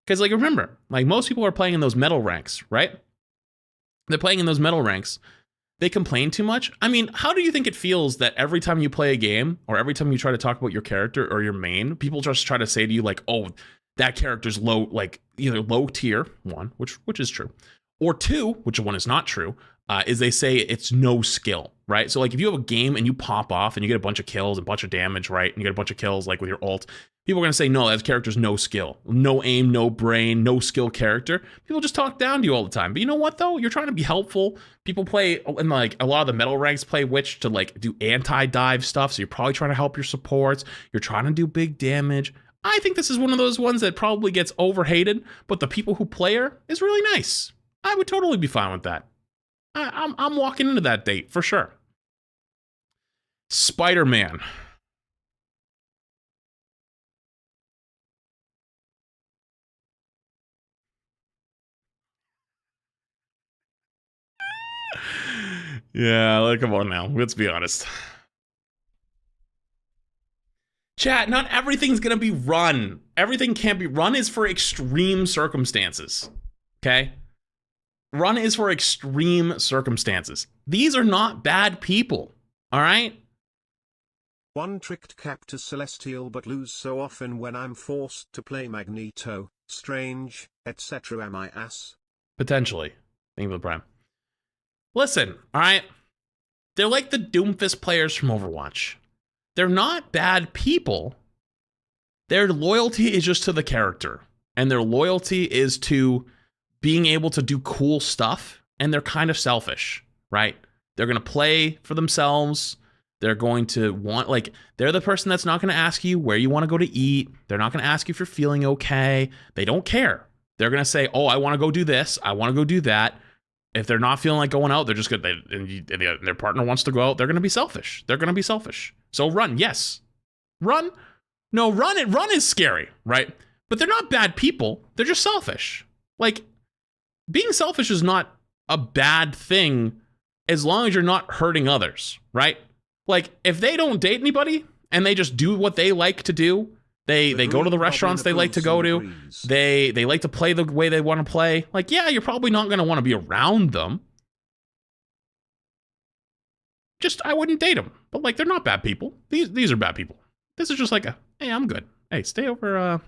Speaker 1: Because, like, remember, like, most people are playing in those metal ranks, right? They're playing in those metal ranks. They complain too much. I mean, how do you think it feels that every time you play a game, or every time you try to talk about your character or your main, people just try to say to you, like, oh, that character's low, like, either low tier, one, which is true, or two, which one is not true, is they say it's no skill, right? So, like, if you have a game and you pop off and you get a bunch of kills and a bunch of damage, right, and you get a bunch of kills, like, with your ult, people are going to say, no, that character's no skill, no aim, no brain, no skill character. People just talk down to you all the time. But you know what, though? You're trying to be helpful. People play, and like a lot of the metal ranks play Witch to like do anti-dive stuff. So you're probably trying to help your supports. You're trying to do big damage. I think this is one of those ones that probably gets overhated, but the people who play her is really nice. I would totally be fine with that. I'm walking into that date for sure. Spider-Man. Yeah, like, come on now. Let's be honest. Chat, not everything's gonna be run. Everything can't be run is for extreme circumstances. Okay? Run is for extreme circumstances. These are not bad people. All right?
Speaker 3: One tricked Cactus Celestial but lose so often when I'm forced to play Magneto, Strange, etc. Am I ass?
Speaker 1: Potentially. Thank you for the prime. Listen, all right? They're like the Doomfist players from Overwatch. They're not bad people. Their loyalty is just to the character. And their loyalty is to being able to do cool stuff. And they're kind of selfish, right? They're going to play for themselves. They're going to want, like, they're the person that's not going to ask you where you want to go to eat. They're not going to ask you if you're feeling okay. They don't care. They're going to say, oh, I want to go do this. I want to go do that. If they're not feeling like going out, they're just going to, and their partner wants to go out, they're going to be selfish. They're going to be selfish. So run, yes. Run? No, run is scary, right? But they're not bad people. They're just selfish. Like, being selfish is not a bad thing as long as you're not hurting others, right? Like, if they don't date anybody and they just do what they like to do, they go to the restaurants they like to go to, they like to play the way they want to play, like, yeah, you're probably not going to want to be around them. Just, I wouldn't date them. But, like, they're not bad people. These are bad people. This is just like a, hey, I'm good. Hey, stay over,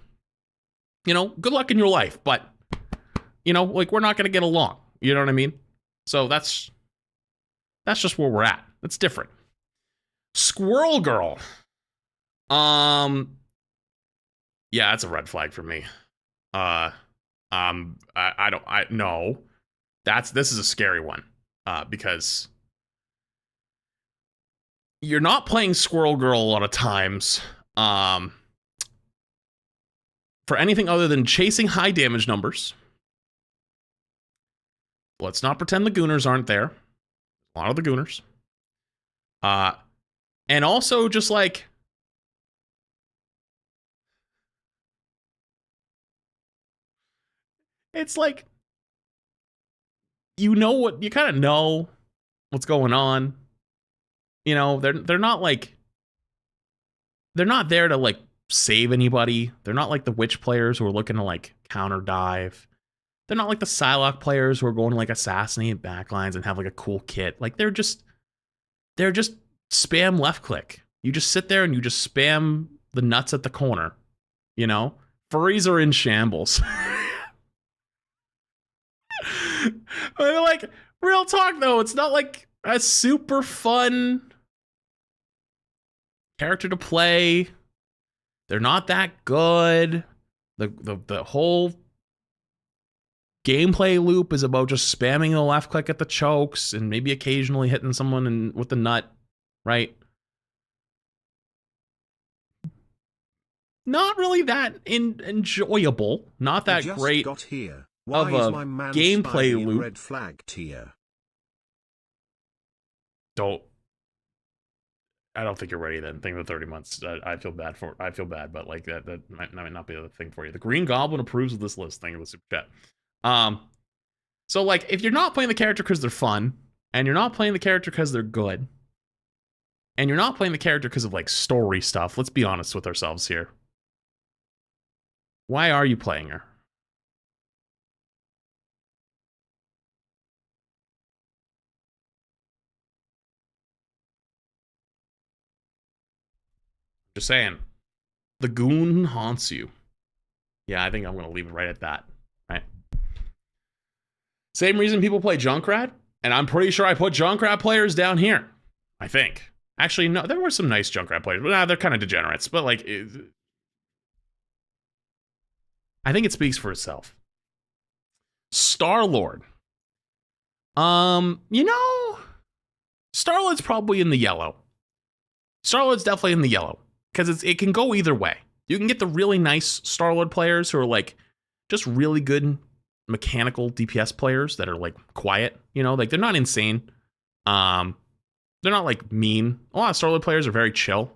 Speaker 1: you know, good luck in your life. But, you know, like, we're not going to get along. You know what I mean? So that's just where we're at. That's different. Squirrel Girl. Yeah, that's a red flag for me. I no. This is a scary one. Because you're not playing Squirrel Girl a lot of times. For anything other than chasing high damage numbers. Let's not pretend the Gooners aren't there. A lot of the Gooners. And also just like, it's like, you know what, you kind of know what's going on. You know, they're not like, they're not there to like save anybody. They're not like the witch players who are looking to like counter dive. They're not like the Psylocke players who are going to like assassinate backlines and have like a cool kit. Like they're just spam left click. You just sit there and you just spam the nuts at the corner. You know, furries are in shambles. Like, real talk though, it's not like a super fun character to play. They're not that good. The whole gameplay loop is about just spamming the left click at the chokes and maybe occasionally hitting someone with the nut, right? Not really that enjoyable. Not that
Speaker 3: just
Speaker 1: great
Speaker 3: got here. Why
Speaker 1: of
Speaker 3: is
Speaker 1: a
Speaker 3: my man
Speaker 1: gameplay
Speaker 3: Spidey
Speaker 1: loop.
Speaker 3: red flagged here?
Speaker 1: I don't think you're ready then. Think of the 30 months. I feel bad, but like that might not be the thing for you. The Green Goblin approves of this list. Thank you for the super chat. So like if you're not playing the character because they're fun, and you're not playing the character because they're good, and you're not playing the character because of like story stuff, let's be honest with ourselves here. Why are you playing her? Just saying. The goon haunts you. Yeah, I think I'm going to leave it right at that. Right. Same reason people play Junkrat, and I'm pretty sure I put Junkrat players down here. I think. Actually, no, there were some nice Junkrat players, but they're kind of degenerates. But like, I think it speaks for itself. Star-Lord. You know, Star-Lord's probably in the yellow. Star-Lord's definitely in the yellow. Because it can go either way. You can get the really nice Star-Lord players who are like just really good mechanical DPS players that are like quiet, you know, like they're not insane. They're not like mean. A lot of Star-Lord players are very chill.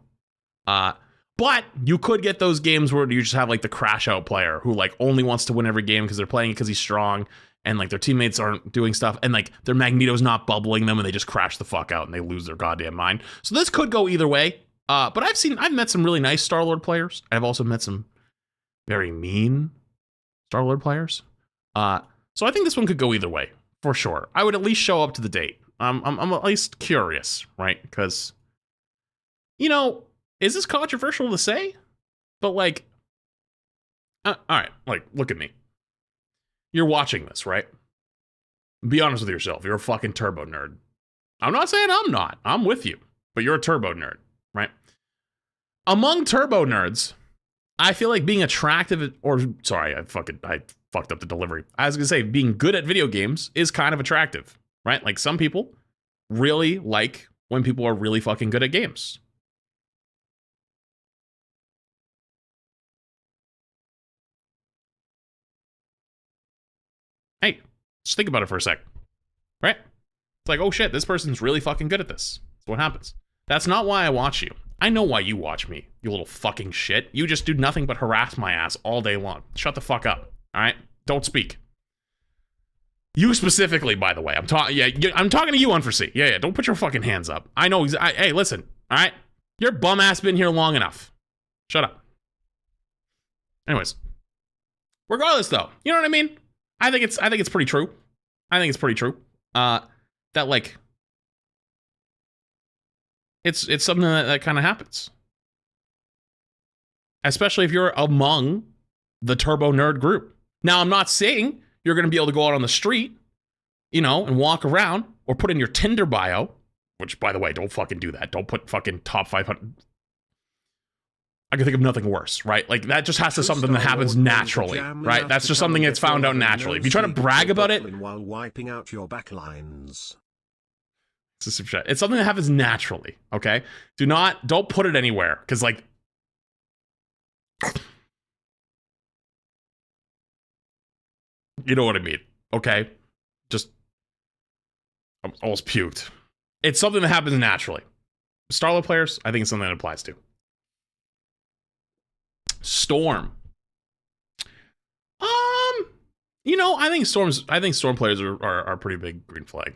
Speaker 1: But you could get those games where you just have like the crash out player who like only wants to win every game because they're playing it because he's strong and like their teammates aren't doing stuff and like their Magneto's not bubbling them and they just crash the fuck out and they lose their goddamn mind. So this could go either way. But I've met some really nice Star-Lord players. I've also met some very mean Star-Lord players. So I think this one could go either way, for sure. I would at least show up to the date. I'm at least curious, right? Because, you know, is this controversial to say? But like, all right, like, look at me. You're watching this, right? Be honest with yourself. You're a fucking turbo nerd. I'm not saying I'm not. I'm with you. But you're a turbo nerd, right? Among turbo nerds, I feel like being attractive, or sorry, I fucked up the delivery. I was gonna say being good at video games is kind of attractive, right? Like some people really like when people are really fucking good at games. Hey, just think about it for a sec, right? It's like, oh shit, this person's really fucking good at this. That's what happens. That's not why I watch you. I know why you watch me, you little fucking shit. You just do nothing but harass my ass all day long. Shut the fuck up, all right? Don't speak. You specifically, by the way. I'm talking to you, Unforesee. Yeah, don't put your fucking hands up. I know. Hey, listen, all right? Your bum ass been here long enough. Shut up. Anyways, regardless, though, you know what I mean? I think it's pretty true. I think it's pretty true. That like. It's something that kind of happens. Especially if you're among the turbo nerd group. Now, I'm not saying you're going to be able to go out on the street, you know, and walk around or put in your Tinder bio, which, by the way, don't fucking do that. Don't put fucking top 500. I can think of nothing worse, right? Like, that just has to something that happens naturally, right? That's just something that's found out naturally. If you try to brag about it,
Speaker 3: while wiping out your backlines.
Speaker 1: It's something that happens naturally, okay? Don't put it anywhere, because, like, you know what I mean, okay? Just, I almost puked. It's something that happens naturally. Star-Lord players, I think it's something that applies to. Storm. You know, I think Storm players are pretty big green flag.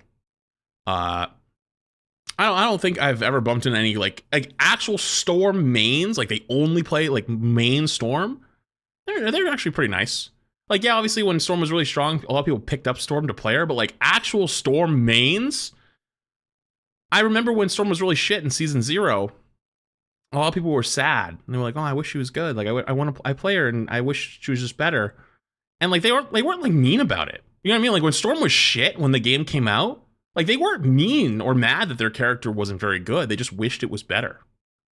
Speaker 1: I don't think I've ever bumped into any like actual Storm mains. Like they only play like main Storm. They're actually pretty nice. Like, yeah, obviously when Storm was really strong, a lot of people picked up Storm to play her, but like actual Storm mains, I remember when Storm was really shit in season 0, a lot of people were sad. And they were like, oh, I wish she was good. Like I play her and I wish she was just better. And like they weren't like mean about it. You know what I mean? Like when Storm was shit when the game came out, like they weren't mean or mad that their character wasn't very good. They just wished it was better.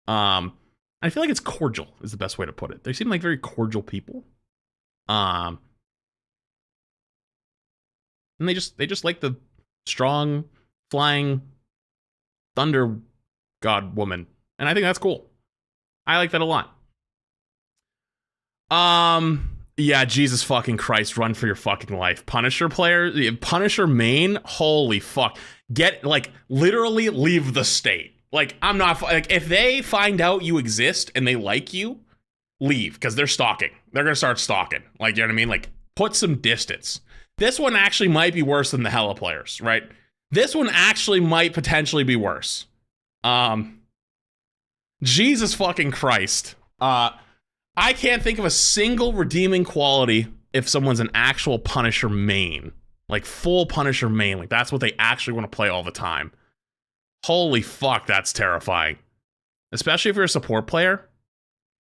Speaker 1: I feel like it's cordial is the best way to put it. They seem like very cordial people. And they just like the strong flying thunder god woman. And I think that's cool. I like that a lot. Yeah, Jesus fucking Christ, run for your fucking life. Punisher player, Punisher main, holy fuck. Get, like, literally leave the state. Like, I'm not, like, if they find out you exist and they like you, leave, because they're stalking. They're gonna start stalking. Like, you know what I mean? Like, put some distance. This one actually might be worse than the Hella players, right? This one actually might potentially be worse. Jesus fucking Christ. I can't think of a single redeeming quality if someone's an actual Punisher main. Like, full Punisher main. Like, that's what they actually want to play all the time. Holy fuck, that's terrifying. Especially if you're a support player.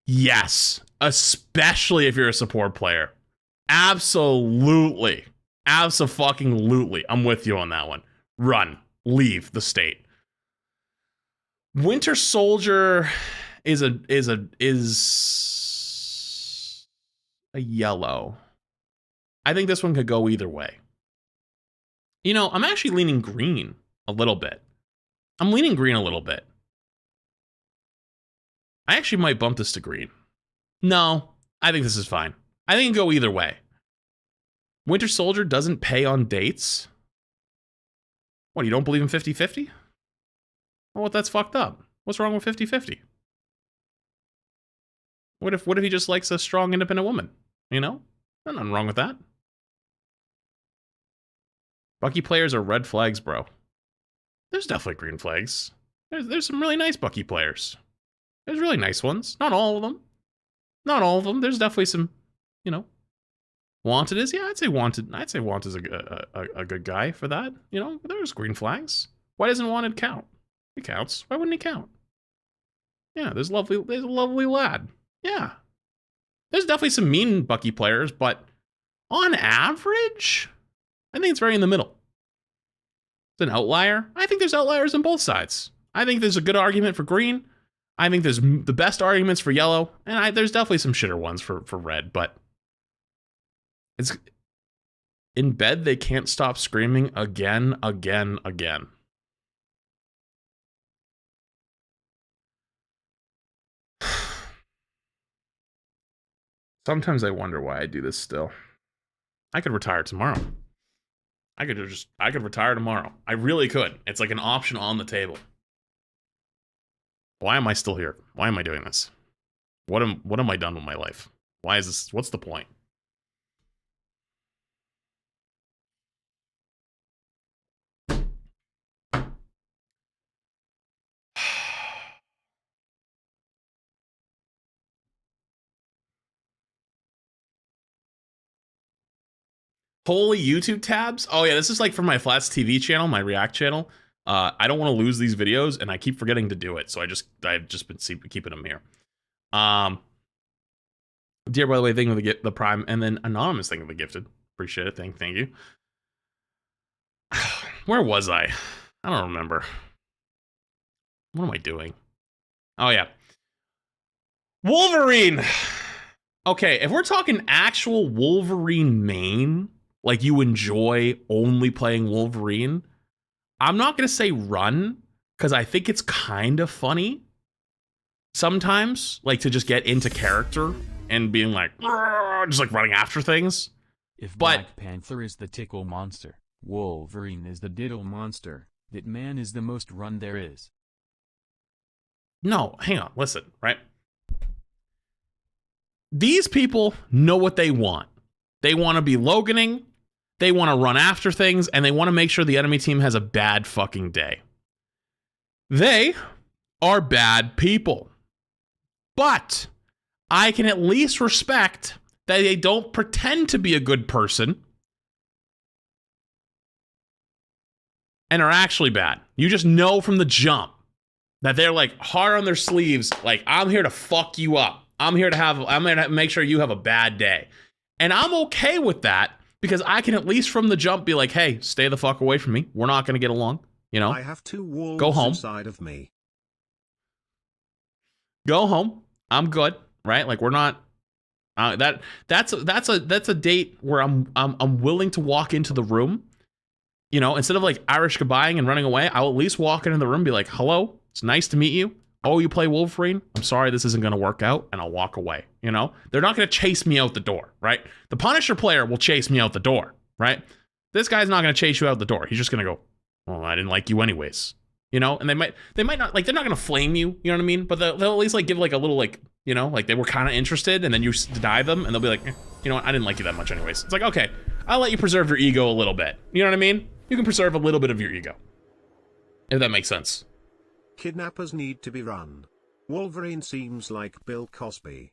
Speaker 1: Yes. Especially if you're a support player. Absolutely. Abso-fucking-lutely. I'm with you on that one. Run. Leave the state. Winter Soldier is a yellow. I think this one could go either way. You know, I'm actually leaning green a little bit. I'm leaning green a little bit. I actually might bump this to green. No, I think this is fine. I think it can go either way. Winter Soldier doesn't pay on dates? What, you don't believe in 50-50? Well, that's fucked up. What's wrong with 50-50? What if he just likes a strong, independent woman? You know? There's nothing wrong with that. Bucky players are red flags, bro. There's definitely green flags. There's some really nice Bucky players. There's really nice ones. Not all of them. Not all of them. There's definitely some, you know. Wanted is, yeah, I'd say Wanted is a good guy for that. You know, there's green flags. Why doesn't Wanted count? He counts. Why wouldn't he count? Yeah, there's a lovely lad. Yeah. There's definitely some mean Bucky players, but on average, I think it's very in the middle. It's an outlier. I think there's outliers on both sides. I think there's a good argument for green. I think there's the best arguments for yellow, and there's definitely some shitter ones for red, but it's in bed they can't stop screaming again. Sometimes I wonder why I do this still. I could retire tomorrow. I could retire tomorrow. I really could. It's like an option on the table. Why am I still here? Why am I doing this? What am I done with my life? Why is this? What's the point? Holy YouTube tabs? Oh yeah, this is like for my Flats TV channel, my React channel. I don't want to lose these videos, and I keep forgetting to do it, so I've just been keeping them here. Dear, by the way, thank you for the Prime, and then Anonymous, thank you for the gifted. Appreciate it. Thank you. Where was I? I don't remember. What am I doing? Oh yeah, Wolverine. Okay, if we're talking actual Wolverine main, like you enjoy only playing Wolverine, I'm not going to say run, because I think it's kind of funny sometimes, like to just get into character and being like, just like running after things.
Speaker 5: If Black Panther is the tickle monster, Wolverine is the diddle monster, that man is the most run there is.
Speaker 1: No, hang on, listen, right? These people know what they want. They want to be Loganing, they want to run after things, and they want to make sure the enemy team has a bad fucking day. They are bad people. But I can at least respect that they don't pretend to be a good person and are actually bad. You just know from the jump that they're like hard on their sleeves, like, I'm here to fuck you up. I'm here to make sure you have a bad day. And I'm okay with that because I can at least from the jump be like, hey, stay the fuck away from me. We're not going to get along. You know,
Speaker 3: I have 2 wolves
Speaker 1: go home.
Speaker 3: inside of me.
Speaker 1: Go home. I'm good, right? Like we're not. That's a date where I'm willing to walk into the room. You know, instead of like Irish goodbying and running away, I'll at least walk into the room, and be like, hello, it's nice to meet you. Oh, you play Wolverine? I'm sorry, this isn't going to work out, and I'll walk away. You know, they're not going to chase me out the door, right? The Punisher player will chase me out the door, right? This guy's not going to chase you out the door. He's just going to go, well, I didn't like you anyways. You know, and they might not, like, they're not going to flame you, you know what I mean? But they'll at least like give like a little like, you know, like they were kind of interested, and then you deny them, and they'll be like, you know what, I didn't like you that much anyways. It's like, okay, I'll let you preserve your ego a little bit. You know what I mean? You can preserve a little bit of your ego. If that makes sense.
Speaker 3: Kidnappers need to be run. Wolverine seems like Bill Cosby.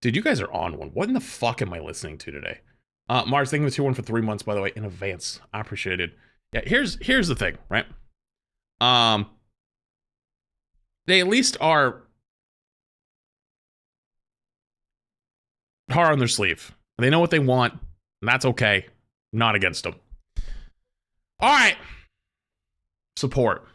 Speaker 1: Dude, you guys are on one. What in the fuck am I listening to today? Mars, thank you for 2-1 for 3 months, by the way, in advance. I appreciate it. Yeah, here's the thing, right? They at least are hard on their sleeve. They know what they want, and that's okay. Not against them. All right. Support.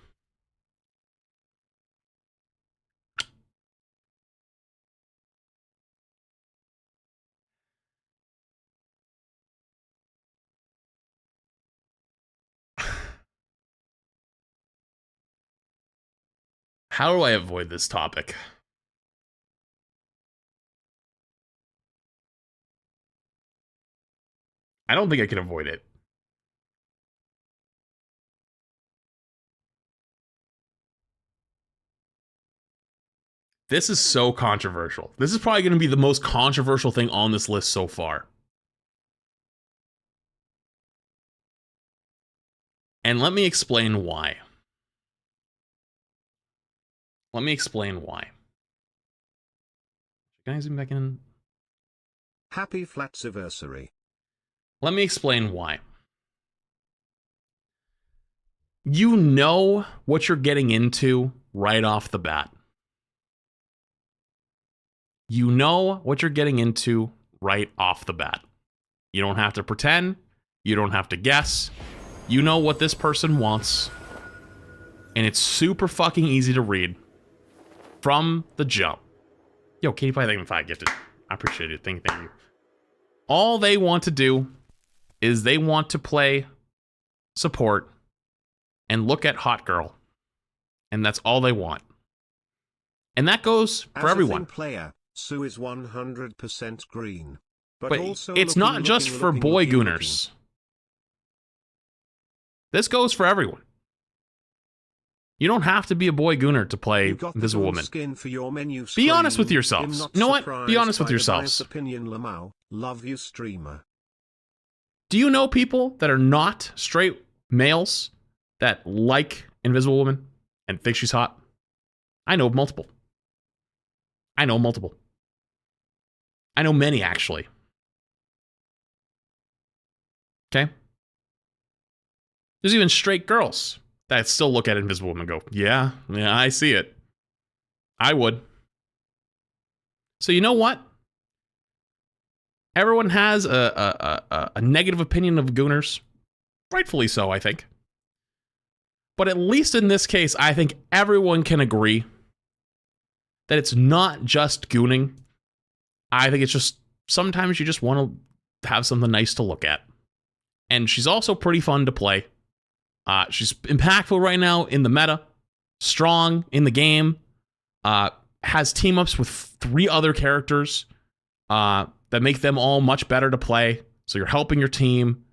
Speaker 1: How do I avoid this topic? I don't think I can avoid it. This is so controversial. This is probably going to be the most controversial thing on this list so far. And let me explain why. Let me explain why. Can I zoom back in?
Speaker 3: Happy Flatsiversary.
Speaker 1: Let me explain why. You know what you're getting into right off the bat. You know what you're getting into right off the bat. You don't have to pretend. You don't have to guess. You know what this person wants. And it's super fucking easy to read from the jump. Yo, Katie Pie, thank you for 5 gifted. I appreciate it. Thank you. All they want to do is they want to play support and look at Hot Girl. And that's all they want. And that goes for everyone.
Speaker 3: As a player, Sue is 100% green.
Speaker 1: But
Speaker 3: also
Speaker 1: it's not just for boy gooners. This goes for everyone. You don't have to be a boy gooner to play Invisible Woman. Be honest with yourselves. You know what? Be honest with yourselves.
Speaker 3: Love you, streamer.
Speaker 1: Do you know people that are not straight males that like Invisible Woman and think she's hot? I know multiple. I know many, actually. Okay? There's even straight girls that still look at Invisible Woman and go, yeah, I see it. I would. So you know what? Everyone has a negative opinion of gooners. Rightfully so, I think. But at least in this case, I think everyone can agree that it's not just gooning. I think it's just sometimes you just want to have something nice to look at. And she's also pretty fun to play. She's impactful right now in the meta, strong in the game, has team ups with 3 other characters that make them all much better to play. So you're helping your team.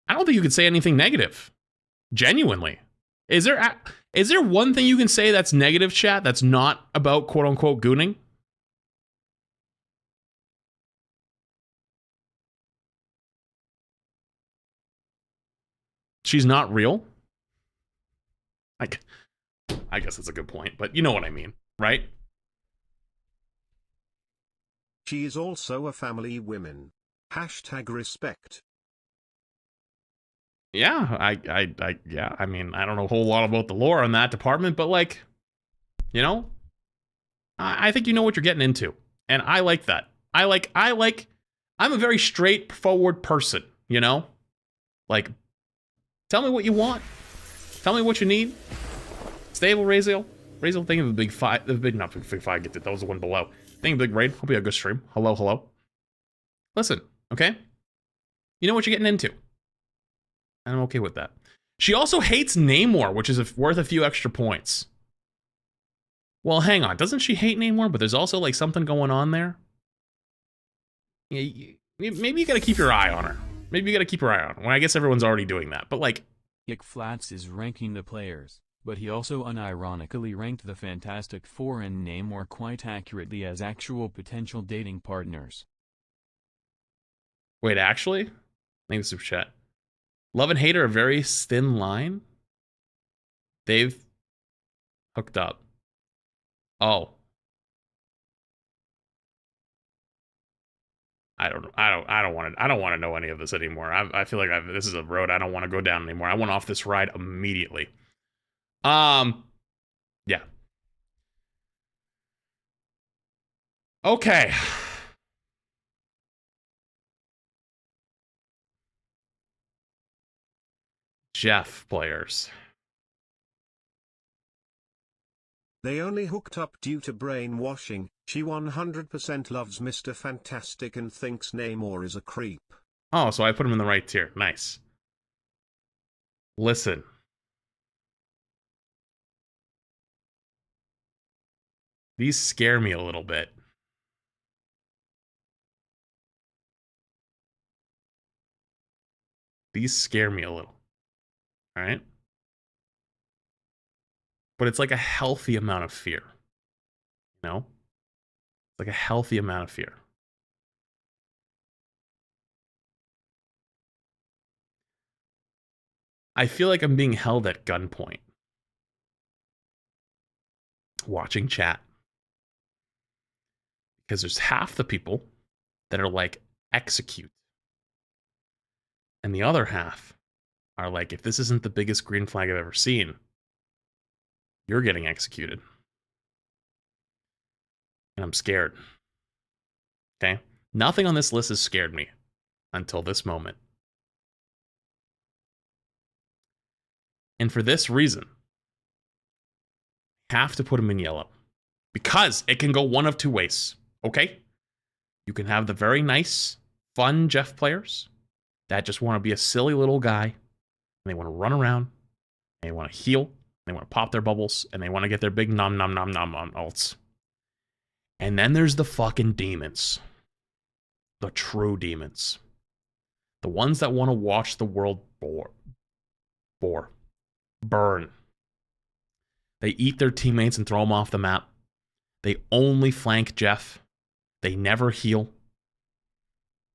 Speaker 1: I don't think you could say anything negative. Genuinely. Is there one thing you can say that's negative, chat, that's not about quote unquote gooning? she's not real. Like, I guess that's a good point, but you know what I mean, right?
Speaker 3: She is also a family woman. #respect.
Speaker 1: Yeah, yeah, I mean, I don't know a whole lot about the lore on that department, but like, you know, I think you know what you're getting into. And I like that. I'm a very straightforward person, you know? Like, tell me what you want. Tell me what you need. Stable, Raziel. Raziel, thinking of the big five, not big five, get that was the one below. Thinking of big raid, hope you have a good stream. Hello, hello. Listen, okay? You know what you're getting into. And I'm okay with that. She also hates Namor, which is worth a few extra points. Well, hang on. Doesn't she hate Namor? But there's also like something going on there. Yeah, maybe you gotta keep your eye on her. Maybe you gotta keep your eye on her. Well, I guess everyone's already doing that. But like,
Speaker 5: Flats is ranking the players, but he also unironically ranked the Fantastic Four and Namor quite accurately as actual potential dating partners.
Speaker 1: wait, actually, thank you, super chat. Love and hate are a very thin line. They've hooked up. Oh. I don't want to know any of this anymore. I feel like this is a road I don't want to go down anymore. I want off this ride immediately. Yeah. Okay. Jeff players.
Speaker 3: They only hooked up due to brainwashing. She 100% loves Mr. Fantastic and thinks Namor is a creep.
Speaker 1: Oh, so I put him in the right tier. Nice. Listen. These scare me a little bit. These scare me a little. All right? But it's like a healthy amount of fear. You know? It's like a healthy amount of fear. I feel like I'm being held at gunpoint. Watching chat. Because there's half the people that are like, execute. And the other half are like, if this isn't the biggest green flag I've ever seen, you're getting executed. And I'm scared. Okay? Nothing on this list has scared me until this moment. And for this reason, have to put him in yellow. Because it can go one of two ways. Okay? You can have the very nice, fun Jeff players that just want to be a silly little guy. And they want to run around. And they want to heal. They want to pop their bubbles. And they want to get their big nom nom nom nom on ults. And then there's the fucking demons. The true demons. The ones that want to watch the world burn. They eat their teammates and throw them off the map. They only flank Jeff. They never heal.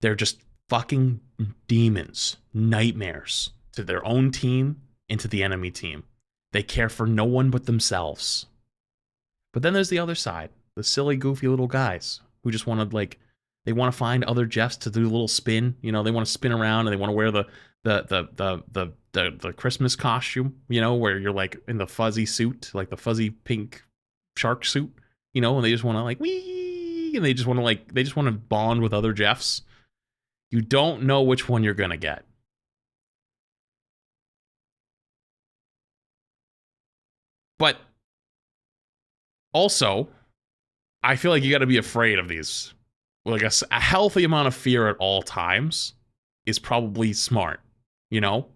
Speaker 1: They're just fucking demons, nightmares to their own team and to the enemy team. They care for no one but themselves. But then there's the other side, the silly, goofy little guys who just want to like, they want to find other Jeffs to do a little spin. You know, they want to spin around and they want to wear the Christmas costume. You know, where you're like in the fuzzy suit, like the fuzzy pink shark suit. You know, and they just want to like wee, and they just want to bond with other Jeffs. You don't know which one you're gonna get. But also, I feel like you got to be afraid of these. Like a healthy amount of fear at all times is probably smart, you know?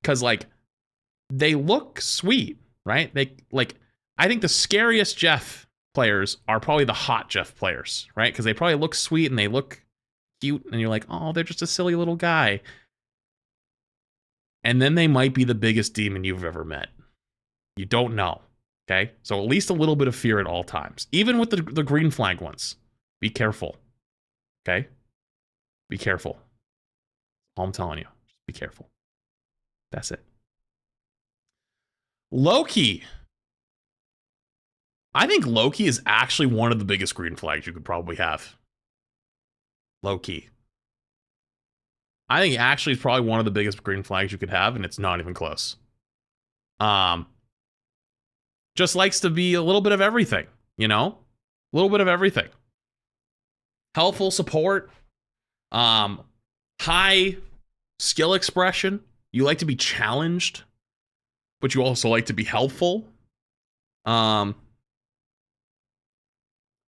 Speaker 1: Because like they look sweet, right? I think the scariest Jeff players are probably the hot Jeff players, right? Because they probably look sweet and they look cute, and you're like, oh, they're just a silly little guy. And then they might be the biggest demon you've ever met. You don't know, okay? So at least a little bit of fear at all times. Even with the green flag ones, be careful, okay? Be careful. All I'm telling you, just be careful. That's it. Loki. I think Loki is actually one of the biggest green flags you could probably have. Loki. I think actually is probably one of the biggest green flags you could have, and it's not even close. Just likes to be a little bit of everything, you know? A little bit of everything. Helpful support. High skill expression. You like to be challenged, but you also like to be helpful. I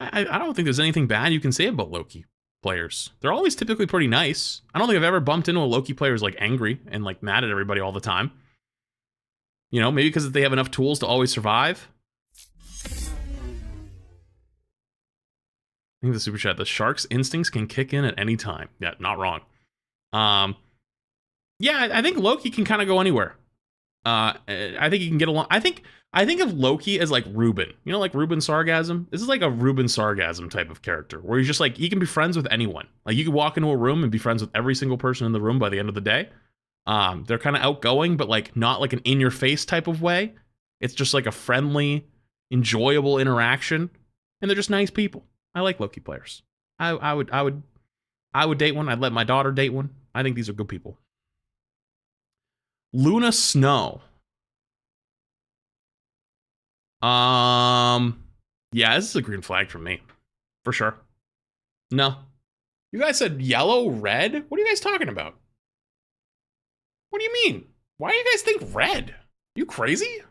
Speaker 1: don't think there's anything bad you can say about Loki players. They're always typically pretty nice. I don't think I've ever bumped into a Loki player who's like angry and like mad at everybody all the time. You know, maybe because they have enough tools to always survive. I think the super chat, the shark's instincts can kick in at any time. Yeah, not wrong. Yeah, I think Loki can kind of go anywhere. I think he can get along. I think of Loki as like Ruben. You know, like Ruben Sargasm? This is like a Ruben Sargasm type of character where he's just like, he can be friends with anyone. Like you could walk into a room and be friends with every single person in the room by the end of the day. They're kind of outgoing, but like not like an in-your-face type of way. It's just like a friendly, enjoyable interaction, and they're just nice people. I like Loki players. I would date one. I'd let my daughter date one. I think these are good people. Luna Snow. Yeah, this is a green flag from me, for sure. No, you guys said yellow, red. What are you guys talking about? What do you mean? Why do you guys think red? You crazy?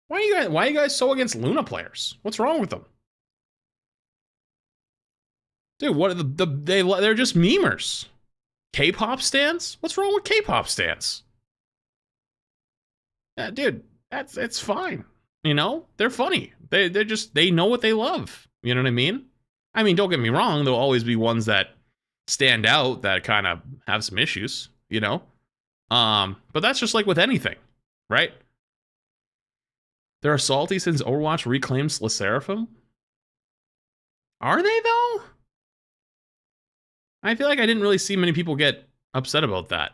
Speaker 1: Why are you guys so against Luna players? What's wrong with them? Dude, what are they're just memers. K-pop stans? What's wrong with K-pop stans? Yeah, dude, it's fine. You know, they're funny. They know what they love. You know what I mean? I mean, don't get me wrong. There'll always be ones that stand out that kind of have some issues. You know, but that's just like with anything, right? They're salty since Overwatch reclaims Le Seraphim. Are they though? I feel like I didn't really see many people get upset about that.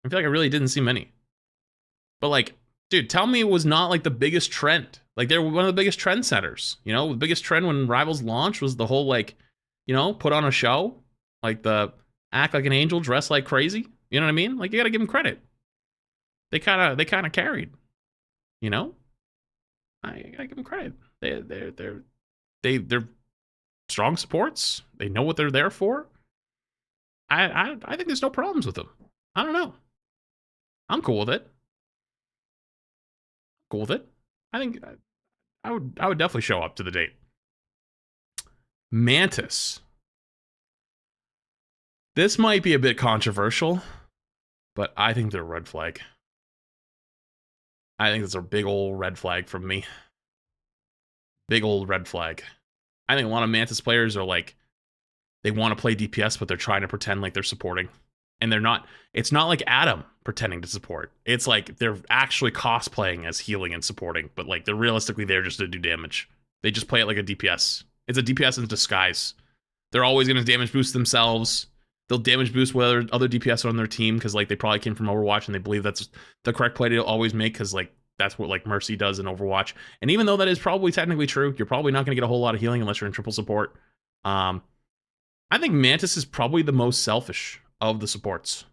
Speaker 1: I feel like I really didn't see many. But like, dude, tell me it was not like the biggest trend. Like they're one of the biggest trendsetters. You know, the biggest trend when Rivals launched was the whole like, you know, put on a show, like the act like an angel, dress like crazy. You know what I mean? Like you got to give them credit. They kind of carried. You know, I gotta give them credit. They're strong supports. They know what they're there for. I think there's no problems with them. I don't know. I'm cool with it. Cool with it. I think I would definitely show up to the date. Mantis. This might be a bit controversial, but I think they're a red flag. I think it's a big old red flag from me. Big old red flag. I think a lot of Mantis players are like, they want to play DPS, but they're trying to pretend like they're supporting. And they're not, it's not like Adam pretending to support. It's like they're actually cosplaying as healing and supporting, but like they're realistically there just to do damage. They just play it like a DPS. It's a DPS in disguise. They're always going to damage boost themselves. They'll damage boost whether other DPS are on their team because like they probably came from Overwatch and they believe that's the correct play to always make because like that's what like Mercy does in Overwatch. And even though that is probably technically true, you're probably not going to get a whole lot of healing unless you're in triple support. I think Mantis is probably the most selfish of the supports.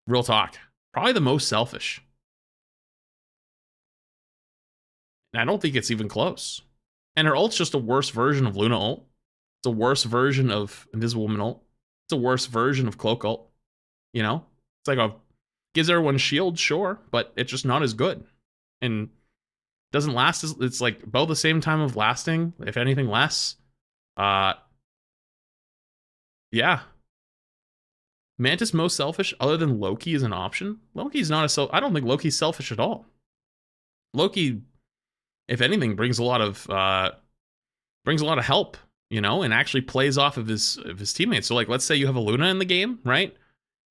Speaker 1: Real talk. Probably the most selfish. And I don't think it's even close. And her ult's just a worse version of Luna ult. It's a worse version of Invisible Woman ult. It's a worse version of Cloak ult. You know? It's like gives everyone shield, sure, but it's just not as good. And doesn't last as, it's like about the same time of lasting, if anything less. Yeah. Mantis most selfish other than Loki is an option. Loki's not I don't think Loki's selfish at all. Loki, if anything, brings a lot of help, you know, and actually plays off of his teammates. So like, let's say you have a Luna in the game, right?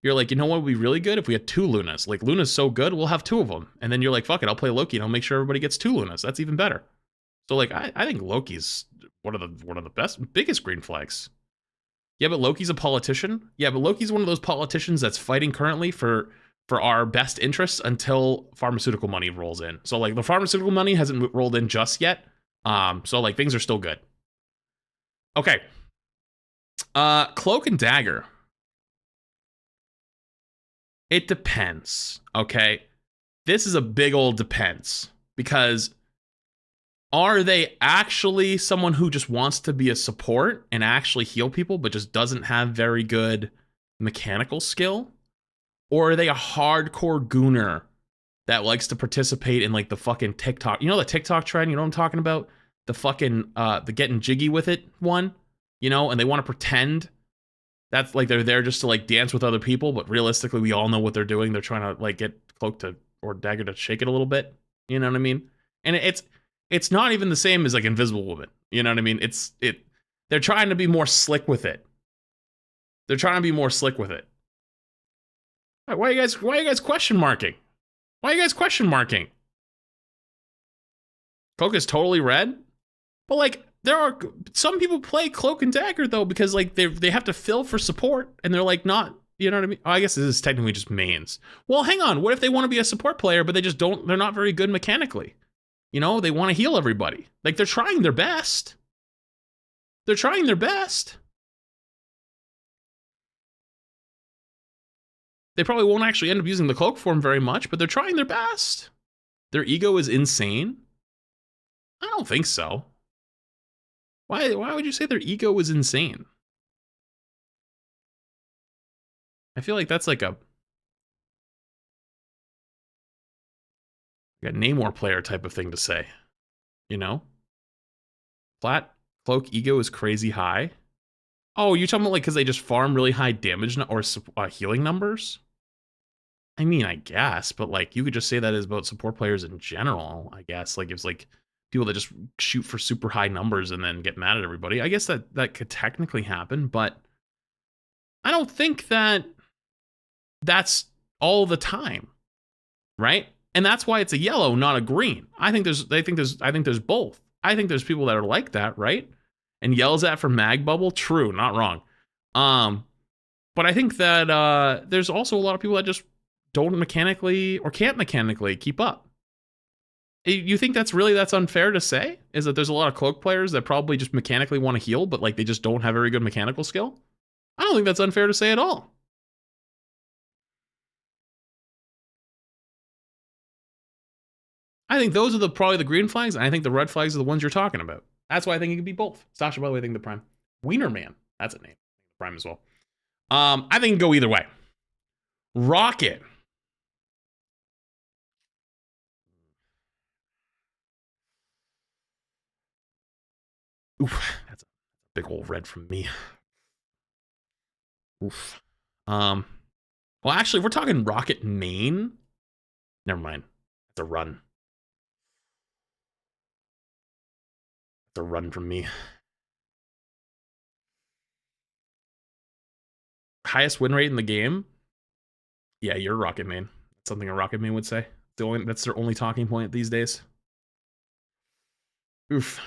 Speaker 1: You're like, you know what would be really good if we had two Lunas. Like Luna's so good, we'll have two of them. And then you're like, fuck it, I'll play Loki and I'll make sure everybody gets two Lunas. That's even better. So like, I think Loki's one of the biggest green flags. Yeah, but Loki's a politician. Yeah, but Loki's one of those politicians that's fighting currently for for our best interests until pharmaceutical money rolls in. So like the pharmaceutical money hasn't rolled in just yet. So like things are still good. Okay. Cloak and Dagger. It depends, okay? This is a big old depends, because are they actually someone who just wants to be a support and actually heal people but just doesn't have very good mechanical skill? Or are they a hardcore gooner that likes to participate in like the fucking TikTok? You know the TikTok trend? You know what I'm talking about? The fucking, the getting jiggy with it one, you know? And they want to pretend that's like they're there just to like dance with other people, but realistically we all know what they're doing. They're trying to like get Cloak to or Dagger to shake it a little bit. You know what I mean? And it's not even the same as like Invisible Woman. You know what I mean? They're trying to be more slick with it. They're trying to be more slick with it. Why are you guys question marking? Why are you guys question marking? Cloak is totally red, but like there are some people play Cloak and Dagger though because like they have to fill for support and they're like not, you know what I mean? Oh, I guess this is technically just mains. Well, hang on. What if they want to be a support player but they're not very good mechanically? You know, they want to heal everybody. Like they're trying their best. They're trying their best. They probably won't actually end up using the Cloak form very much, but they're trying their best. Their ego is insane? I don't think so. Why would you say their ego is insane? I feel like that's like a Namor player type of thing to say. You know? Flat Cloak ego is crazy high. Oh, you're talking about like because they just farm really high damage or healing numbers? I mean, I guess, but like you could just say that is about support players in general, I guess. Like it's like people that just shoot for super high numbers and then get mad at everybody. I guess that could technically happen, but I don't think that that's all the time, right? And that's why it's a yellow, not a green. I think there's both. I think there's people that are like that, right? And yells at for mag bubble, true, not wrong. But I think that there's also a lot of people that just don't mechanically or can't mechanically keep up. You think that's unfair to say? Is that there's a lot of Cloak players that probably just mechanically want to heal, but like they just don't have very good mechanical skill? I don't think that's unfair to say at all. I think those are probably the green flags, and I think the red flags are the ones you're talking about. That's why I think it could be both. Sasha, by the way, I think the Prime. Wiener Man, that's a name. Prime as well. I think it can go either way. Rocket. Oof, that's a big old red from me. Oof. Well, actually, if we're talking Rocket main, never mind. It's a run. It's a run from me. Highest win rate in the game? Yeah, you're Rocket main. That's something a Rocket main would say. That's their only talking point these days. Oof.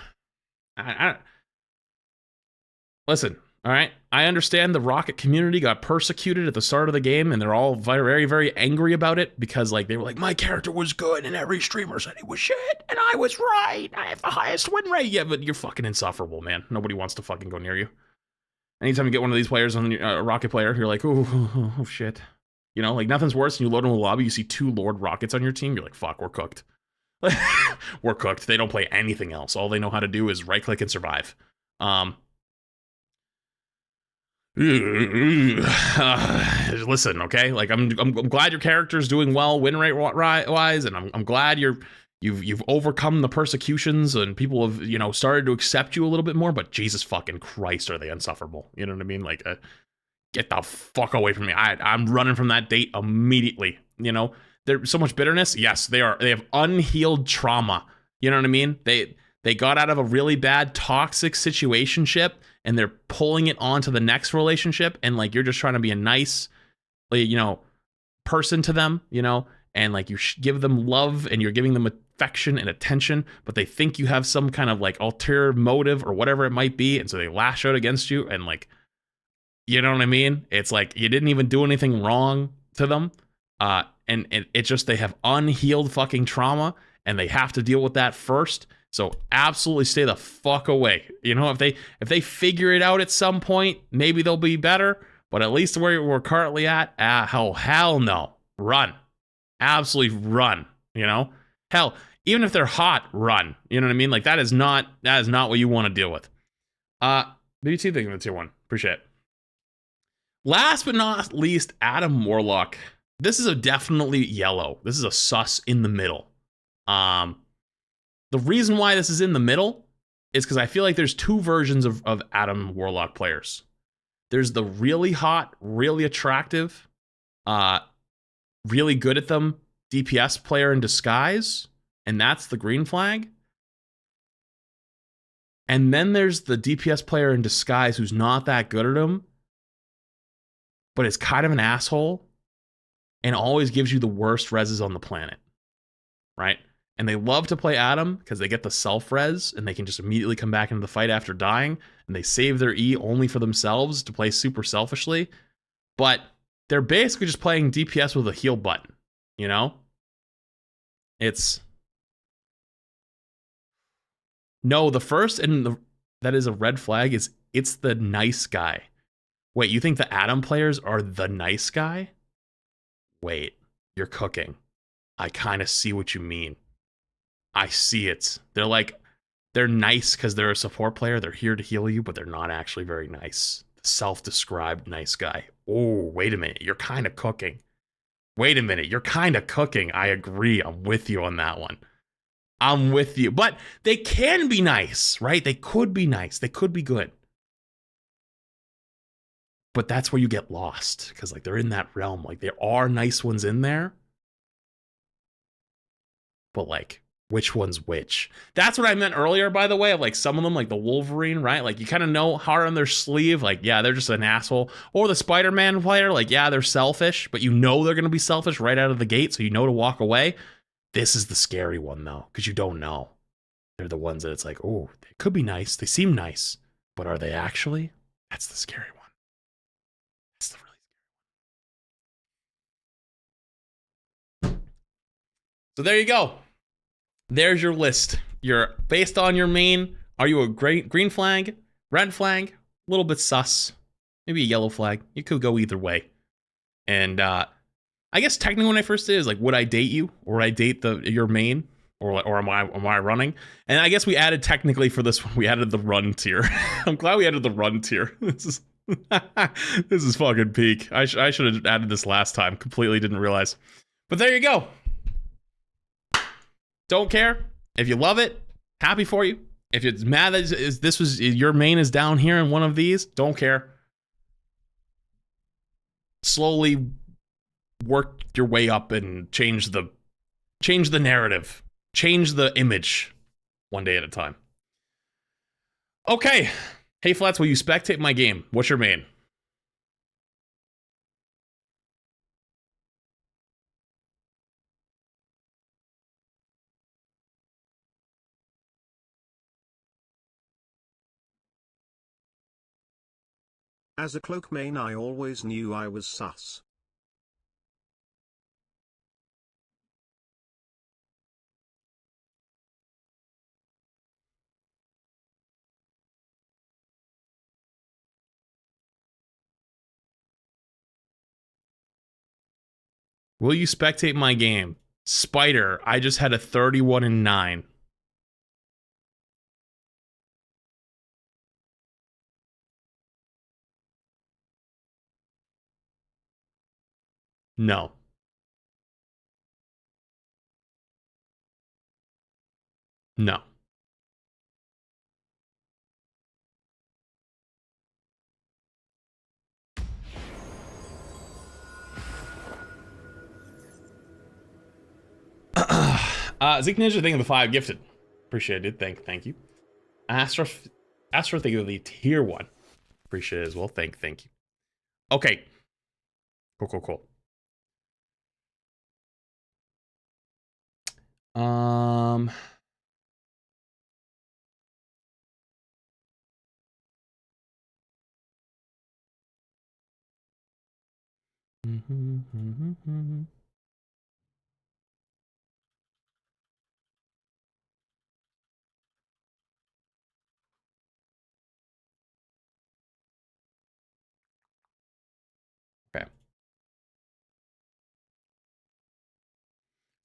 Speaker 1: Listen, all right? I understand the Rocket community got persecuted at the start of the game, and they're all very, very angry about it because, like, they were like, my character was good, and every streamer said he was shit, and I was right. I have the highest win rate. Yeah, but you're fucking insufferable, man. Nobody wants to fucking go near you. Anytime you get one of these players on a Rocket player, you're like, oh, shit. You know, like, nothing's worse than you load into the lobby, you see 2 Lord Rockets on your team, you're like, fuck, we're cooked. We're cooked. They don't play anything else. All they know how to do is right-click and survive. Listen, okay? Like, I'm glad your character's doing well win rate wise, and I'm glad you've overcome the persecutions and people have, you know, started to accept you a little bit more, but Jesus fucking Christ, are they insufferable? You know what I mean? Like, get the fuck away from me. I'm running from that date immediately, you know? There's so much bitterness. Yes, they are. They have unhealed trauma. You know what I mean? They got out of a really bad toxic situationship and they're pulling it onto the next relationship. And like, you're just trying to be a nice, you know, person to them, you know, and like you give them love and you're giving them affection and attention, but they think you have some kind of like ulterior motive or whatever it might be. And so they lash out against you and like, you know what I mean? It's like, you didn't even do anything wrong to them. And it's just they have unhealed fucking trauma, and they have to deal with that first. So absolutely stay the fuck away. You know, if they figure it out at some point, maybe they'll be better. But at least where we're currently at, hell no, run, absolutely run. You know, hell, even if they're hot, run. You know what I mean? Like that is not what you want to deal with. Maybe two things in the tier 1. Appreciate it. Last but not least, Adam Warlock. This is a definitely yellow. This is a sus in the middle. The reason why this is in the middle is because I feel like there's two versions of Adam Warlock players. There's the really hot, really attractive, really good at them DPS player in disguise, and that's the green flag. And then there's the DPS player in disguise who's not that good at them, but is kind of an asshole and always gives you the worst reses on the planet, right? And they love to play Adam because they get the self-res and they can just immediately come back into the fight after dying, and they save their E only for themselves to play super selfishly. But they're basically just playing DPS with a heal button, you know? It's... No, the first that is a red flag is it's the nice guy. Wait, you think the Adam players are the nice guy? Wait, you're cooking. I kind of see what you mean. I see it. They're nice because they're a support player. They're here to heal you, but they're not actually very nice. The self-described nice guy. Oh, wait a minute. You're kind of cooking. Wait a minute. You're kind of cooking. I agree. I'm with you on that one. I'm with you. But they can be nice, right? They could be nice. They could be good. But that's where you get lost because like they're in that realm. Like there are nice ones in there. But like which one's which? That's what I meant earlier, by the way, of like some of them, like the Wolverine, right? Like you kind of know hard on their sleeve, like, yeah, they're just an asshole. Or the Spider-Man player, like, yeah, they're selfish, but you know they're going to be selfish right out of the gate, so you know to walk away. This is the scary one, though, because you don't know. They're the ones that it's like, oh, they could be nice. They seem nice, but are they actually? That's the scary one. That's the really scary one. So there you go. There's your list. You're based on your main. Are you a green flag, red flag, a little bit sus, maybe a yellow flag? You could go either way. And I guess technically when I first did is like, would I date you, or would I date your main, or am I running? And I guess we added technically for this one, we added the run tier. I'm glad we added the run tier. This is this is fucking peak. I should have added this last time. Completely didn't realize. But there you go. Don't care. If you love it, happy for you. If it's mad that this was your main is down here in one of these, don't care. Slowly work your way up and change the narrative, change the image, one day at a time. Okay, hey Flats, will you spectate my game? What's your main?
Speaker 3: As a cloak main, I always knew I was sus.
Speaker 1: Will you spectate my game? Spider, I just had a 31-9. No. No. Zeke Ninja, thank you for the 5 gifted. Appreciate it. Thank you. Astro, thank you for the tier 1. Appreciate it as well. Thank you. Okay. Cool.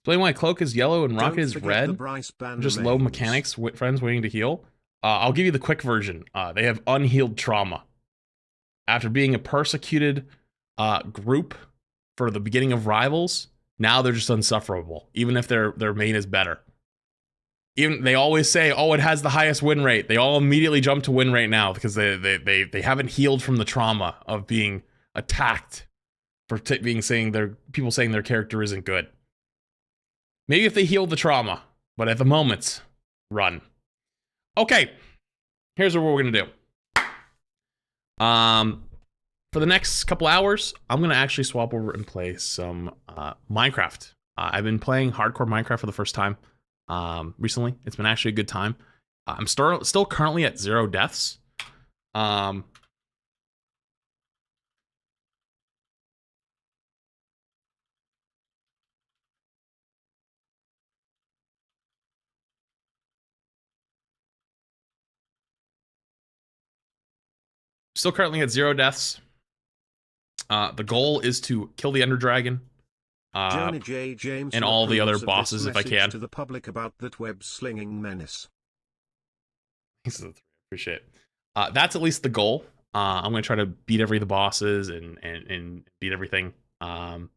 Speaker 1: Explain why Cloak is yellow and Rocket
Speaker 3: Don't
Speaker 1: is
Speaker 3: forget
Speaker 1: red.
Speaker 3: the Bryce Banner
Speaker 1: Just low
Speaker 3: names.
Speaker 1: mechanics, friends waiting to heal. I'll give you the quick version. They have unhealed trauma. After being a persecuted group for the beginning of Rivals, now they're just insufferable, even if their main is better. Even they always say, "Oh, it has the highest win rate." They all immediately jump to win rate now because they haven't healed from the trauma of being attacked for people saying their character isn't good. Maybe if they heal the trauma, but at the moment, run. Okay, here's what we're gonna do. For the next couple hours, I'm gonna actually swap over and play some Minecraft. I've been playing hardcore Minecraft for the first time recently. It's been actually a good time. I'm still currently at 0 deaths. Still currently at 0 deaths. The goal is to kill the Ender Dragon.
Speaker 3: Johnny J. James
Speaker 1: and all the other
Speaker 3: approves of
Speaker 1: bosses
Speaker 3: this
Speaker 1: if I
Speaker 3: message
Speaker 1: can.
Speaker 3: to the public about that web-slinging menace.
Speaker 1: Appreciate it. That's at least the goal. I'm gonna try to beat every of the bosses and beat everything and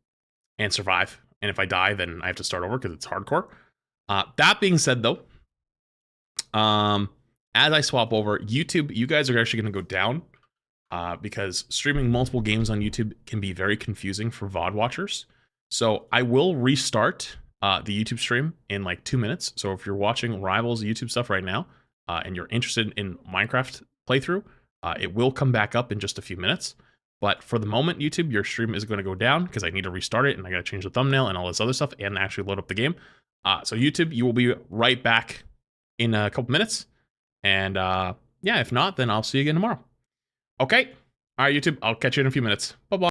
Speaker 1: survive. And if I die, then I have to start over because it's hardcore. That being said, though, as I swap over, YouTube, you guys are actually gonna go down because streaming multiple games on YouTube can be very confusing for VOD watchers. So I will restart the YouTube stream in like 2 minutes. So if you're watching Rivals YouTube stuff right now and you're interested in Minecraft playthrough, it will come back up in just a few minutes. But for the moment, YouTube, your stream is going to go down because I need to restart it and I got to change the thumbnail and all this other stuff and actually load up the game. So YouTube, you will be right back in a couple minutes. And yeah, if not, then I'll see you again tomorrow. Okay. All right, YouTube, I'll catch you in a few minutes. Bye-bye.